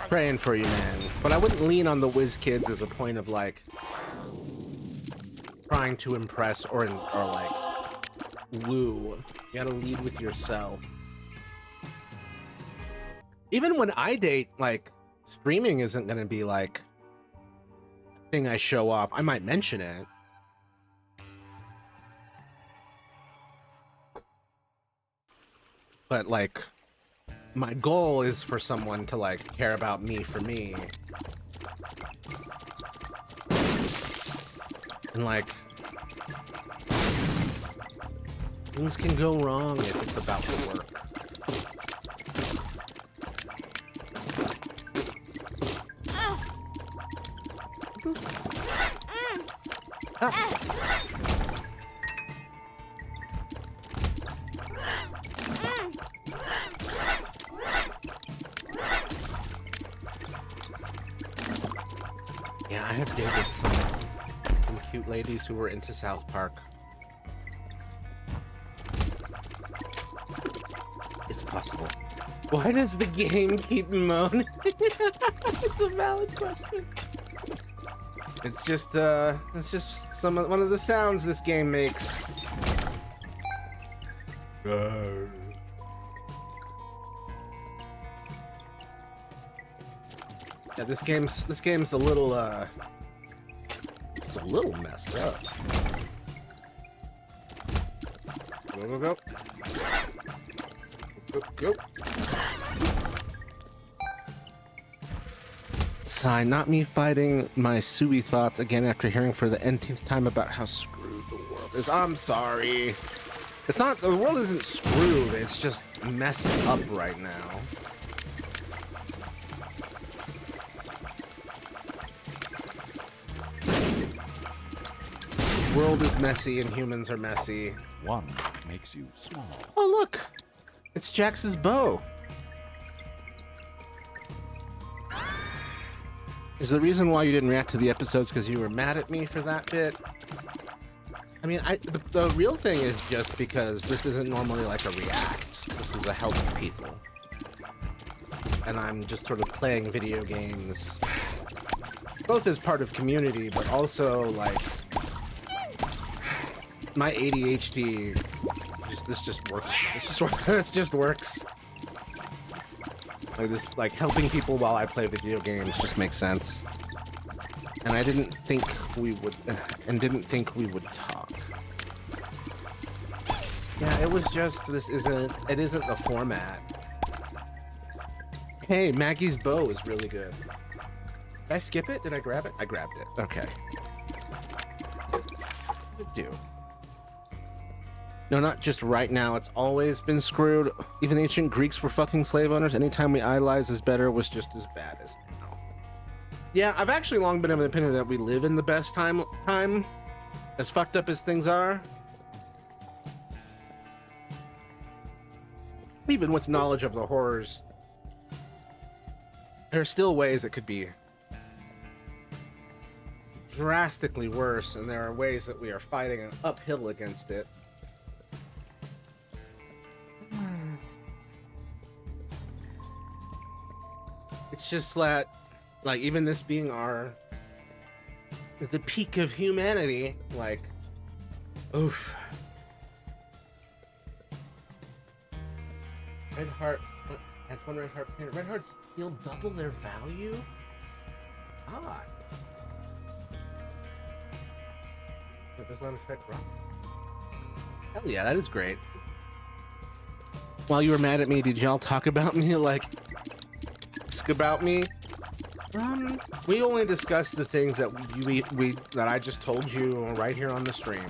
Praying for you, man. But I wouldn't lean on the Wiz Kids as a point of like trying to impress or like woo. You gotta lead with yourself. Even when I date, like streaming isn't gonna be like a thing I show off. I might mention it. But like my goal is for someone to like care about me for me. And like things can go wrong if it's about the work. Yeah, I have dated some cute ladies who were into South Park. It's possible. Why does the game keep moaning? It's a valid question. It's just one of the sounds this game makes. Yeah, this game's a little messed up. Go. Go. Sigh, not me fighting my Subi thoughts again after hearing for the nth time about how screwed the world is. I'm sorry. It's not, the world isn't screwed, it's just messed up right now. The world is messy and humans are messy. One makes you small. Oh look! It's Jax's bow. Is the reason why you didn't react to the episodes because you were mad at me for that bit? I mean, the real thing is just because this isn't normally like a react. This is a help people. and I'm just sort of playing video games, both as part of community, but also like my ADHD. This just works. It just works. Like this, like helping people while I play video games just makes sense. And I didn't think we would, talk. Yeah, it was just, it isn't the format. Hey, Maggie's bow is really good. Did I skip it? Did I grab it? I grabbed it. Okay. What did it do? No, not just right now. It's always been screwed. Even the ancient Greeks were fucking slave owners. Anytime we idolize as better was just as bad as now. Yeah, I've actually long been of the opinion that we live in the best time, as fucked up as things are. Even with knowledge of the horrors, there are still ways it could be drastically worse, and there are ways that we are fighting an uphill against it. It's just that, like, even this being the peak of humanity, like, oof. Red Heart, that's one Red Heart painter. Red Hearts feel double their value? Odd. But does not affect rock. Hell yeah, that is great. While you were mad at me, did y'all talk about me? Like, ask about me? We only discussed the things that that I just told you right here on the stream.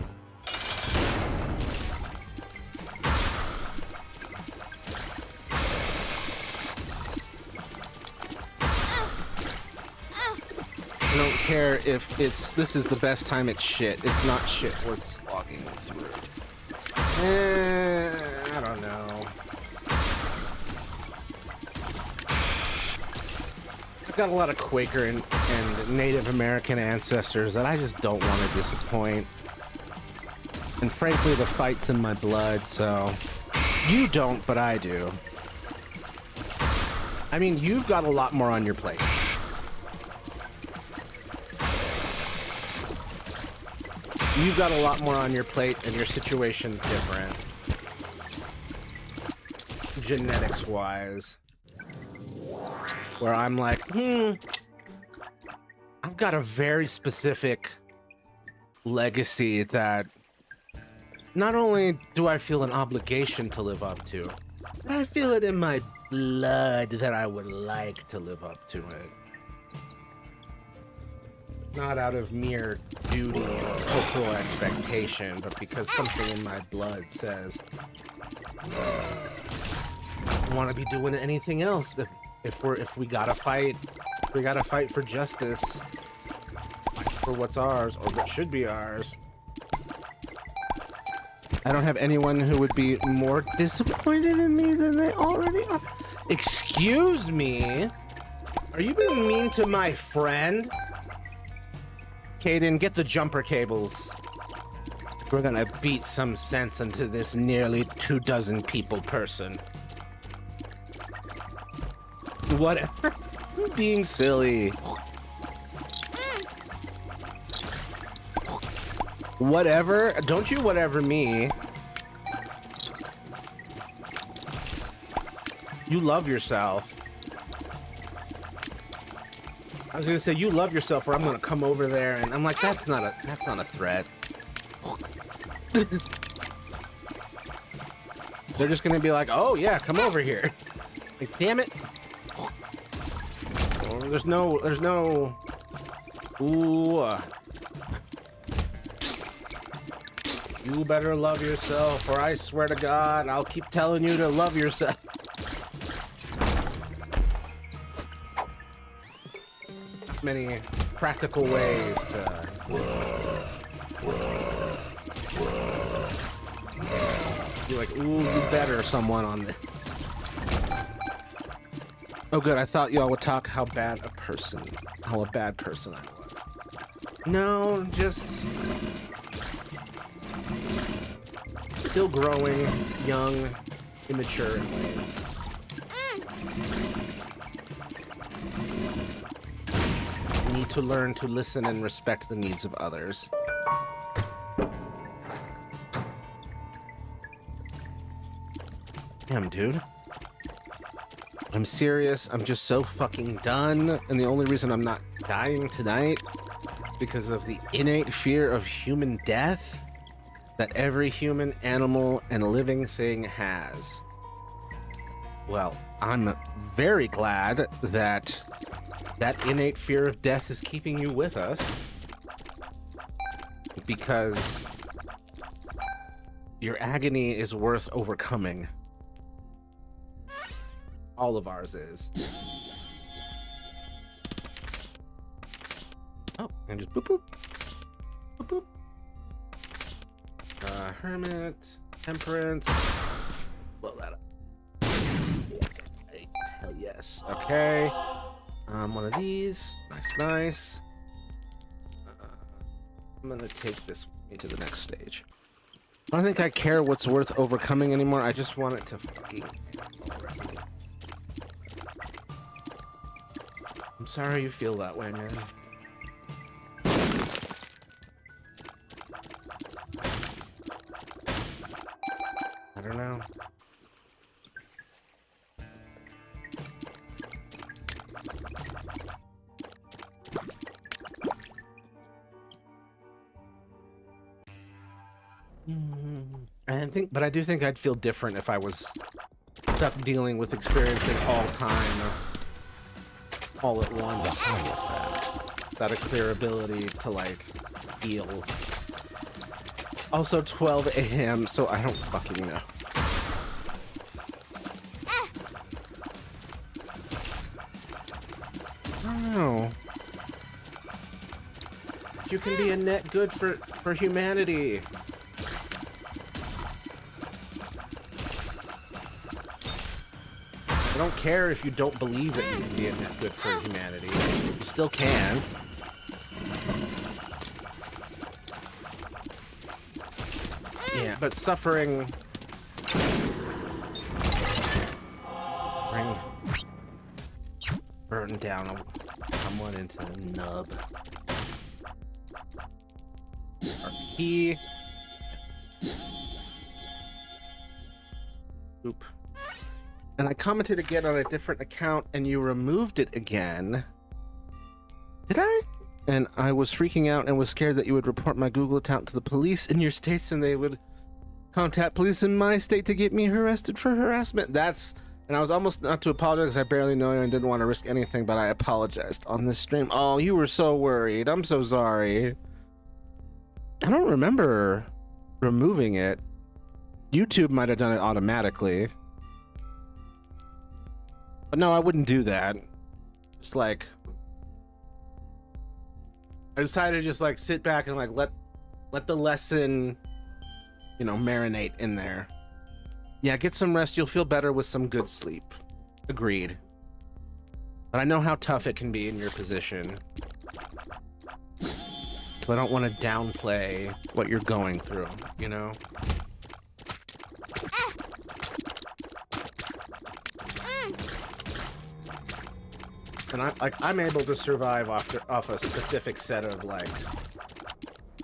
I don't care if this is the best time it's shit. It's not shit worth slogging through. I don't know. I've got a lot of Quaker and Native American ancestors that I just don't want to disappoint. And frankly, the fight's in my blood, so... You don't, but I do. I mean, you've got a lot more on your plate. You've got a lot more on your plate, and your situation's different. Genetics-wise. Where I'm like, I've got a very specific legacy that not only do I feel an obligation to live up to, but I feel it in my blood that I would like to live up to it. Not out of mere duty and cultural expectation, but because something in my blood says I don't want to be doing anything else. If we gotta fight, for justice, fight for what's ours or what should be ours. I don't have anyone who would be more disappointed in me than they already are. Excuse me? Are you being mean to my friend? Caden, get the jumper cables. We're gonna beat some sense into this nearly 24 people person. Whatever. I'm being silly. Whatever. Don't you whatever me. You love yourself. I was gonna say you love yourself, or I'm gonna come over there, and I'm like, that's not a threat. They're just gonna be like, oh yeah, come over here. Like, damn it. Oh, there's no. Ooh. You better love yourself, or I swear to God, I'll keep telling you to love yourself. Many practical ways to be like, ooh, you better someone on this. Oh good, I thought y'all would talk how a bad person I was. No, just still growing, young, immature in ways. need to learn to listen and respect the needs of others. Damn, dude. I'm serious. I'm just so fucking done. And the only reason I'm not dying tonight is because of the innate fear of human death that every human, animal, and living thing has. Well, I'm very glad that that innate fear of death is keeping you with us, because your agony is worth overcoming. All of ours is. Oh, and just boop boop. Boop boop. Hermit, temperance. Blow that up. Hell yes. Okay. One of these. Nice. I'm gonna take this with me to the next stage. I don't think I care what's worth overcoming anymore. I just want it to fucking end already. I'm sorry you feel that way, man. I don't know. But I do think I'd feel different if I was stuck dealing with experiencing all time, all at once. Without a clear ability to, like, heal. Also 12 a.m., so I don't fucking know. I don't know. You can be a net good for humanity. I don't care if you don't believe that you can be a net good for humanity. You still can. Yeah, but suffering burn down someone into a nub. RP. Oop. And I commented again on a different account and you removed it again. Did I? And I was freaking out and was scared that you would report my Google account to the police in your states and they would contact police in my state to get me arrested for harassment. And I was almost not to apologize because I barely know you and didn't want to risk anything, but I apologized on this stream. Oh, you were so worried. I'm so sorry. I don't remember removing it. YouTube might have done it automatically. But no, I wouldn't do that. It's like, I decided to just like sit back and like let the lesson, you know, marinate in there. Yeah, get some rest. You'll feel better with some good sleep. Agreed. But I know how tough it can be in your position. So I don't want to downplay what you're going through, you know? And I'm able to survive off a specific set of like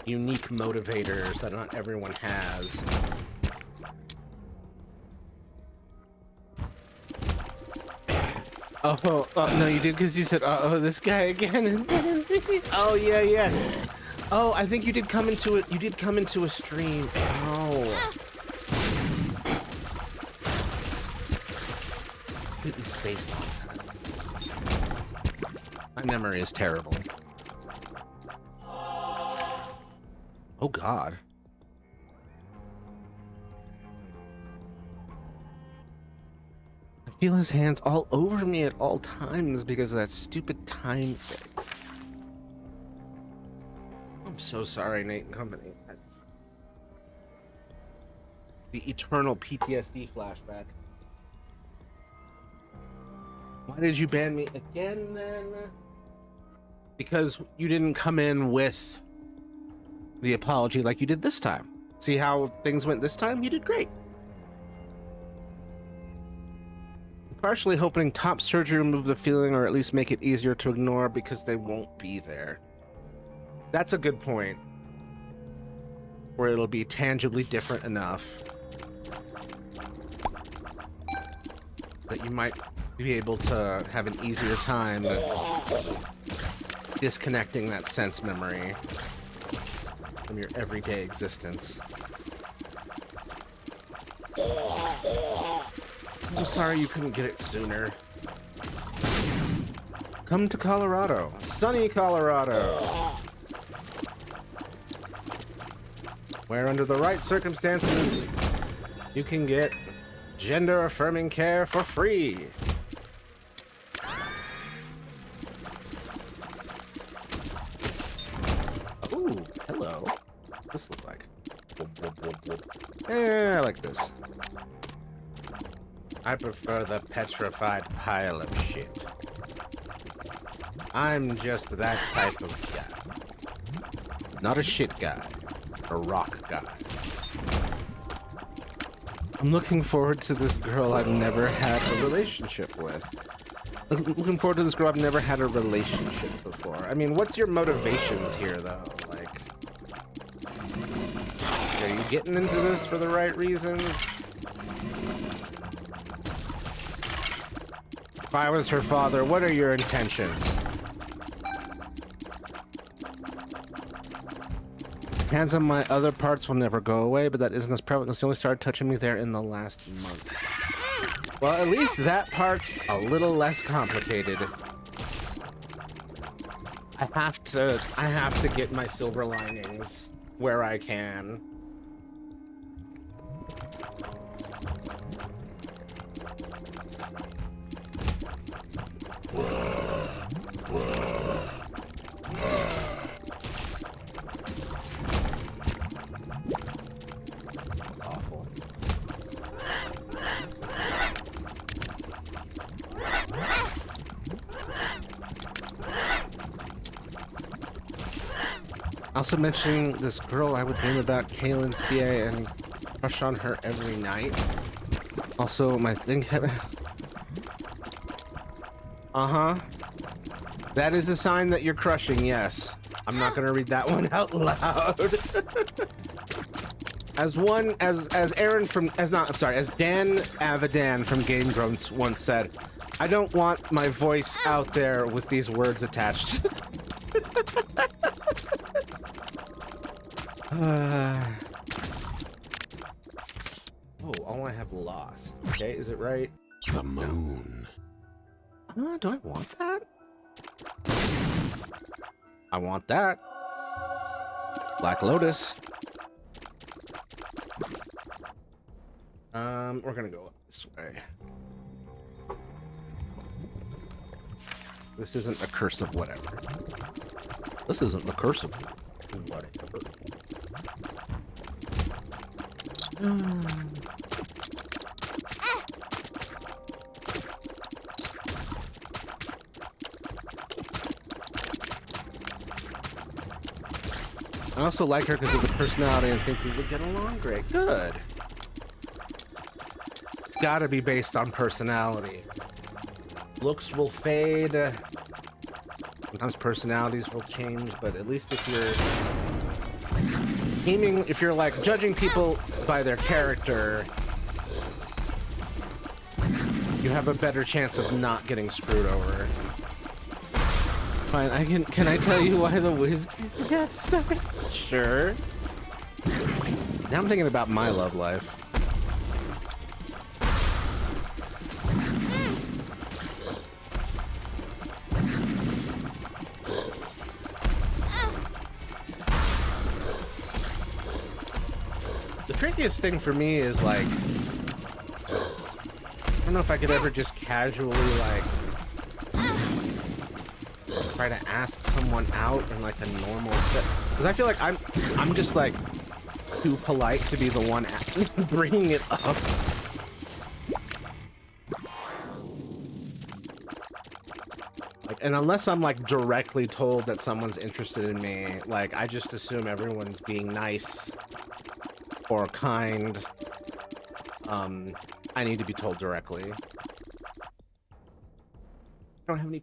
unique motivators that not everyone has. Oh no, you did because you said, oh, this guy again. Oh yeah. Oh, I think you did come into it. You did come into a stream. Oh. Completely spaced on that. My memory is terrible. Oh God. I feel his hands all over me at all times because of that stupid time thing. I'm so sorry, Nate and company. That's the eternal PTSD flashback. Why did you ban me again then? Because you didn't come in with the apology like you did this time. See how things went this time? You did great. Partially hoping top surgery remove the feeling or at least make it easier to ignore because they won't be there. That's a good point. Where it'll be tangibly different enough that you might be able to have an easier time disconnecting that sense memory from your everyday existence. I'm sorry you couldn't get it sooner. Come to Colorado. Sunny Colorado. Where under the right circumstances, you can get gender-affirming care for free. Ooh, hello. What's this look like? I like this. I prefer the petrified pile of shit. I'm just that type of guy. Not a shit guy. A rock guy. I'm looking forward to this girl I've never had a relationship with. Looking forward to this girl I've never had a relationship before. I mean, what's your motivations here, though? Like, are you getting into this for the right reasons? If I was her father, what are your intentions? Hands on my other parts will never go away, but that isn't as prevalent. They only started touching me there in the last month. Well, at least that part's a little less complicated. I have to get my silver linings where I can. Also mentioning this girl I would dream about, Kaylin CA, and crush on her every night. Also, my thing. That is a sign that you're crushing, yes. I'm not gonna read that one out loud. As Dan Avadan from Game Grumps once said, I don't want my voice out there with these words attached. All I have lost. Okay, is it right? The moon. Do I want that? I want that. Black Lotus. We're gonna go this way. This isn't a curse of whatever. This isn't the curse of whatever. I also like her because of the personality and think we would get along great. Good. It's gotta be based on personality. Looks will fade. Sometimes personalities will change, but at least if you're like judging people by their character, you have a better chance of not getting screwed over. Fine, can I tell you why the whiskey got started? Sure. Now I'm thinking about my love life. The trickiest thing for me is like, I don't know if I could ever just casually like try to ask someone out in like a normal set, because I feel like I'm just like too polite to be the one bringing it up. Like, and unless I'm like directly told that someone's interested in me, like I just assume everyone's being nice or kind. I need to be told directly. I don't have any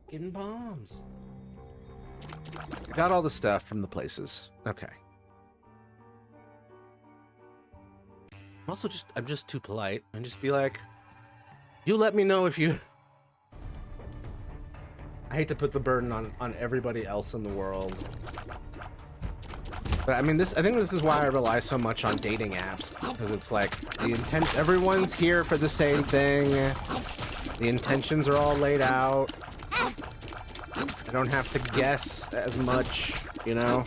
fucking bombs. I got all the stuff from the places. Okay. I'm just too polite and just be like, you let me know if you. I hate to put the burden on everybody else in the world. But I mean, I think this is why I rely so much on dating apps, because it's like everyone's here for the same thing. The intentions are all laid out. I don't have to guess as much, you know?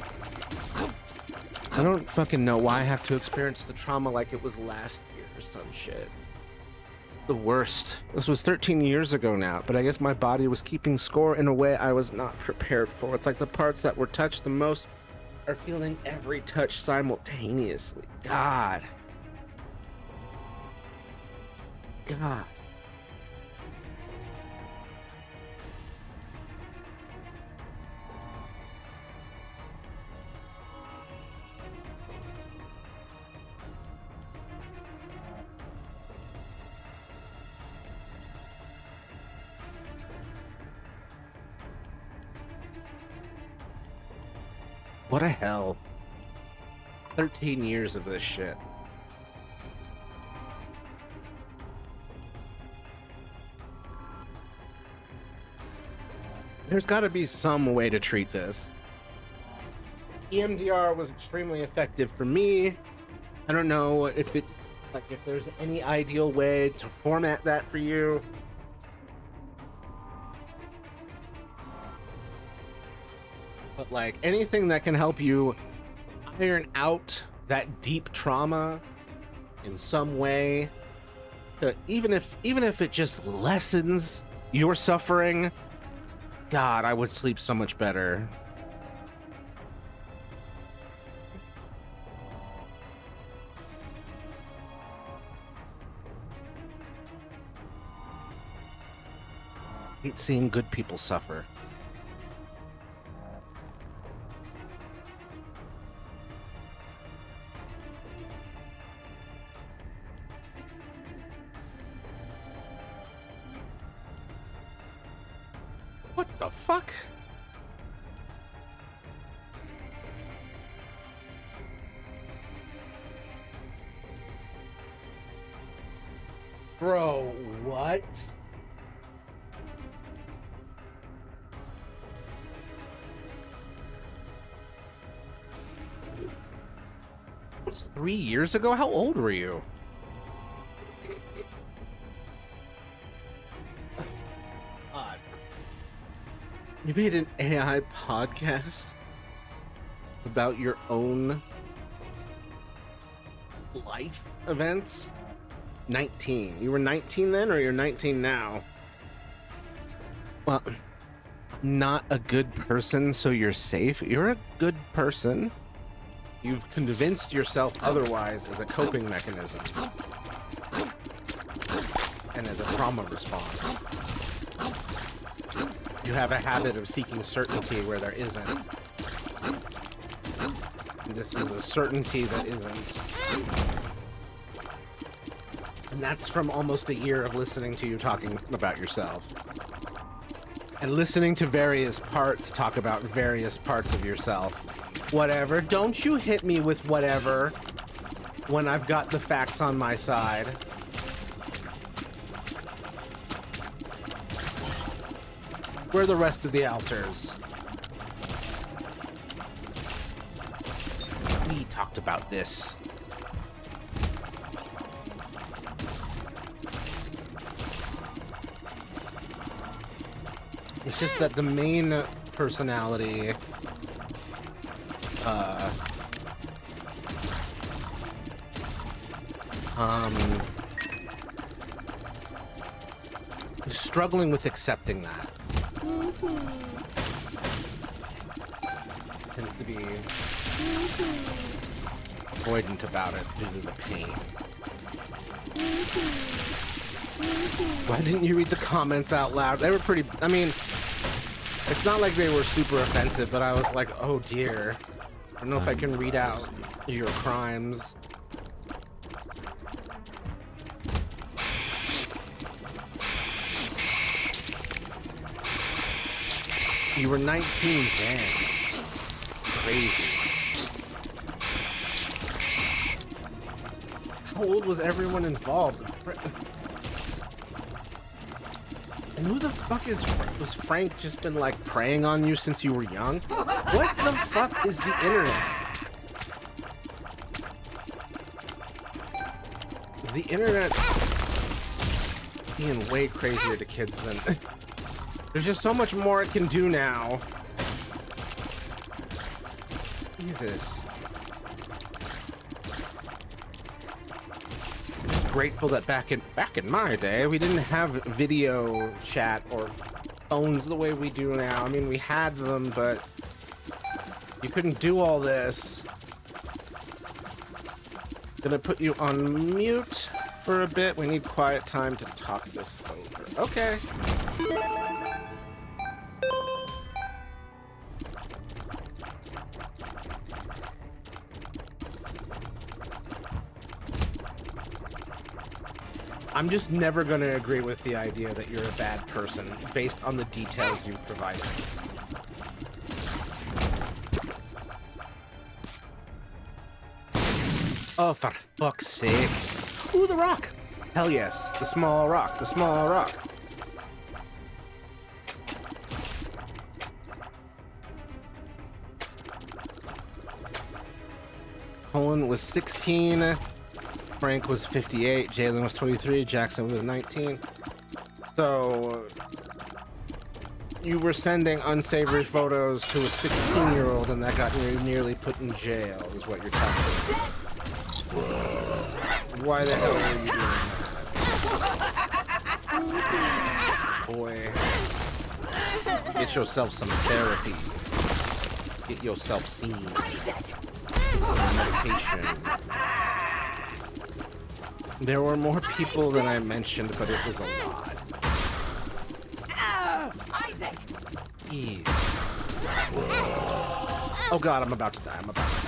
I don't fucking know why I have to experience the trauma like it was last year or some shit. It's the worst. This was 13 years ago now, but I guess my body was keeping score in a way I was not prepared for. It's like the parts that were touched the most are feeling every touch simultaneously. God. God. What a hell. 13 years of this shit. There's got to be some way to treat this. EMDR was extremely effective for me. I don't know if there's any ideal way to format that for you. But like anything that can help you iron out that deep trauma in some way, even if it just lessens your suffering, God, I would sleep so much better. I hate seeing good people suffer. What the fuck? Bro, what? It was 3 years ago? How old were you? You made an AI podcast about your own life events? 19. You were 19 then, or you're 19 now? Well, not a good person, so you're safe. You're a good person. You've convinced yourself otherwise as a coping mechanism and as a trauma response. You have a habit of seeking certainty where there isn't. And this is a certainty that isn't. And that's from almost a year of listening to you talking about yourself. And listening to various parts talk about various parts of yourself. Whatever. Don't you hit me with whatever when I've got the facts on my side. Where are the rest of the alters? We talked about this. It's just that the main personality is struggling with accepting that. Tends to be avoidant about it due to the pain. Why didn't you read the comments out loud? They were pretty, I mean, it's not like they were super offensive, but I was like, oh dear. I don't know if I can read out your crimes. You were 19 then. Crazy. How old was everyone involved? And who the fuck was Frank just been like preying on you since you were young? What the fuck is the internet? The internet being way crazier to kids than there's just so much more it can do now. Jesus. Grateful that back in my day we didn't have video chat or phones the way we do now. I mean, we had them, but you couldn't do all this. Gonna put you on mute for a bit. We need quiet time to talk this over. Okay. I'm just never going to agree with the idea that you're a bad person based on the details you've provided. Oh, for fuck's sake. Ooh, the rock. Hell yes. The small rock. The small rock. Colin was 16. Frank was 58, Jalen was 23, Jackson was 19. So you were sending unsavory photos to a 16-year-old and that got you nearly put in jail is what you're telling me. Why the hell are you doing that? Boy, get yourself some therapy. Get yourself seen. Get some medication. There were more people than I mentioned, but it was a lot. Isaac! Jeez. Oh god, I'm about to die. I'm about to die.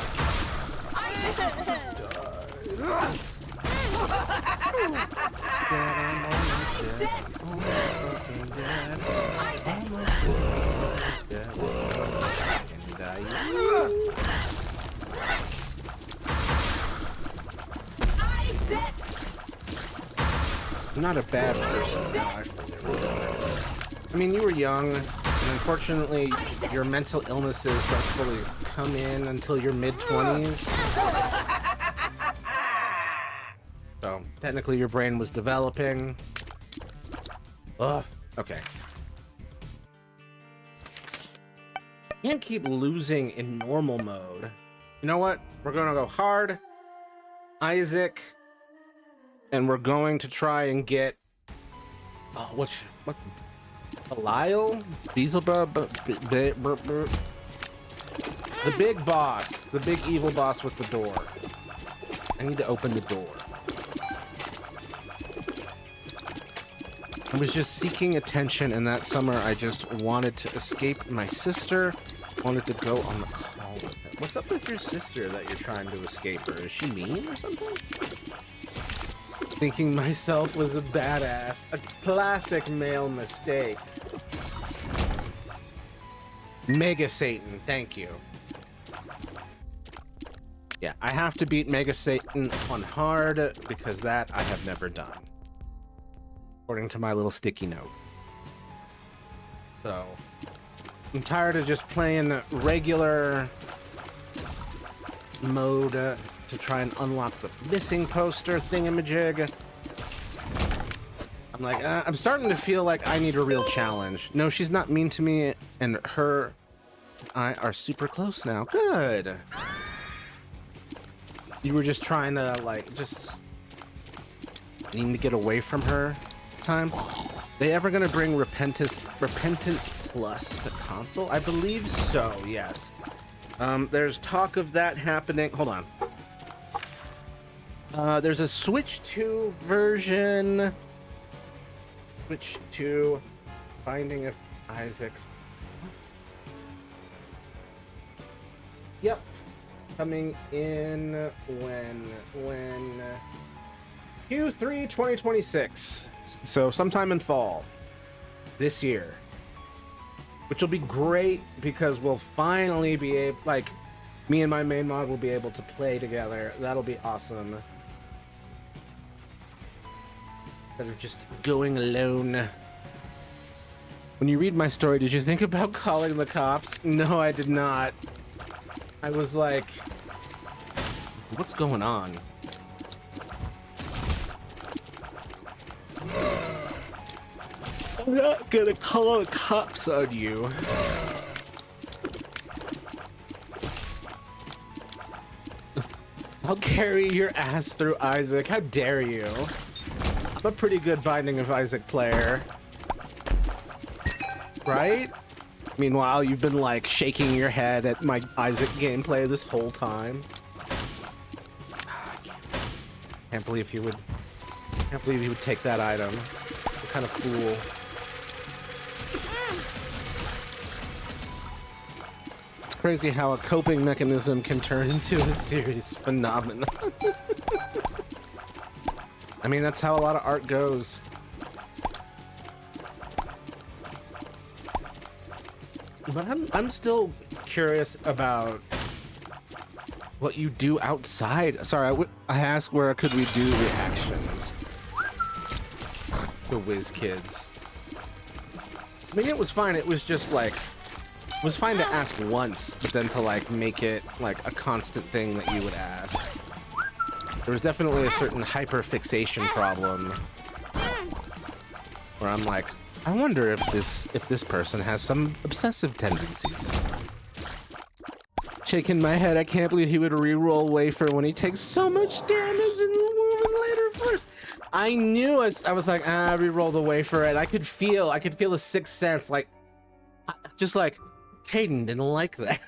I'm not a bad person now. I mean, you were young, and unfortunately, your mental illnesses don't fully come in until your mid-20s. So, technically, your brain was developing. Ugh. Okay. Can't keep losing in normal mode. You know what? We're gonna go hard. Isaac. And we're going to try and get what Belial? Beelzebub? The big boss. The big evil boss with the door. I need to open the door. I was just seeking attention, and that summer I just wanted to escape my sister. Wanted to go on the call with her. What's up with your sister that you're trying to escape her? Is she mean or something? Thinking myself was a badass. A classic male mistake. Mega Satan, thank you. Yeah, I have to beat Mega Satan on hard because that I have never done. According to my little sticky note. So, I'm tired of just playing regular mode to try and unlock the missing poster thingamajig. I'm like, I'm starting to feel like I need a real challenge. No, she's not mean to me, and her and I are super close now. Good. You were just trying to, like, just needing to get away from her time. They ever gonna bring Repentance Plus to console? I believe so, yes. There's talk of that happening. Hold on. There's a Switch 2 version. Switch 2. Binding of Isaac. Yep. Coming in when Q3 2026. So sometime in fall this year. which will be great because we'll finally be able, like, me and my main mod will be able to play together. That'll be awesome. Instead of just going alone. When you read my story, did you think about calling the cops? No, I did not. I was like, what's going on? I'm not gonna call the cops on you. I'll carry your ass through Isaac. How dare you? I'm a pretty good Binding of Isaac player. Right? Meanwhile, you've been like shaking your head at my Isaac gameplay this whole time. Can't believe he would take that item. What kind of fool. It's crazy how a coping mechanism can turn into a serious phenomenon. I mean, that's how a lot of art goes. But I'm still curious about what you do outside. Sorry, I asked where could we do reactions to WizKids. I mean, it was fine. It was just like, it was fine to ask once, but then to like make it like a constant thing that you would ask. There was definitely a certain hyperfixation problem where I'm like, I wonder if this person has some obsessive tendencies. Shaking my head, I can't believe he would re-roll wafer when he takes so much damage and moving later first. I knew I was like, re-roll the wafer, and I could feel a sixth sense, like, just like, Caden didn't like that.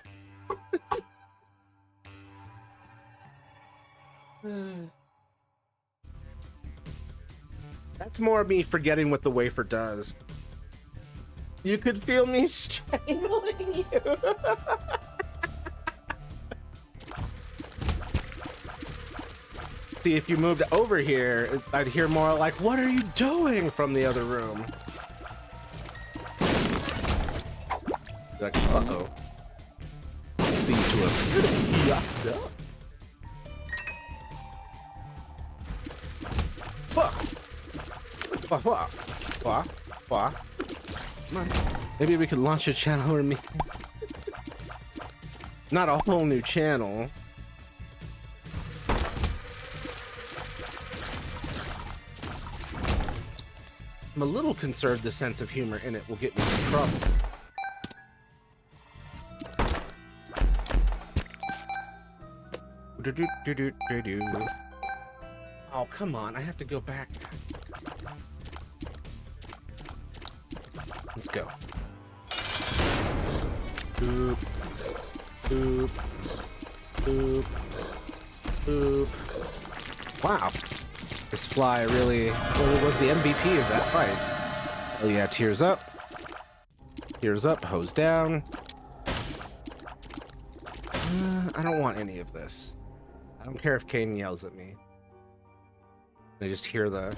That's more me forgetting what the wafer does. You could feel me strangling you. See, if you moved over here, I'd hear more like, what are you doing from the other room? Like, uh-oh. Seem to have yacked up. Maybe we could launch a channel or me. Not a whole new channel. I'm a little concerned the sense of humor in it will get me in trouble. Oh, come on. I have to go back. Let's go. Boop. Boop. Boop. Boop. Wow. This fly really was the MVP of that fight. Oh yeah, tears up. Tears up, hose down. I don't want any of this. I don't care if Caden yells at me. I just hear the...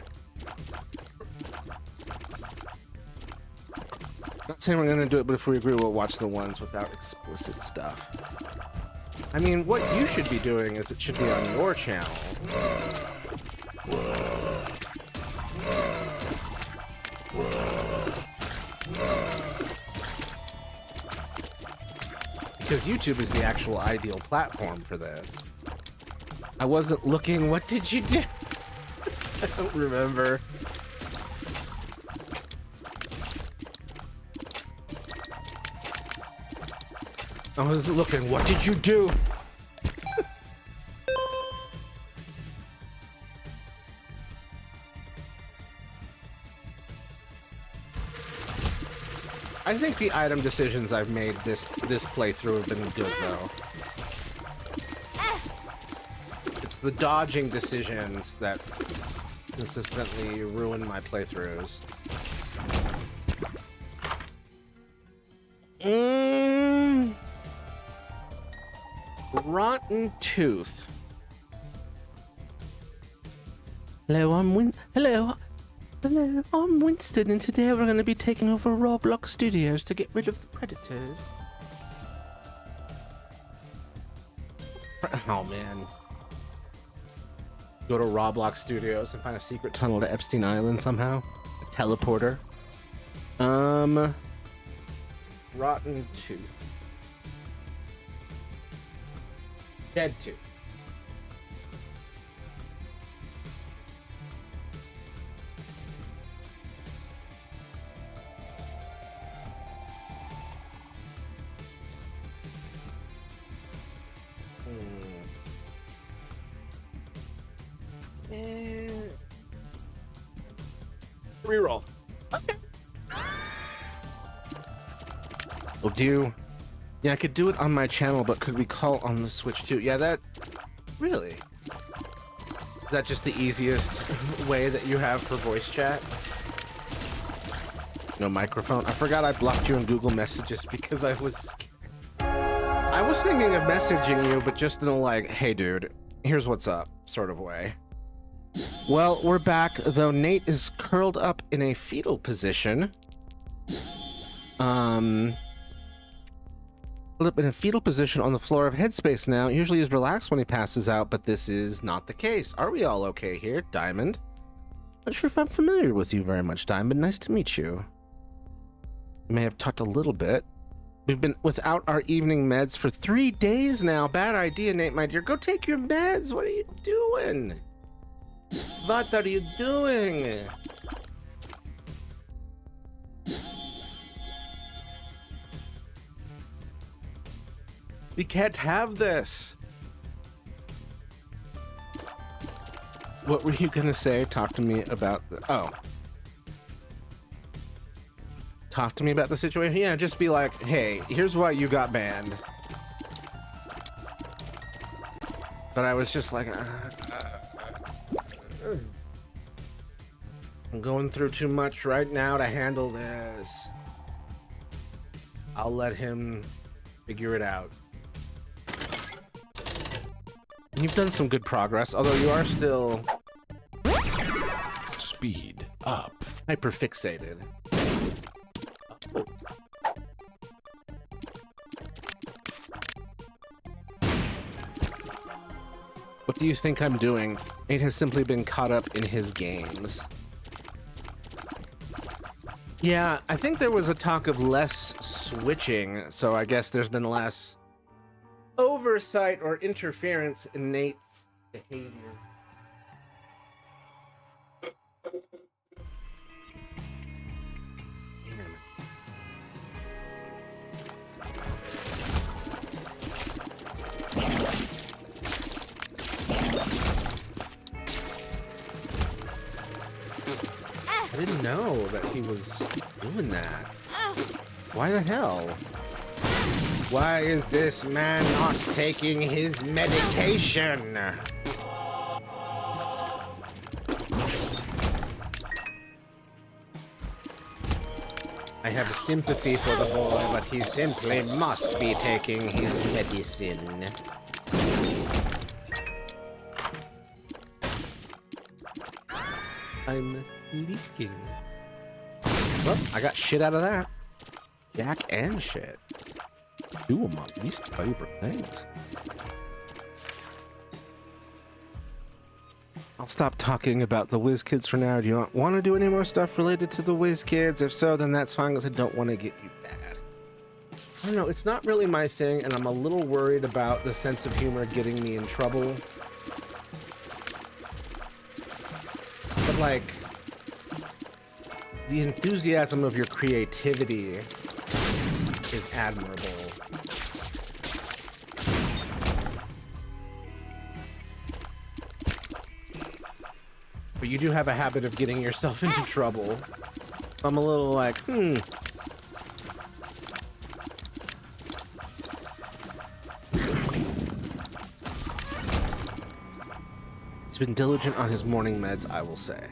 Not saying we're gonna do it, but if we agree, we'll watch the ones without explicit stuff. I mean, what you should be doing is it should be on your channel. Because YouTube is the actual ideal platform for this. I wasn't looking. What did you do? I don't remember. I was looking. What did you do? I think the item decisions I've made this playthrough have been good though. It's the dodging decisions that consistently ruin my playthroughs. Rotten Tooth. Hello, Hello. Hello, I'm Winston, and today we're going to be taking over Roblox Studios to get rid of the predators. Oh man. Go to Roblox Studios and find a secret tunnel to Epstein Island somehow. A teleporter. Rotten Tooth. Dead Tooth. Reroll. Okay. We'll do. Yeah, I could do it on my channel, but could we call on the Switch too? Yeah, that. Really? Is that just the easiest way that you have for voice chat? No microphone. I forgot I blocked you in Google Messages because I was thinking of messaging you, but just in a like, hey dude, here's what's up sort of way. Well, we're back, though Nate is curled up in a fetal position. Curled up in a fetal position on the floor of Headspace now. Usually he's relaxed when he passes out, but this is not the case. Are we all okay here, Diamond? Not sure if I'm familiar with you very much, Diamond. Nice to meet you. We may have talked a little bit. We've been without our evening meds for 3 days now. Bad idea, Nate, my dear. Go take your meds. What are you doing? What are you doing? We can't have this. What were you gonna say? Talk to me about the... Oh. Talk to me about the situation? Yeah, just be like, hey, here's why you got banned. But I was just like... I'm going through too much right now to handle this. I'll let him figure it out. You've done some good progress, although you are still... Speed up. Hyperfixated. Oh. What do you think I'm doing? Nate has simply been caught up in his games. Yeah, I think there was a talk of less switching, so I guess there's been less oversight or interference in Nate's behavior. I didn't know that he was doing that. Why the hell? Why is this man not taking his medication? I have sympathy for the boy, but he simply must be taking his medicine. I'm leaking. Well, I got shit out of that. Jack and shit. Two of my least favorite things. I'll stop talking about the WizKids for now. Do you want to do any more stuff related to the WizKids? If so, then that's fine, because I don't want to get you bad. I don't know, it's not really my thing, and I'm a little worried about the sense of humor getting me in trouble. But, like, the enthusiasm of your creativity is admirable. But you do have a habit of getting yourself into trouble. I'm a little like, He's been diligent on his morning meds, I will say.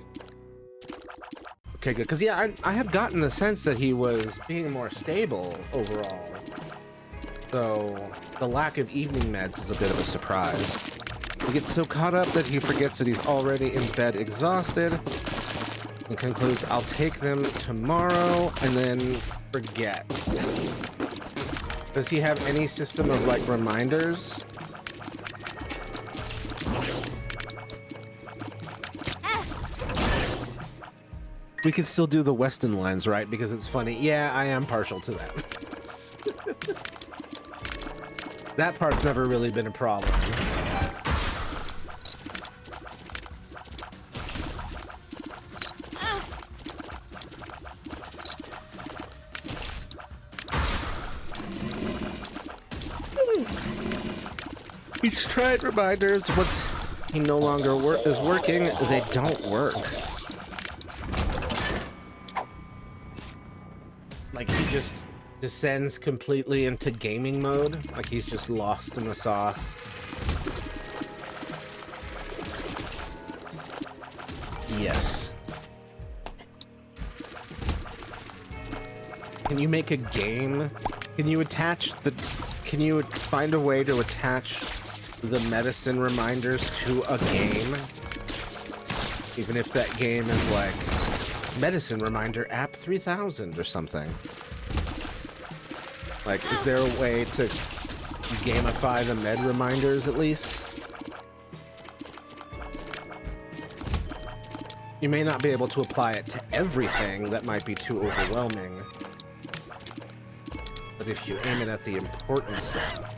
Okay, good. Because, yeah, I had gotten the sense that he was being more stable overall. So, the lack of evening meds is a bit of a surprise. He gets so caught up that he forgets that he's already in bed exhausted. and concludes, I'll take them tomorrow, and then forgets. Does he have any system of, like, reminders? We could still do the Weston lines, right? Because it's funny. Yeah, I am partial to that. That part's never really been a problem. He's tried reminders. Once he no longer is working, they don't work. Like, he just descends completely into gaming mode. Like, he's just lost in the sauce. Yes. Can you make a game? Can you attach the... Can you find a way to attach the medicine reminders to a game? Even if that game is like Medicine Reminder App 3000 or something. Like, is there a way to gamify the med reminders at least? You may not be able to apply it to everything. That might be too overwhelming. But if you aim it at the important stuff,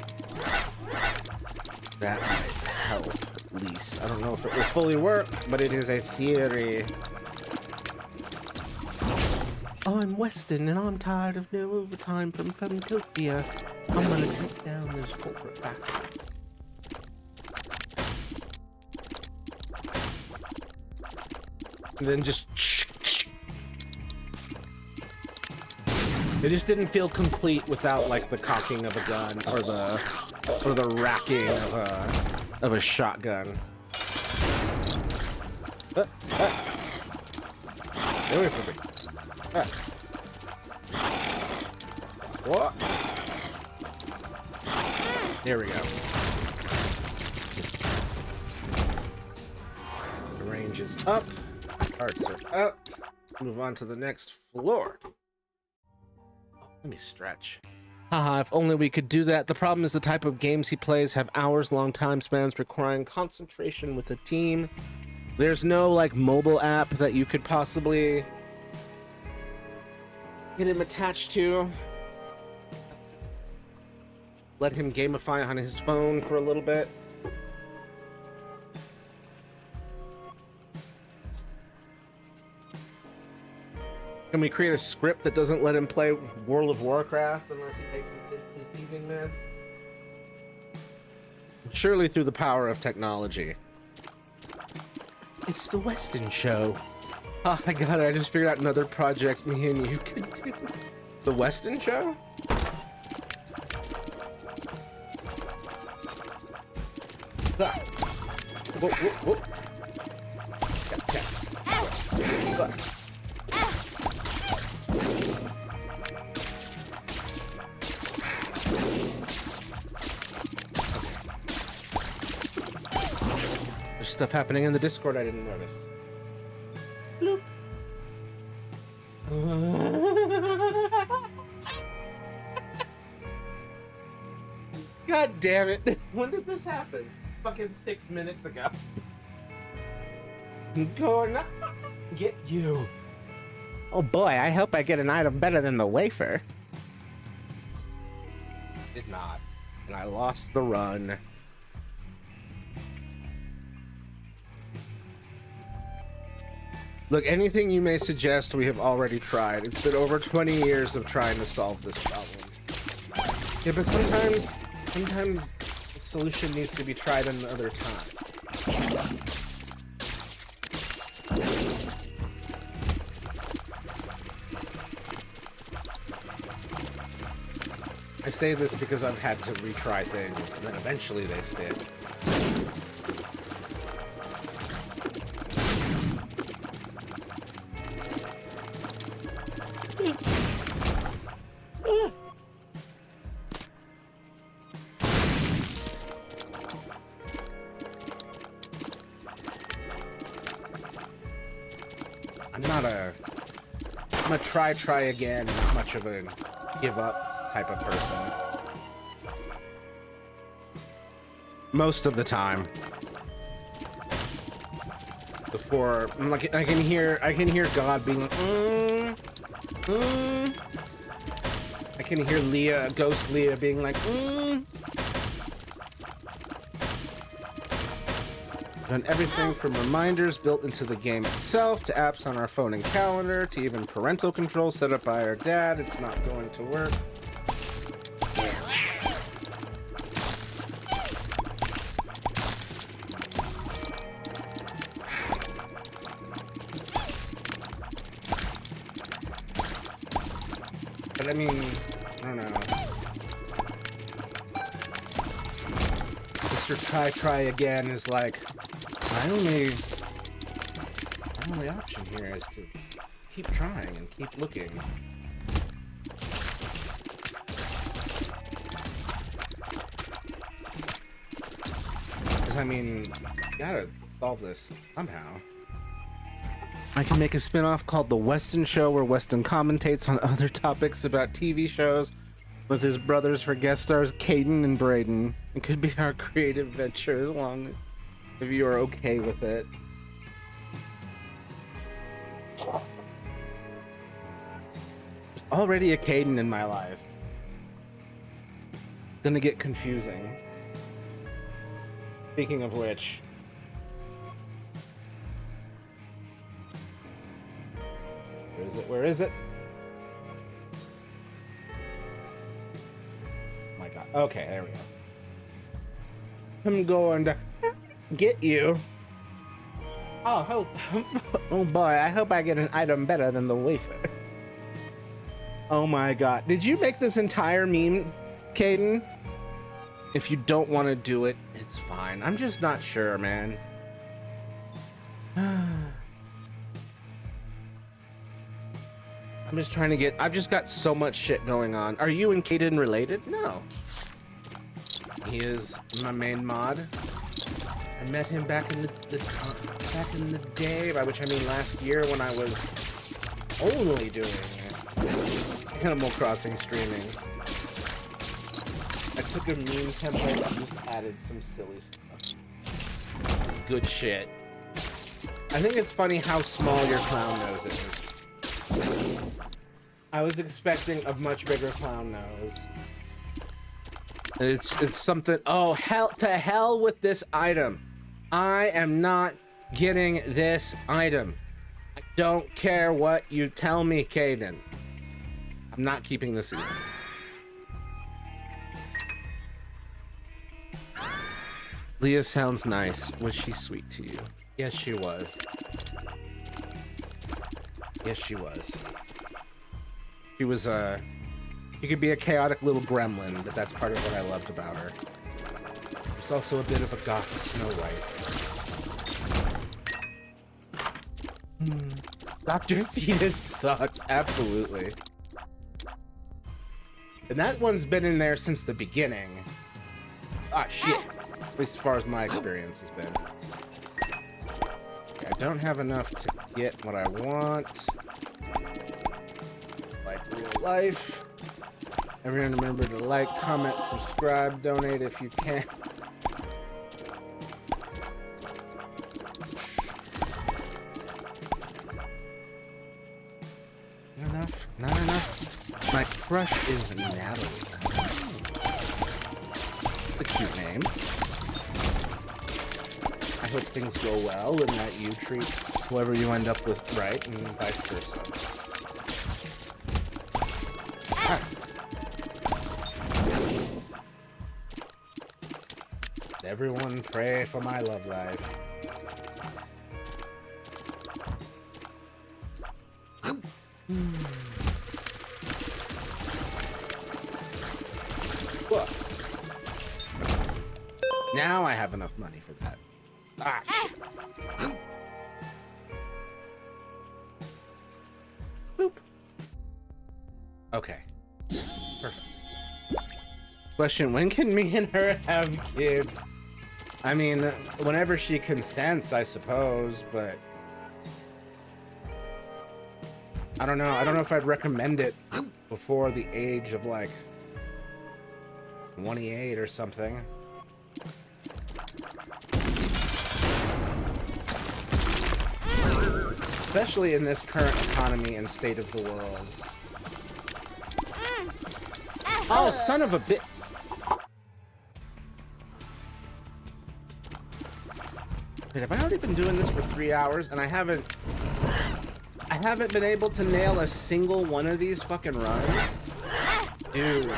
that might help, at least. I don't know if it will fully work, but it is a theory. I'm Weston, and I'm tired of no overtime from Femtopia. I'm gonna take down those corporate bastards. And then just... It just didn't feel complete without, like, the cocking of a gun or the racking of a shotgun. Get away from me. What? There we go. The range is up. Hearts are up. Move on to the next floor. Let me stretch. Haha, if only we could do that. The problem is the type of games he plays have hours-long time spans requiring concentration with a team. There's no, like, mobile app that you could possibly get him attached to. Let him gamify on his phone for a little bit. Can we create a script that doesn't let him play World of Warcraft unless he takes his thieving meds? Surely through the power of technology. It's the Weston Show. Oh my god, I just figured out another project me and you could do. The Weston Show? Ah. Whoa, whoa, whoa. There's stuff happening in the Discord I didn't notice. Bloop. God damn it. When did this happen? Fucking 6 minutes ago. Gonna get you. Oh boy, I hope I get an item better than the wafer. Did not. And I lost the run. Look, anything you may suggest, we have already tried. It's been over 20 years of trying to solve this problem. Yeah, but sometimes the solution needs to be tried another time. I say this because I've had to retry things, and then eventually they stick. I'm a try again, not much of a give up type of person. Most of the time. Before, like, I can hear God being like, I can hear Leah, Ghost Leah being like, Done everything from reminders built into the game itself to apps on our phone and calendar to even parental control set up by our dad. It's not going to work. But I mean, I don't know. Sister try again is like, my only option here is to keep trying and keep looking. Because I mean, you gotta solve this somehow. I can make a spin-off called The Weston Show where Weston commentates on other topics about TV shows with his brothers for guest stars Caden and Braden. It could be our creative venture as long as if you are okay with it. There's already a Caden in my life. It's gonna get confusing. Speaking of which, where is it? Where is it? Oh my god. Okay, there we go. I'm going to get you. Oh, oh boy, I hope I get an item better than the wafer. Oh my god. Did you make this entire meme, Caden? If you don't want to do it, it's fine. I'm just not sure, man. I'm just trying to get... I've just got so much shit going on. Are you and Caden related? No. He is my main mod. I met him back in the day, by which I mean last year when I was only doing Animal Crossing streaming. I took a meme template and just added some silly stuff. Good shit. I think it's funny how small your clown nose is. I was expecting a much bigger clown nose. It's something. Oh, hell to hell with this item. I am not getting this item. I don't care what you tell me, Caden. I'm not keeping this either. Leah sounds nice. Was she sweet to you? Yes, she was. Yes, she was. She was, she could be a chaotic little gremlin, but that's part of what I loved about her. She's also a bit of a goth Snow White. Dr. Fetus sucks, absolutely. And that one's been in there since the beginning. Ah, shit. At least as far as my experience has been. Okay, I don't have enough to get what I want. It's like real life. Everyone remember to like, comment, subscribe, donate if you can. Not enough? Not enough? My crush is Natalie. A cute name. I hope things go well and that you treat whoever you end up with right and vice versa. Ah. Everyone pray for my love life. Now I have enough money for that. Ah, shit. Boop. Okay. Perfect. Question, when can me and her have kids? I mean, whenever she consents, I suppose, but... I don't know. I don't know if I'd recommend it before the age of like 28 or something. Especially in this current economy and state of the world. Oh, son of a bit. Wait, have I already been doing this for 3 hours and I haven't been able to nail a single one of these fucking runs? Dude.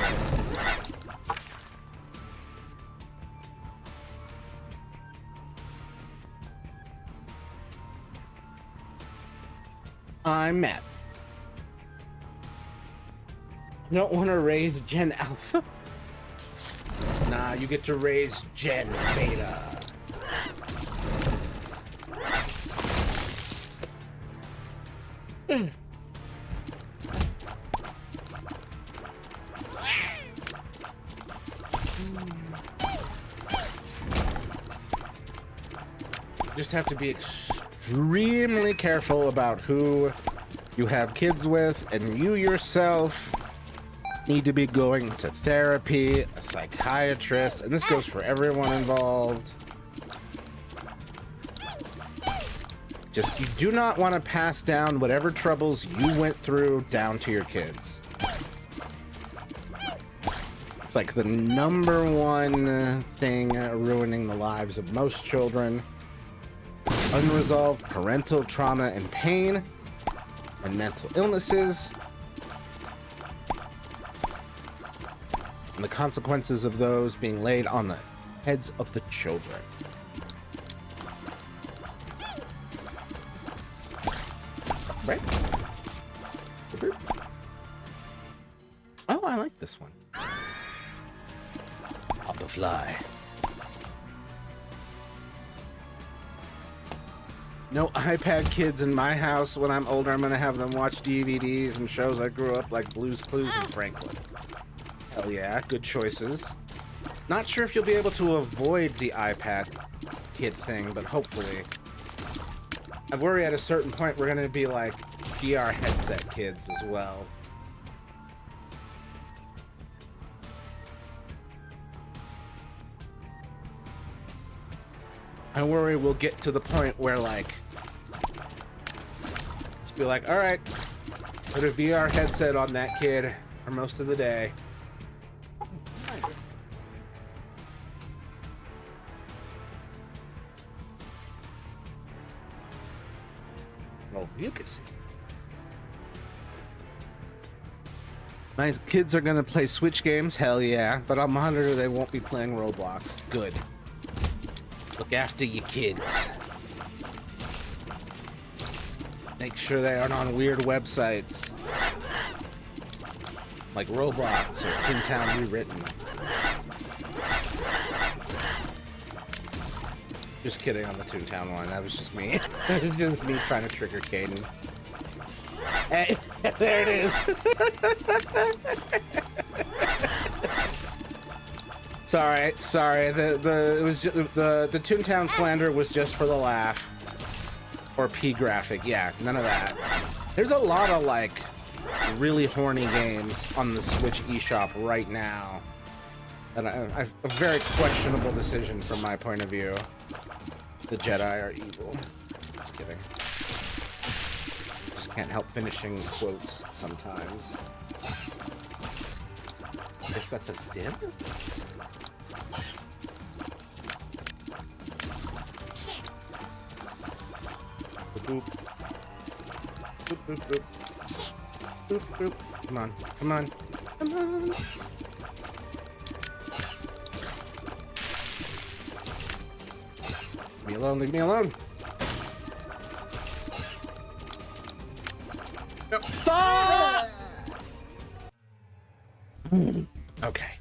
I'm mad. I don't want to raise Gen Alpha. Nah, you get to raise Gen Beta. Just have to be extremely careful about who you have kids with, and you yourself need to be going to therapy, a psychiatrist, and this goes for everyone involved. Just, you do not want to pass down whatever troubles you went through down to your kids. It's like the #1 thing ruining the lives of most children. Unresolved parental trauma and pain, and mental illnesses, and the consequences of those being laid on the heads of the children. Right? Oh, I like this one. Hop the fly. No iPad kids in my house. When I'm older, I'm gonna have them watch DVDs and shows I grew up like Blue's Clues and Franklin. Hell yeah, good choices. Not sure if you'll be able to avoid the iPad kid thing, but hopefully. I worry at a certain point we're gonna be like VR headset kids as well. I worry we'll get to the point where like just be like, all right, put a VR headset on that kid for most of the day. Well, you can see. My kids are gonna play Switch games, hell yeah, but I'll monitor they won't be playing Roblox. Good. Look after your kids. Make sure they aren't on weird websites like Roblox or Toontown Rewritten. Just kidding on the Toontown one. That was just me. That was just me trying to trigger Caden. Hey, there it is. Sorry. It was just, the Toontown slander was just for the laugh. Or P graphic, yeah, none of that. There's a lot of like really horny games on the Switch eShop right now. And a very questionable decision from my point of view. The Jedi are evil. Just kidding. Just can't help finishing quotes sometimes. I guess that's a stim? Boop. Boop, boop, boop. Boop, boop. Come on, come on, come on. Leave me alone, leave me alone. No. Stop! Okay.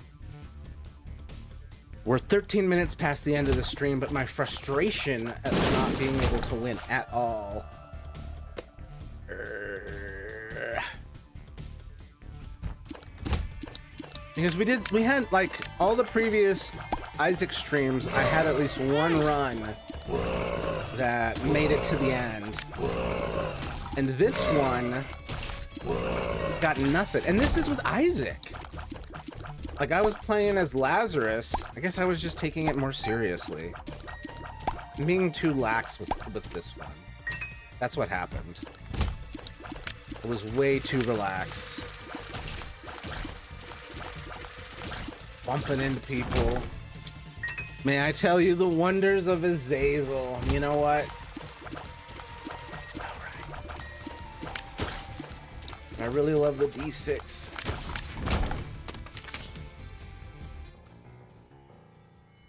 We're 13 minutes past the end of the stream, but my frustration at not being able to win at all. Because we had like all the previous Isaac streams, I had at least one run that made it to the end. And this one, Got nothing. And this is with Isaac. Like, I was playing as Lazarus. I guess I was just taking it more seriously. I'm being too lax with this one. That's what happened. I was way too relaxed. Bumping into people. May I tell you the wonders of Azazel? You know what? Alright. I really love the D6.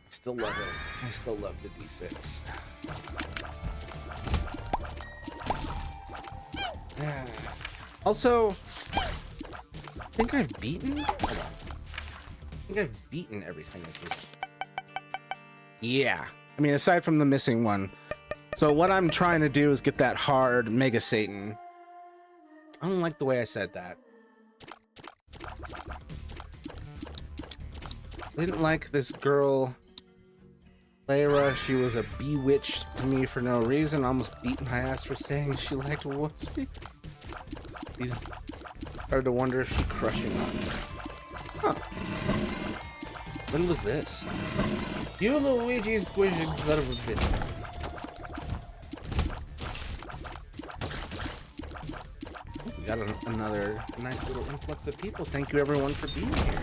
Still love it. I still love the D6. Also, I think I've beaten. Hold on. I think I've beaten everything. Yeah. I mean, aside from the missing one. So what I'm trying to do is get that hard Mega Satan. I don't like the way I said that. I didn't like this girl, Lara. She was a bewitched to me for no reason. Almost beat my ass for saying she liked Wospy. Started to wonder if she crushing on me. Huh. When was this? You Luigi's squishing son of a bitch. We got another nice little influx of people. Thank you everyone for being here.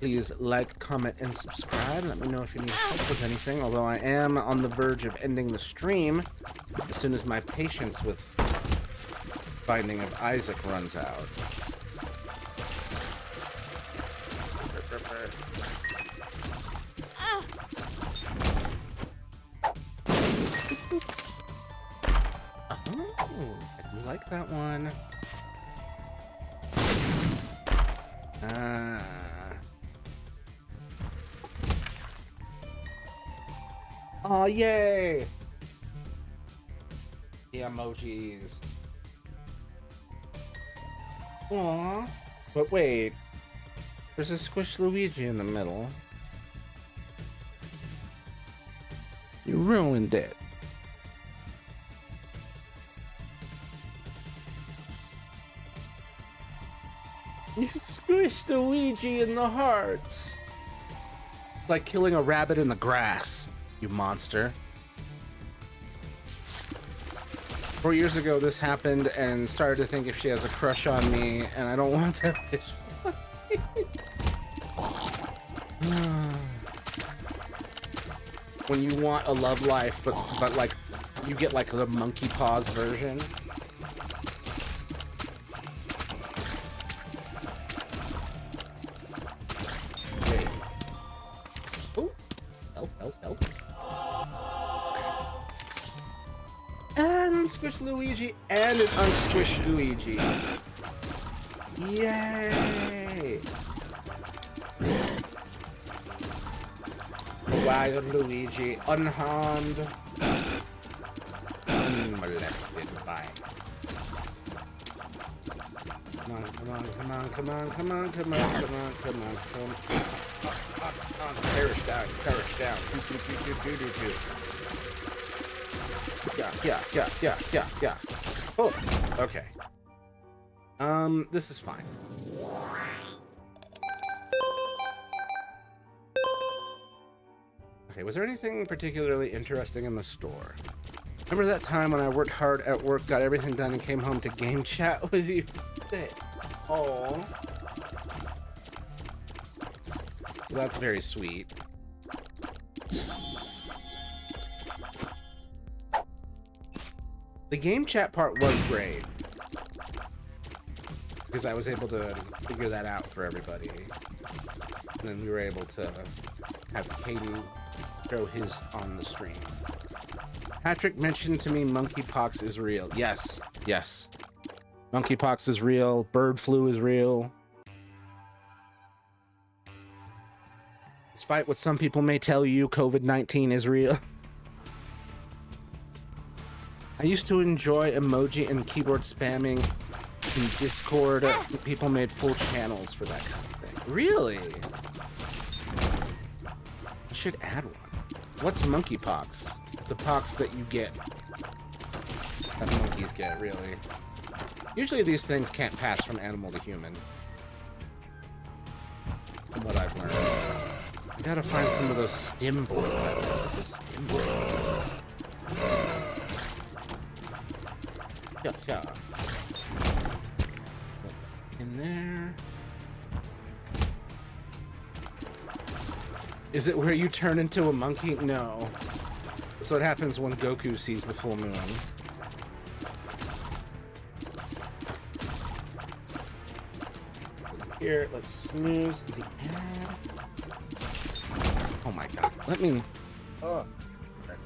Please like, comment, and subscribe. Let me know if you need help with anything, although I am on the verge of ending the stream as soon as my patience with Binding of Isaac runs out. Oh, I do like that one. Oh, yay! The emojis. Aww. But wait. There's a Squish Luigi in the middle. You ruined it. You squished Luigi in the hearts. Like killing a rabbit in the grass, you monster. 4 years ago this happened and started to think if she has a crush on me, and I don't want that bitch. When you want a love life, but like you get like the monkey paws version. Okay. Oh, help. And unsquish Luigi and an unsquish Luigi. Yay! Wild Luigi, unharmed, unmolested by. Come on. Perish down. Yeah. Oh, okay. This is fine. Okay, was there anything particularly interesting in the store? Remember that time when I worked hard at work, got everything done, and came home to game chat with you? Oh. That's very sweet. The game chat part was great. Because I was able to figure that out for everybody. And then we were able to have Caden throw his on the stream. Patrick mentioned to me monkeypox is real. Yes. Monkeypox is real. Bird flu is real. Despite what some people may tell you, COVID-19 is real. I used to enjoy emoji and keyboard spamming in Discord. People made full channels for that kind of thing. Really? I should add one. What's monkeypox? It's a pox that you get. That monkeys get, really. Usually these things can't pass from animal to human. From what I've learned. I gotta find some of those stim boards. The stim boards. Yeah. In there. Is it where you turn into a monkey? No. That's what happens when Goku sees the full moon. Here, let's snooze the ad. Oh my god. Let me... Oh. Okay.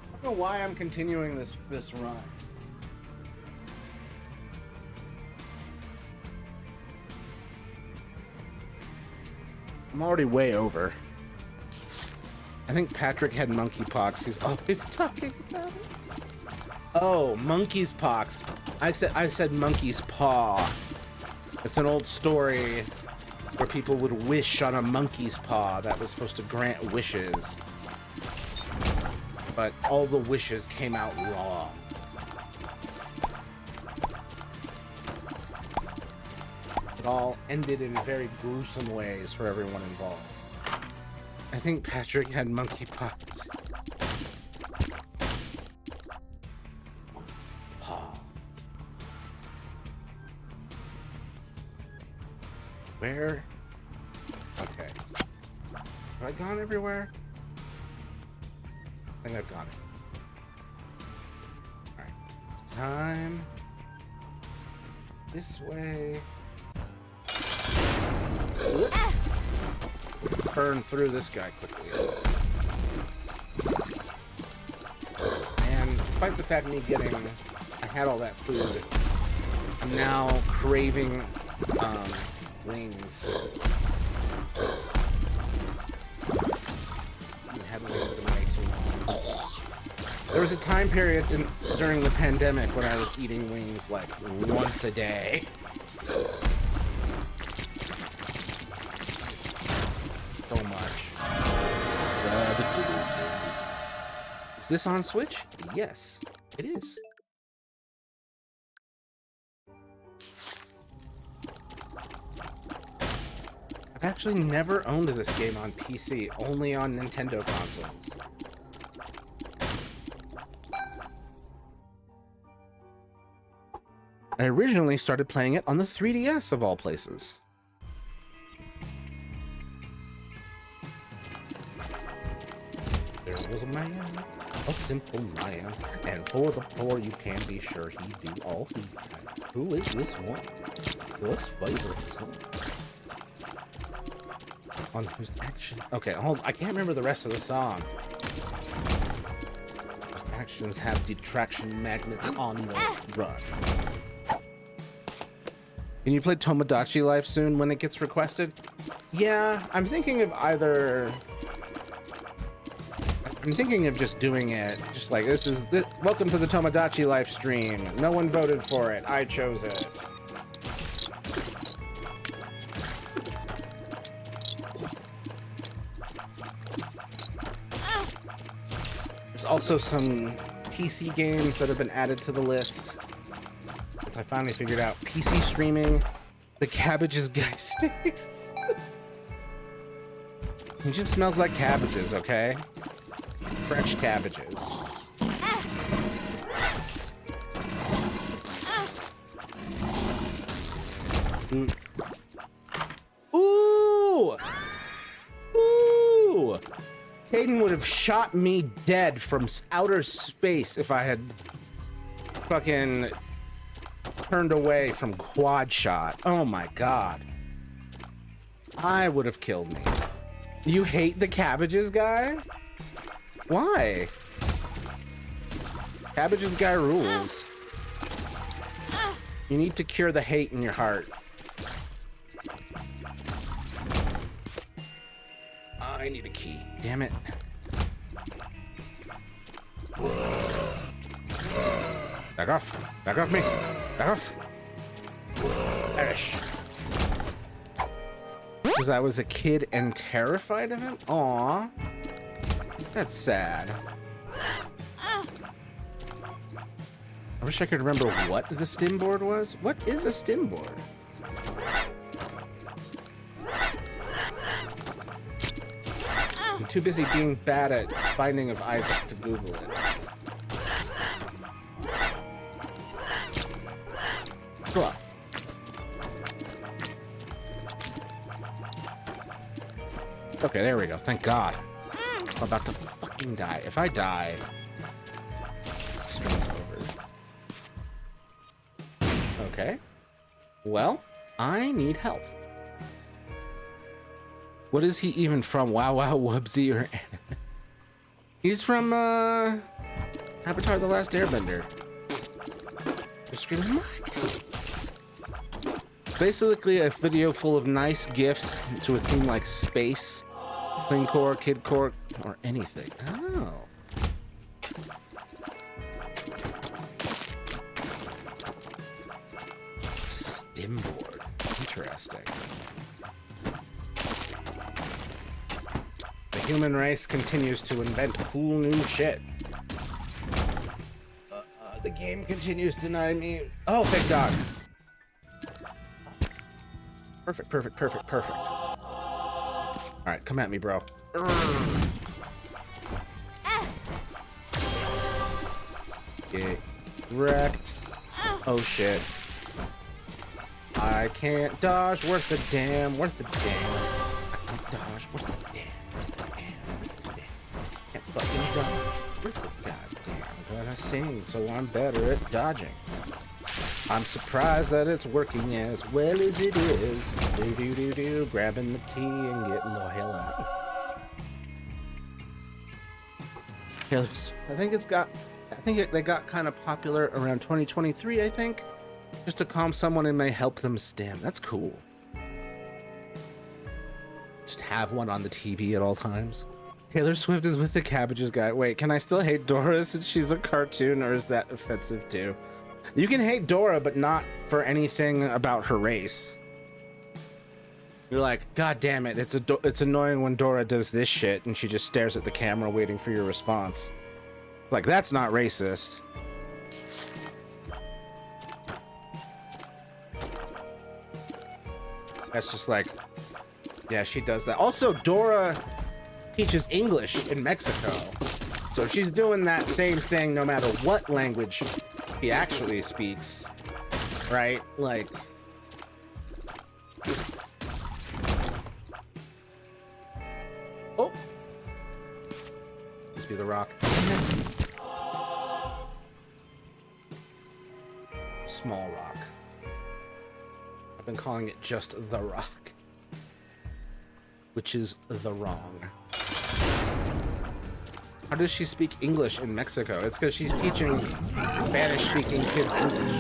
I don't know why I'm continuing this run. I'm already way over. I think Patrick had monkeypox. He's always talking about it. Oh, monkey's pox. I said monkey's paw. It's an old story where people would wish on a monkey's paw that was supposed to grant wishes. But all the wishes came out wrong. It all ended in very gruesome ways for everyone involved. I think Patrick had monkeypox. Where? Okay. Have I gone everywhere? I think I've got it. Alright. It's time. This way. Burn through this guy quickly. And despite the fact of me I had all that food, I'm now craving, wings. I had wings in way too long. There was a time period during the pandemic when I was eating wings like once a day. So much. Is this on Switch? Yes, it is. I've actually never owned this game on PC, only on Nintendo consoles. I originally started playing it on the 3DS of all places. There was a man, a simple man, and for the poor you can be sure he'd do all he can. Who is this one? What's favorite son? On whose action? Okay, hold. I can't remember the rest of the song. Whose actions have detraction magnets on the run. Can you play Tomodachi Life soon when it gets requested? Yeah, I'm thinking of either. I'm thinking of just doing it. Just like welcome to the Tomodachi Life stream. No one voted for it. I chose it. There's also some PC games that have been added to the list. As I finally figured out PC streaming, the Cabbages guy stinks. It just smells like cabbages, okay? Fresh cabbages. Ooh! Ooh! Hayden would have shot me dead from outer space if I had fucking turned away from quad shot. Oh my god. I would have killed me. You hate the cabbages guy? Why? Cabbages guy rules. You need to cure the hate in your heart. I need a key. Damn it. Back off. Back off me. Back off. Perish. Because I was a kid and terrified of him? Aww. That's sad. I wish I could remember what the stim board was. What is a stim board? I'm too busy being bad at Binding of Isaac to Google it. Cool. Okay, there we go. Thank God. I'm about to fucking die. If I die, stream's over. Okay. Well, I need help. What is he even from? Wow Wow Wubsy or anime? He's from Avatar: The Last Airbender. Just screaming, "My God." Basically a video full of nice gifs to a theme like space, Cleancore, Kidcore, or anything. Oh. Stim board. Interesting. The human race continues to invent cool new shit. The game continues to deny me. Oh, thank God. Perfect, perfect, perfect, perfect. All right, come at me, bro. Get wrecked. Oh, shit. I can't dodge. Worth the damn. Worth the damn. I can't dodge. Worth the damn. Worth the damn. Worth the damn. Can't fucking dodge. Worth the goddamn. I'm gonna sing, so I'm better at dodging. I'm surprised that it's working as well as it is. Do-do-do-do, grabbing the key and getting the hell out. I think they got kind of popular around 2023, I think. Just to calm someone and may help them stim. That's cool. Just have one on the TV at all times. Taylor Swift is with the Cabbages guy. Wait, can I still hate Dora since she's a cartoon, or is that offensive too? You can hate Dora, but not for anything about her race. You're like, God damn it, it's annoying when Dora does this shit and she just stares at the camera waiting for your response. Like, that's not racist. That's just like, yeah, she does that. Also, Dora teaches English in Mexico. So she's doing that same thing no matter what language he actually speaks, right? Like, oh, this be the Rock. Small Rock. I've been calling it just the Rock, which is the wrong. How does she speak English in Mexico? It's because she's teaching Spanish-speaking kids English.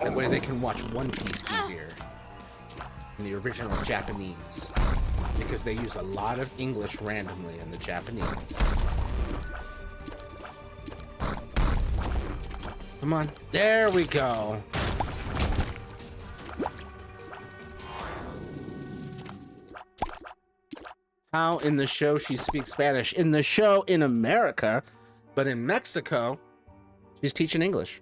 That way they can watch One Piece easier in the original Japanese, because they use a lot of English randomly in the Japanese. Come on. There we go. How in the show she speaks Spanish? In the show in America, but in Mexico, she's teaching English.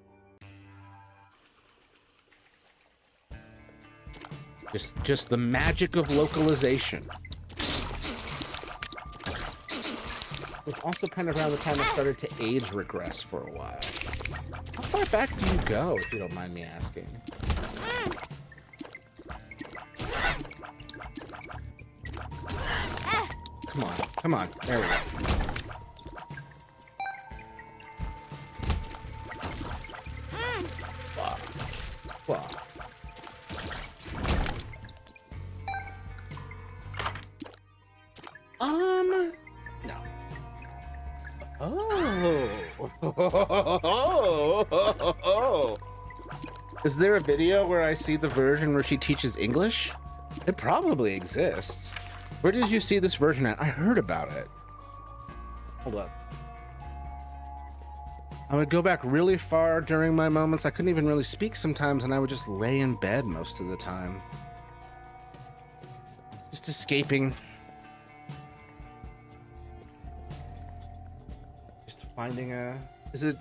Just the magic of localization. It was also kind of around the time I started to age regress for a while. How far back do you go, if you don't mind me asking? Come on, come on. There we go. Wow. No. Oh. Is there a video where I see the version where she teaches English? It probably exists. Where did you see this version at? I heard about it. Hold up. I would go back really far during my moments. I couldn't even really speak sometimes, and I would just lay in bed most of the time. Just escaping. Just finding a... Is it...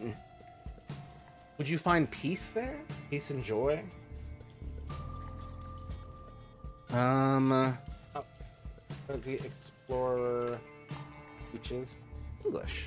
Would you find peace there? Peace and joy? The Explorer teaches English.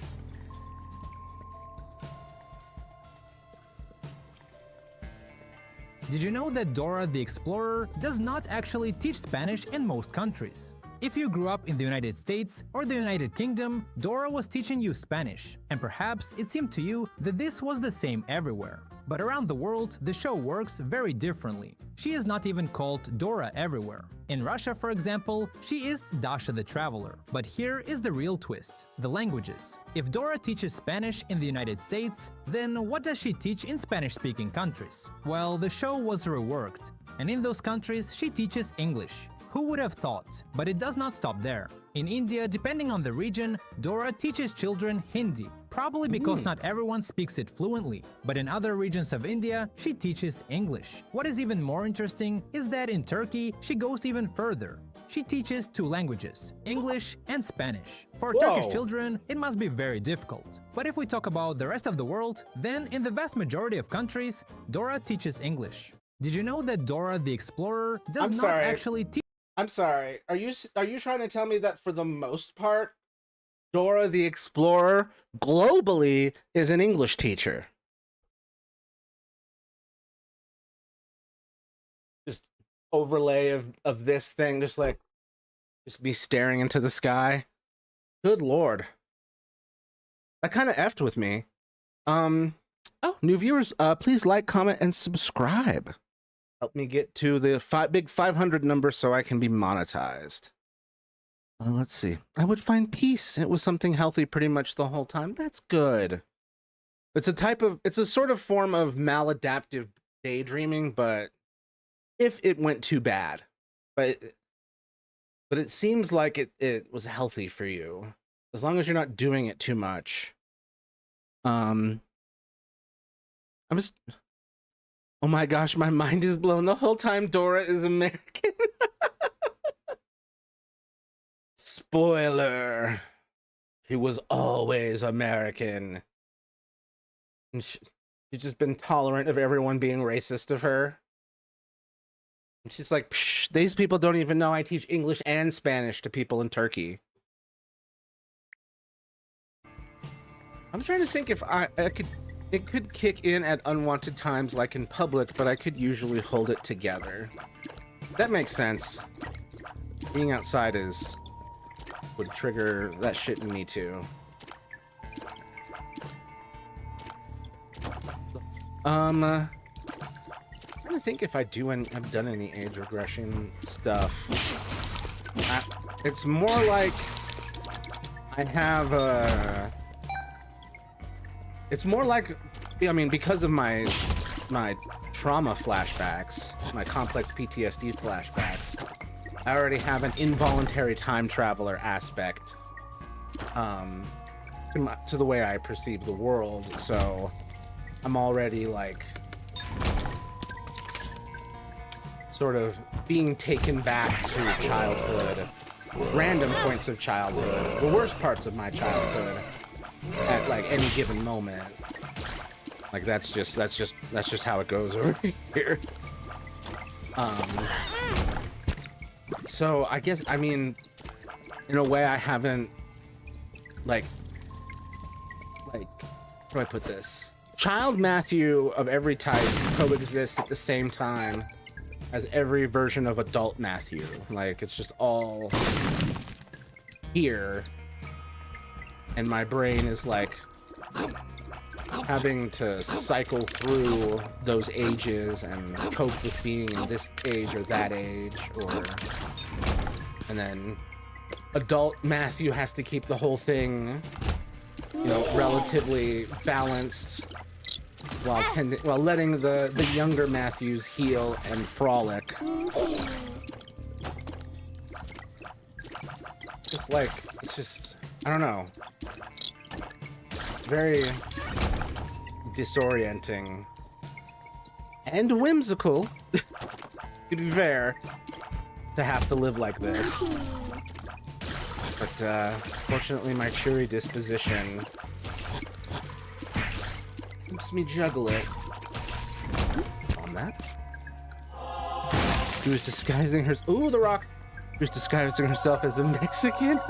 Did you know that Dora the Explorer does not actually teach Spanish in most countries? If you grew up in the United States or the United Kingdom, Dora was teaching you Spanish, and perhaps it seemed to you that this was the same everywhere. But around the world, the show works very differently. She is not even called Dora everywhere. In Russia, for example, she is Dasha the Traveler. But here is the real twist: the languages. If Dora teaches Spanish in the United States, then what does she teach in Spanish-speaking countries? Well, the show was reworked, and in those countries she teaches English. Who would have thought? But it does not stop there. In India, depending on the region, Dora teaches children Hindi, probably because not everyone speaks it fluently. But in other regions of India, she teaches English. What is even more interesting is that in Turkey, she goes even further. She teaches 2 languages, English and Spanish. For Turkish children, it must be very difficult. But if we talk about the rest of the world, then in the vast majority of countries, Dora teaches English. Did you know that Dora the Explorer does not actually teach? I'm sorry. Are you trying to tell me that for the most part, Dora the Explorer globally is an English teacher? Just overlay of this thing, just be staring into the sky. Good Lord. That kind of effed with me. Oh, new viewers, please like, comment, and subscribe. Help me get to the big 500 number so I can be monetized. Let's see. I would find peace. It was something healthy pretty much the whole time. That's good. It's a sort of form of maladaptive daydreaming, but if it went too bad. But it seems like it was healthy for you. As long as you're not doing it too much. Oh my gosh, my mind is blown. The whole time Dora is American. Spoiler. She was always American. And she's just been tolerant of everyone being racist of her. And she's like, psh, these people don't even know I teach English and Spanish to people in Turkey. I'm trying to think if I could... It could kick in at unwanted times like in public, but I could usually hold it together. That makes sense. Being outside would trigger that shit in me too. I'm trying to think if I've done any age regression stuff. It's more like I have it's more like, I mean, because of my trauma flashbacks, my complex PTSD flashbacks, I already have an involuntary time traveler aspect to the way I perceive the world, so I'm already like sort of being taken back to childhood, random points of childhood, the worst parts of my childhood. At like any given moment, like that's just how it goes over here. So I guess, I mean, in a way I haven't like how do I put this? Child Matthew of every type coexists at the same time as every version of adult Matthew. Like it's just all here. And my brain is like having to cycle through those ages and cope with being in this age or that age, and then adult Matthew has to keep the whole thing, you know, relatively balanced while letting the younger Matthews heal and frolic. It's just I don't know. It's very disorienting and whimsical, to be fair, to have to live like this. But fortunately, my cheery disposition helps me juggle it. On that. She was disguising herself. Ooh, the rock. She was disguising herself as a Mexican.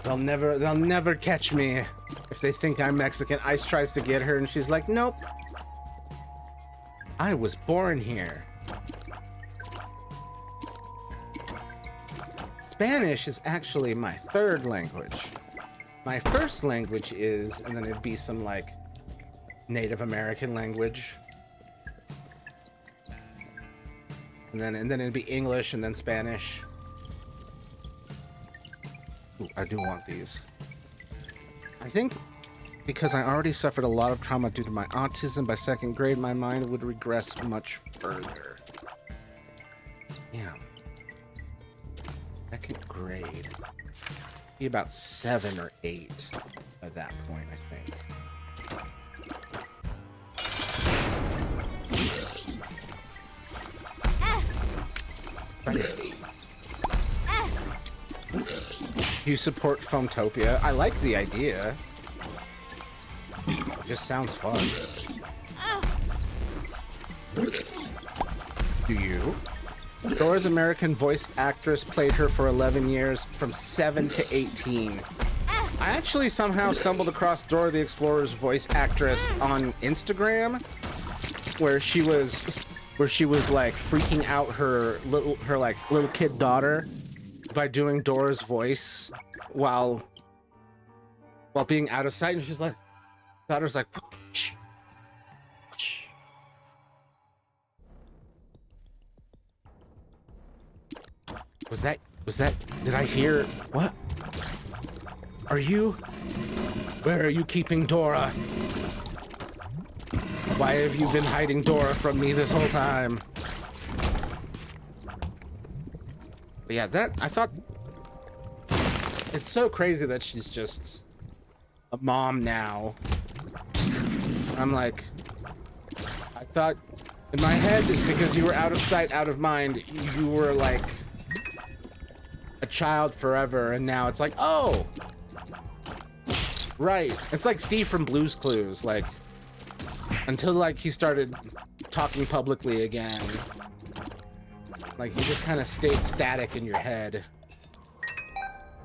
They'll never catch me if they think I'm Mexican. Ice tries to get her, and she's like, "Nope. I was born here." Spanish is actually my third language. My first language is, and then it'd be some like Native American language. And then it'd be English and then Spanish. Ooh, I do want these. I think because I already suffered a lot of trauma due to my autism by 2nd grade, my mind would regress much further. Yeah. 2nd grade. Be about 7 or 8 at that point, I think. Right. You support Foamtopia? I like the idea. It just sounds fun. Do you? Dora's American voice actress played her for 11 years, from 7 to 18. I actually somehow stumbled across Dora the Explorer's voice actress on Instagram, where she was like freaking out her little kid daughter by doing Dora's voice while being out of sight, and she's like, daughter's like, was that, did I hear, what? Where are you keeping Dora? Why have you been hiding Dora from me this whole time? But yeah, I thought, it's so crazy that she's just a mom now. I'm like, I thought, in my head, it's because you were out of sight, out of mind, you were like a child forever, and now it's like, oh, right. It's like Steve from Blue's Clues, like, until like he started talking publicly again, like he just kind of stayed static in your head.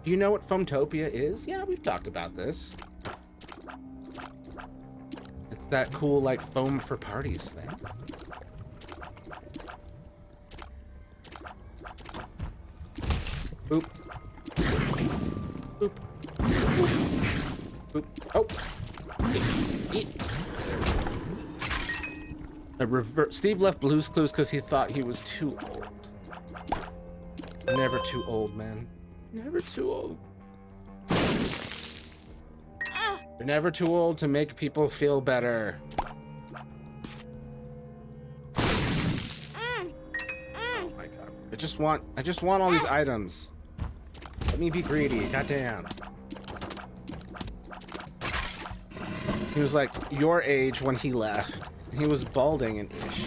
Do you know what Foamtopia is? Yeah, we've talked about this. It's that cool like foam for parties thing. Boop. Boop. Boop. Oh. Steve left Blue's Clues because he thought he was too old. Never too old, man. Never too old. You're never too old to make people feel better. Oh my god. I just want all these items. Let me be greedy, goddamn. He was like your age when he left. He was balding and ish.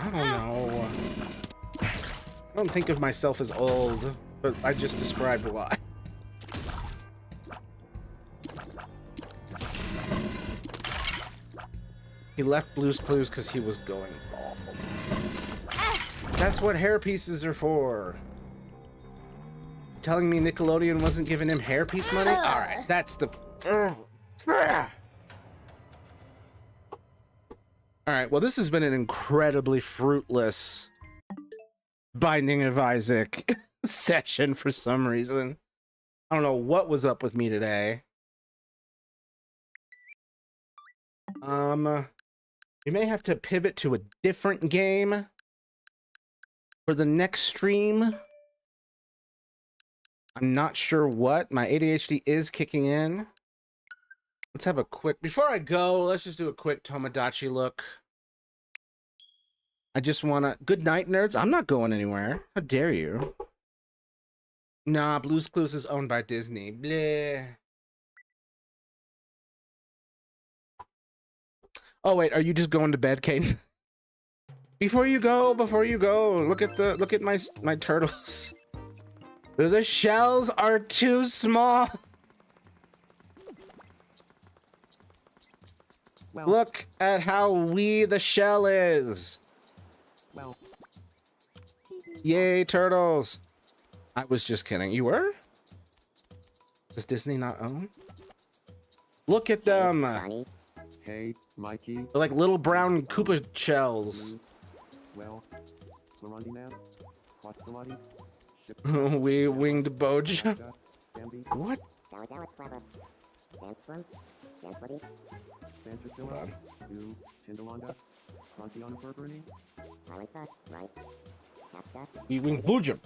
I don't know. I don't think of myself as old, but I just described why. He left Blue's Clues because he was going bald. That's what hair pieces are for. Telling me Nickelodeon wasn't giving him hairpiece money? Alright, that's the... Alright, well this has been an incredibly fruitless Binding of Isaac session for some reason. I don't know what was up with me today. We may have to pivot to a different game for the next stream. I'm not sure what. My ADHD is kicking in. Let's have a quick... Before I go, let's just do a quick Tomodachi look. I just want to... Good night, nerds. I'm not going anywhere. How dare you? Nah, Blue's Clues is owned by Disney. Bleh. Oh wait, are you just going to bed, Kate? Before you go, look at my turtles. The shells are too small. Well, Look at how wee the shell is. well, Yay, turtles. I was just kidding. You were? Does Disney not own? Look at them. They're hey, Mikey. like little brown Koopa shells. Well, Larundi man. Quatsalati. Ship. We winged Boja. Bambi. What? Sanchasilla. You. Tindalonga. Frontiana Burberry. We winged Boja.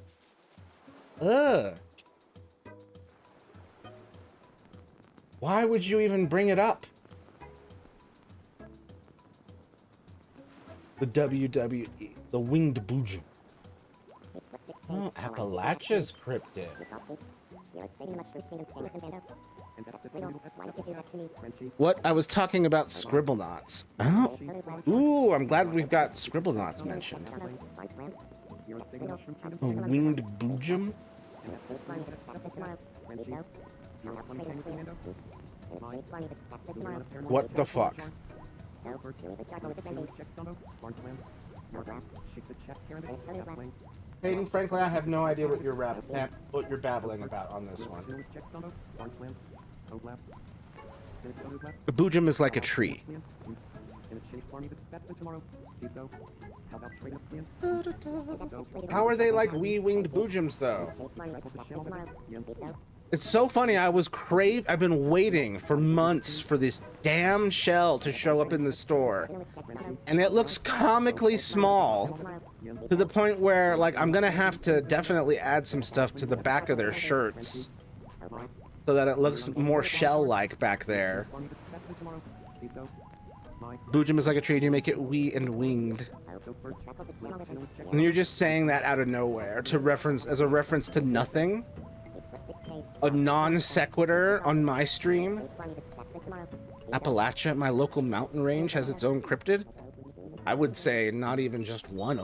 Ugh. Why would you even bring it up? The WWE, the winged Boojum. Oh, Appalachia's cryptid. What? I was talking about Scribblenauts. Oh. Ooh, I'm glad we've got Scribblenauts mentioned. A winged Boojum? What the fuck? Hayden, frankly, I have no idea what you're babbling about on this one. The Boojum is like a tree. How are they like wee-winged Boojums, though? It's so funny. I've been waiting for months for this damn shell to show up in the store. And it looks comically small to the point where, like, I'm gonna have to definitely add some stuff to the back of their shirts so that it looks more shell-like back there. Boojum is like a tree. You make it wee and winged. And you're just saying that out of nowhere as a reference to nothing? A non sequitur on my stream? Appalachia, my local mountain range, has its own cryptid? I would say not even just one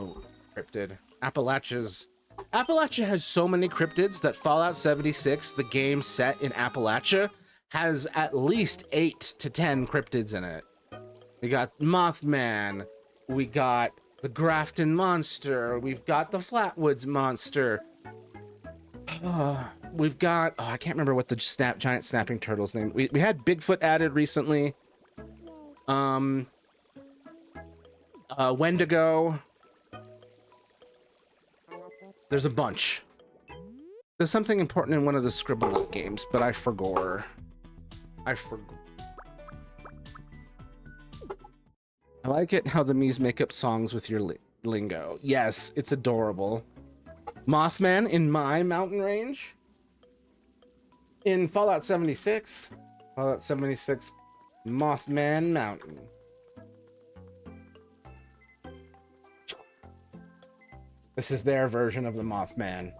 cryptid. Appalachia has so many cryptids that Fallout 76, the game set in Appalachia, has at least 8 to 10 cryptids in it. We got Mothman, we got the Grafton Monster, we've got the Flatwoods Monster. We've got, I can't remember what the giant snapping turtle's name. We had Bigfoot added recently. Wendigo. There's a bunch. There's something important in one of the Scribblenauts games, but I forgot. I like it how the Miis make up songs with your lingo. Yes, it's adorable. Mothman in my mountain range? In Fallout 76. Fallout 76, Mothman Mountain. This is their version of the Mothman.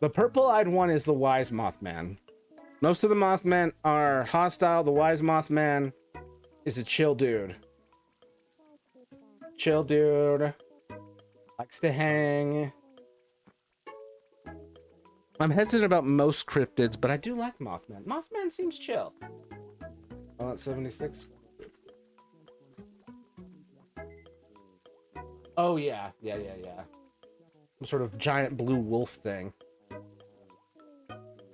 The purple-eyed one is the Wise Mothman. Most of the Mothmen are hostile. The Wise Mothman is a chill dude. Chill dude. Likes to hang. I'm hesitant about most cryptids, but I do like Mothman. Mothman seems chill. Fallout 76. Oh, yeah. Some sort of giant blue wolf thing.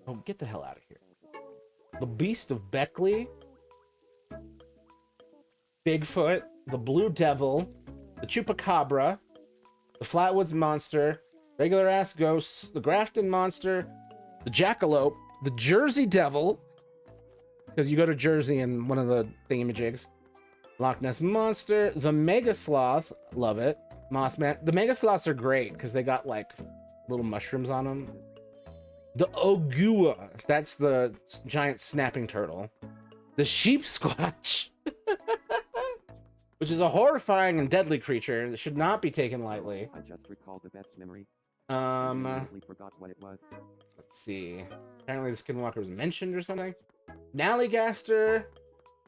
Oh, get the hell out of here. The Beast of Beckley. Bigfoot. The Blue Devil. The Chupacabra. The Flatwoods Monster. Regular ass ghosts. The Grafton Monster. The Jackalope. The Jersey Devil. Because you go to Jersey in one of the thingamajigs. Loch Ness Monster. The Mega Sloth. Love it. Mothman. The Mega Sloths are great because they got like little mushrooms on them. The Ogua. That's the giant snapping turtle. The Sheep Squatch. which is a horrifying and deadly creature that should not be taken lightly. I just recalled the best memory. Um, We forgot what it was. let's see. Apparently the Skinwalker was mentioned or something. Nallygaster.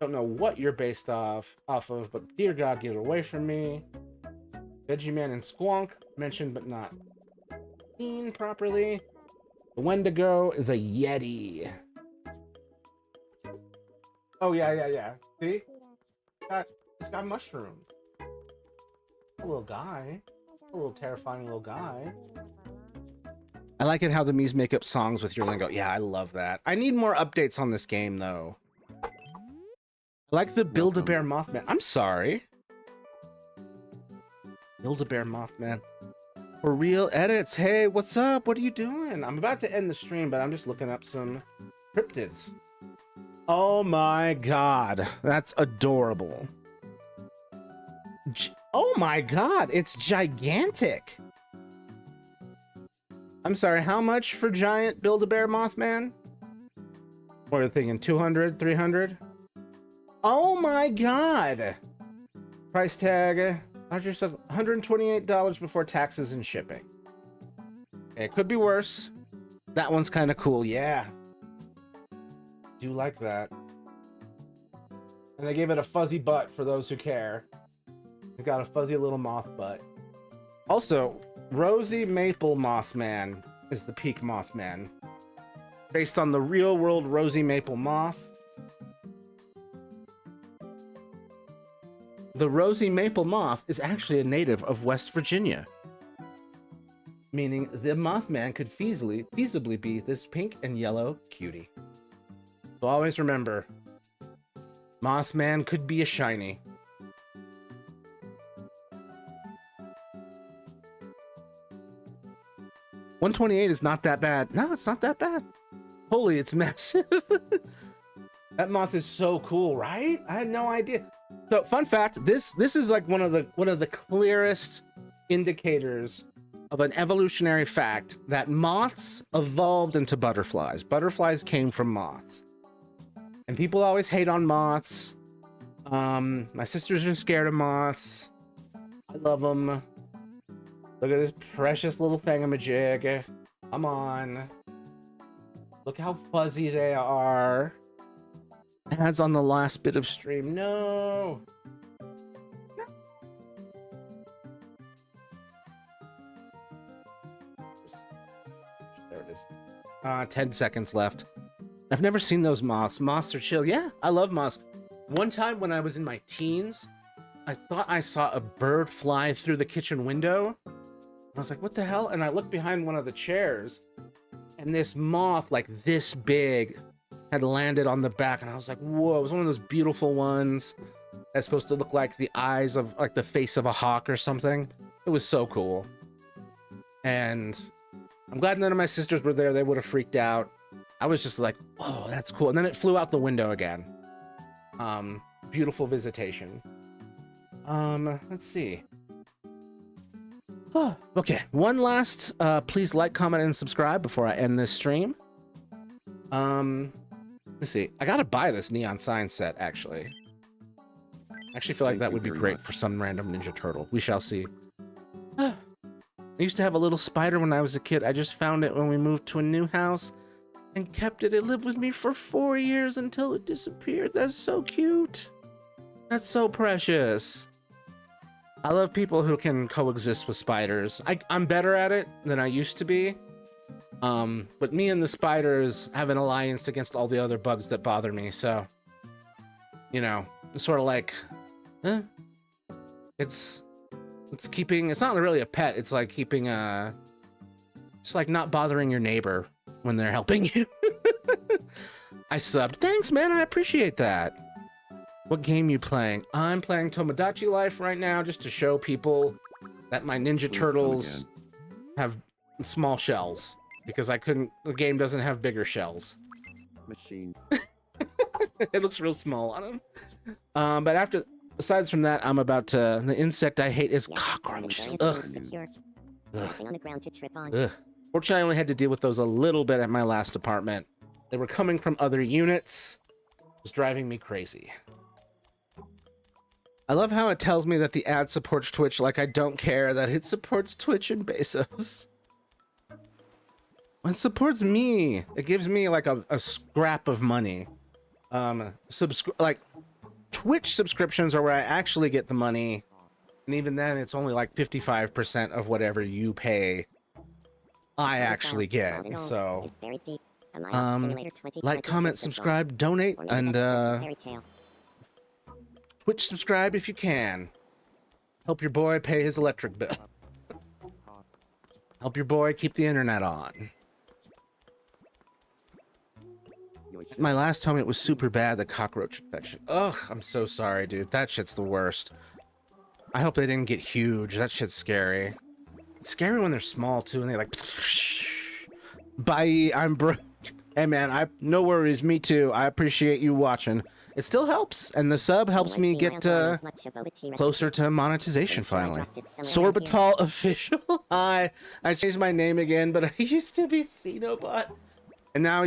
Don't know what you're based off of, but dear God, get away from me. Veggieman and Squonk mentioned but not seen properly. The Wendigo is a Yeti. Oh yeah. See? It's got mushrooms. A little guy. A little terrifying little guy. I like it how the Mii's make up songs with your lingo. Yeah, I love that. I need more updates on this game, though. I like the Build-A-Bear Mothman. I'm sorry. Build-A-Bear Mothman. For real edits. Hey, what's up? What are you doing? I'm about to end the stream, but I'm just looking up some cryptids. Oh my God. That's adorable. Oh my God. It's gigantic. I'm sorry, how much for giant Build-A-Bear Mothman? What are you thinking, 200, 300? Oh my God! Price tag, $128 before taxes and shipping. Okay, it could be worse. That one's kind of cool, yeah. Do like that. And they gave it a fuzzy butt for those who care. It got a fuzzy little moth butt. Also, Rosy Maple Mothman is the peak Mothman. Based on the real-world Rosy Maple Moth. The Rosy Maple Moth is actually a native of West Virginia. Meaning the Mothman could feasibly be this pink and yellow cutie. So always remember, Mothman could be a shiny. $128 is not that bad. No, it's not that bad. Holy, it's massive. That moth is so cool, right? I had no idea. So, fun fact: this is like one of the clearest indicators of an evolutionary fact that moths evolved into butterflies. Butterflies came from moths, and people always hate on moths. My sisters are scared of moths. I love them. Look at this precious little thingamajig. Come on. Look how fuzzy they are. Ads on the last bit of stream. No. There it is. 10 seconds left. I've never seen those moths. Moths are chill. Yeah, I love moths. One time when I was in my teens, I thought I saw a bird fly through the kitchen window. I was like, what the hell? And I looked behind one of the chairs, and this moth, like this big, had landed on the back. And I was like, whoa, it was one of those beautiful ones that's supposed to look like the eyes of, like the face of a hawk or something. It was so cool. And I'm glad none of my sisters were there. They would have freaked out. I was just like, whoa, that's cool. And then it flew out the window again. Beautiful visitation. Let's see. Oh, okay, one last please like, comment, and subscribe before I end this stream. Let's see. I gotta buy this neon sign set, actually. I actually feel like that would be great for some random Ninja Turtle. We shall see. I used to have a little spider when I was a kid. I just found it when we moved to a new house and kept it. It lived with me for 4 years until it disappeared. That's so cute. That's so precious. I love people who can coexist with spiders. I'm better at it than I used to be. But me and the spiders have an alliance against all the other bugs that bother me. So, you know, it's sort of like, it's keeping, it's not really a pet. It's like keeping it's like not bothering your neighbor when they're helping you. I subbed. Thanks, man. I appreciate that. What game you playing? I'm playing Tomodachi Life right now just to show people that my Ninja Turtles have small shells because the game doesn't have bigger shells. Machines. It looks real small on them. But besides from that, I'm about to, the insect I hate is cockroaches. Ugh. Ugh. Fortunately, I only had to deal with those a little bit at my last apartment. They were coming from other units. It was driving me crazy. I love how it tells me that the ad supports Twitch like I don't care that it supports Twitch and Bezos. It supports me. It gives me like a scrap of money. Like Twitch subscriptions are where I actually get the money. And even then it's only like 55% of whatever you pay I actually get. So like, comment, subscribe, donate, and Twitch subscribe if you can. Help your boy pay his electric bill. Help your boy keep the internet on. My last home, it was super bad, the cockroach infection. Ugh, I'm so sorry, dude. That shit's the worst. I hope they didn't get huge. That shit's scary. It's scary when they're small, too, and they like... Bye, I'm broke. Hey, man, no worries. Me too. I appreciate you watching. It still helps, and the sub helps me get closer to monetization finally. Sorbitol official. I changed my name again, but I used to be Xenobot, and now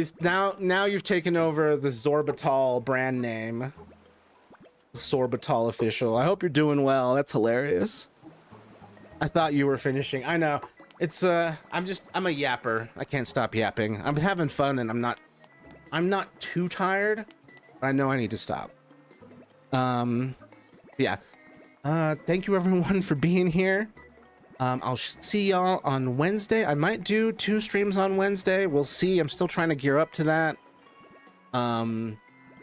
you've taken over the Sorbitol brand name. Sorbitol official. I hope you're doing well. That's hilarious. I thought you were finishing. I know. It's I'm a yapper. I can't stop yapping. I'm having fun, and I'm not too tired. I know I need to stop. Yeah. Thank you everyone for being here. I'll see y'all on Wednesday. I might do 2 streams on Wednesday. We'll see. I'm still trying to gear up to that.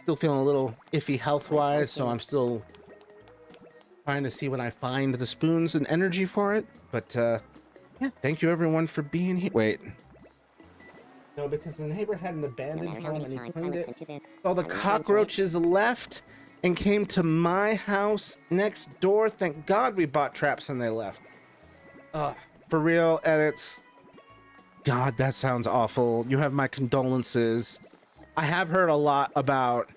Still feeling a little iffy health-wise, so I'm still trying to see when I find the spoons and energy for it. But, yeah, thank you everyone for being here. Wait. No, because the neighbor had an abandoned home and he cleaned it. All the cockroaches left and came to my house next door. Thank God we bought traps and they left. For real, edits. God, that sounds awful. You have my condolences. I have heard a lot about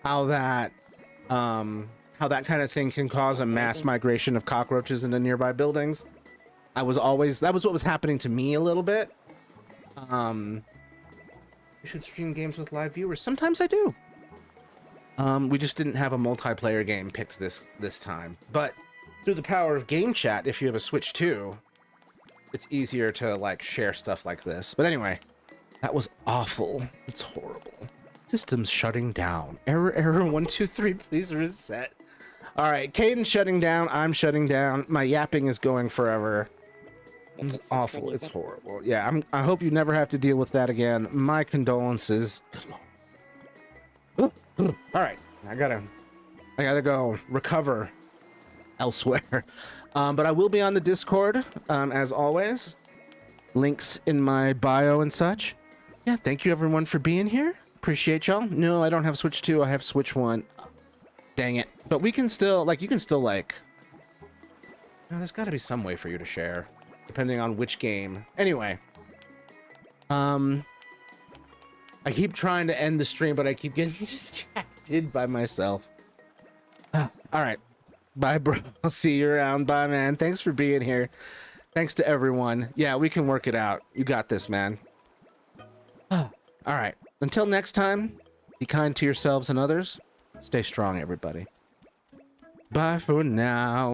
how that kind of thing can cause a mass migration of cockroaches into nearby buildings. That was what was happening to me a little bit. You should stream games with live viewers. Sometimes I do. We just didn't have a multiplayer game picked this time. But through the power of game chat, if you have a Switch 2, it's easier to like share stuff like this. But anyway, that was awful. It's horrible. System's shutting down. Error 123. Please reset. All right, Caden's shutting down. I'm shutting down. My yapping is going forever. It's awful. It's horrible. Yeah, I hope you never have to deal with that again. My condolences. Good Lord. All right, I gotta go recover elsewhere. But I will be on the Discord as always. Links in my bio and such. Yeah, thank you everyone for being here. Appreciate y'all. No, I don't have Switch 2. I have Switch 1. Dang it. But we can still you can still there's got to be some way for you to share. Depending on which game. Anyway. I keep trying to end the stream, but I keep getting distracted by myself. All right. Bye, bro. I'll see you around. Bye, man. Thanks for being here. Thanks to everyone. Yeah, we can work it out. You got this, man. All right. Until next time, be kind to yourselves and others. Stay strong, everybody. Bye for now.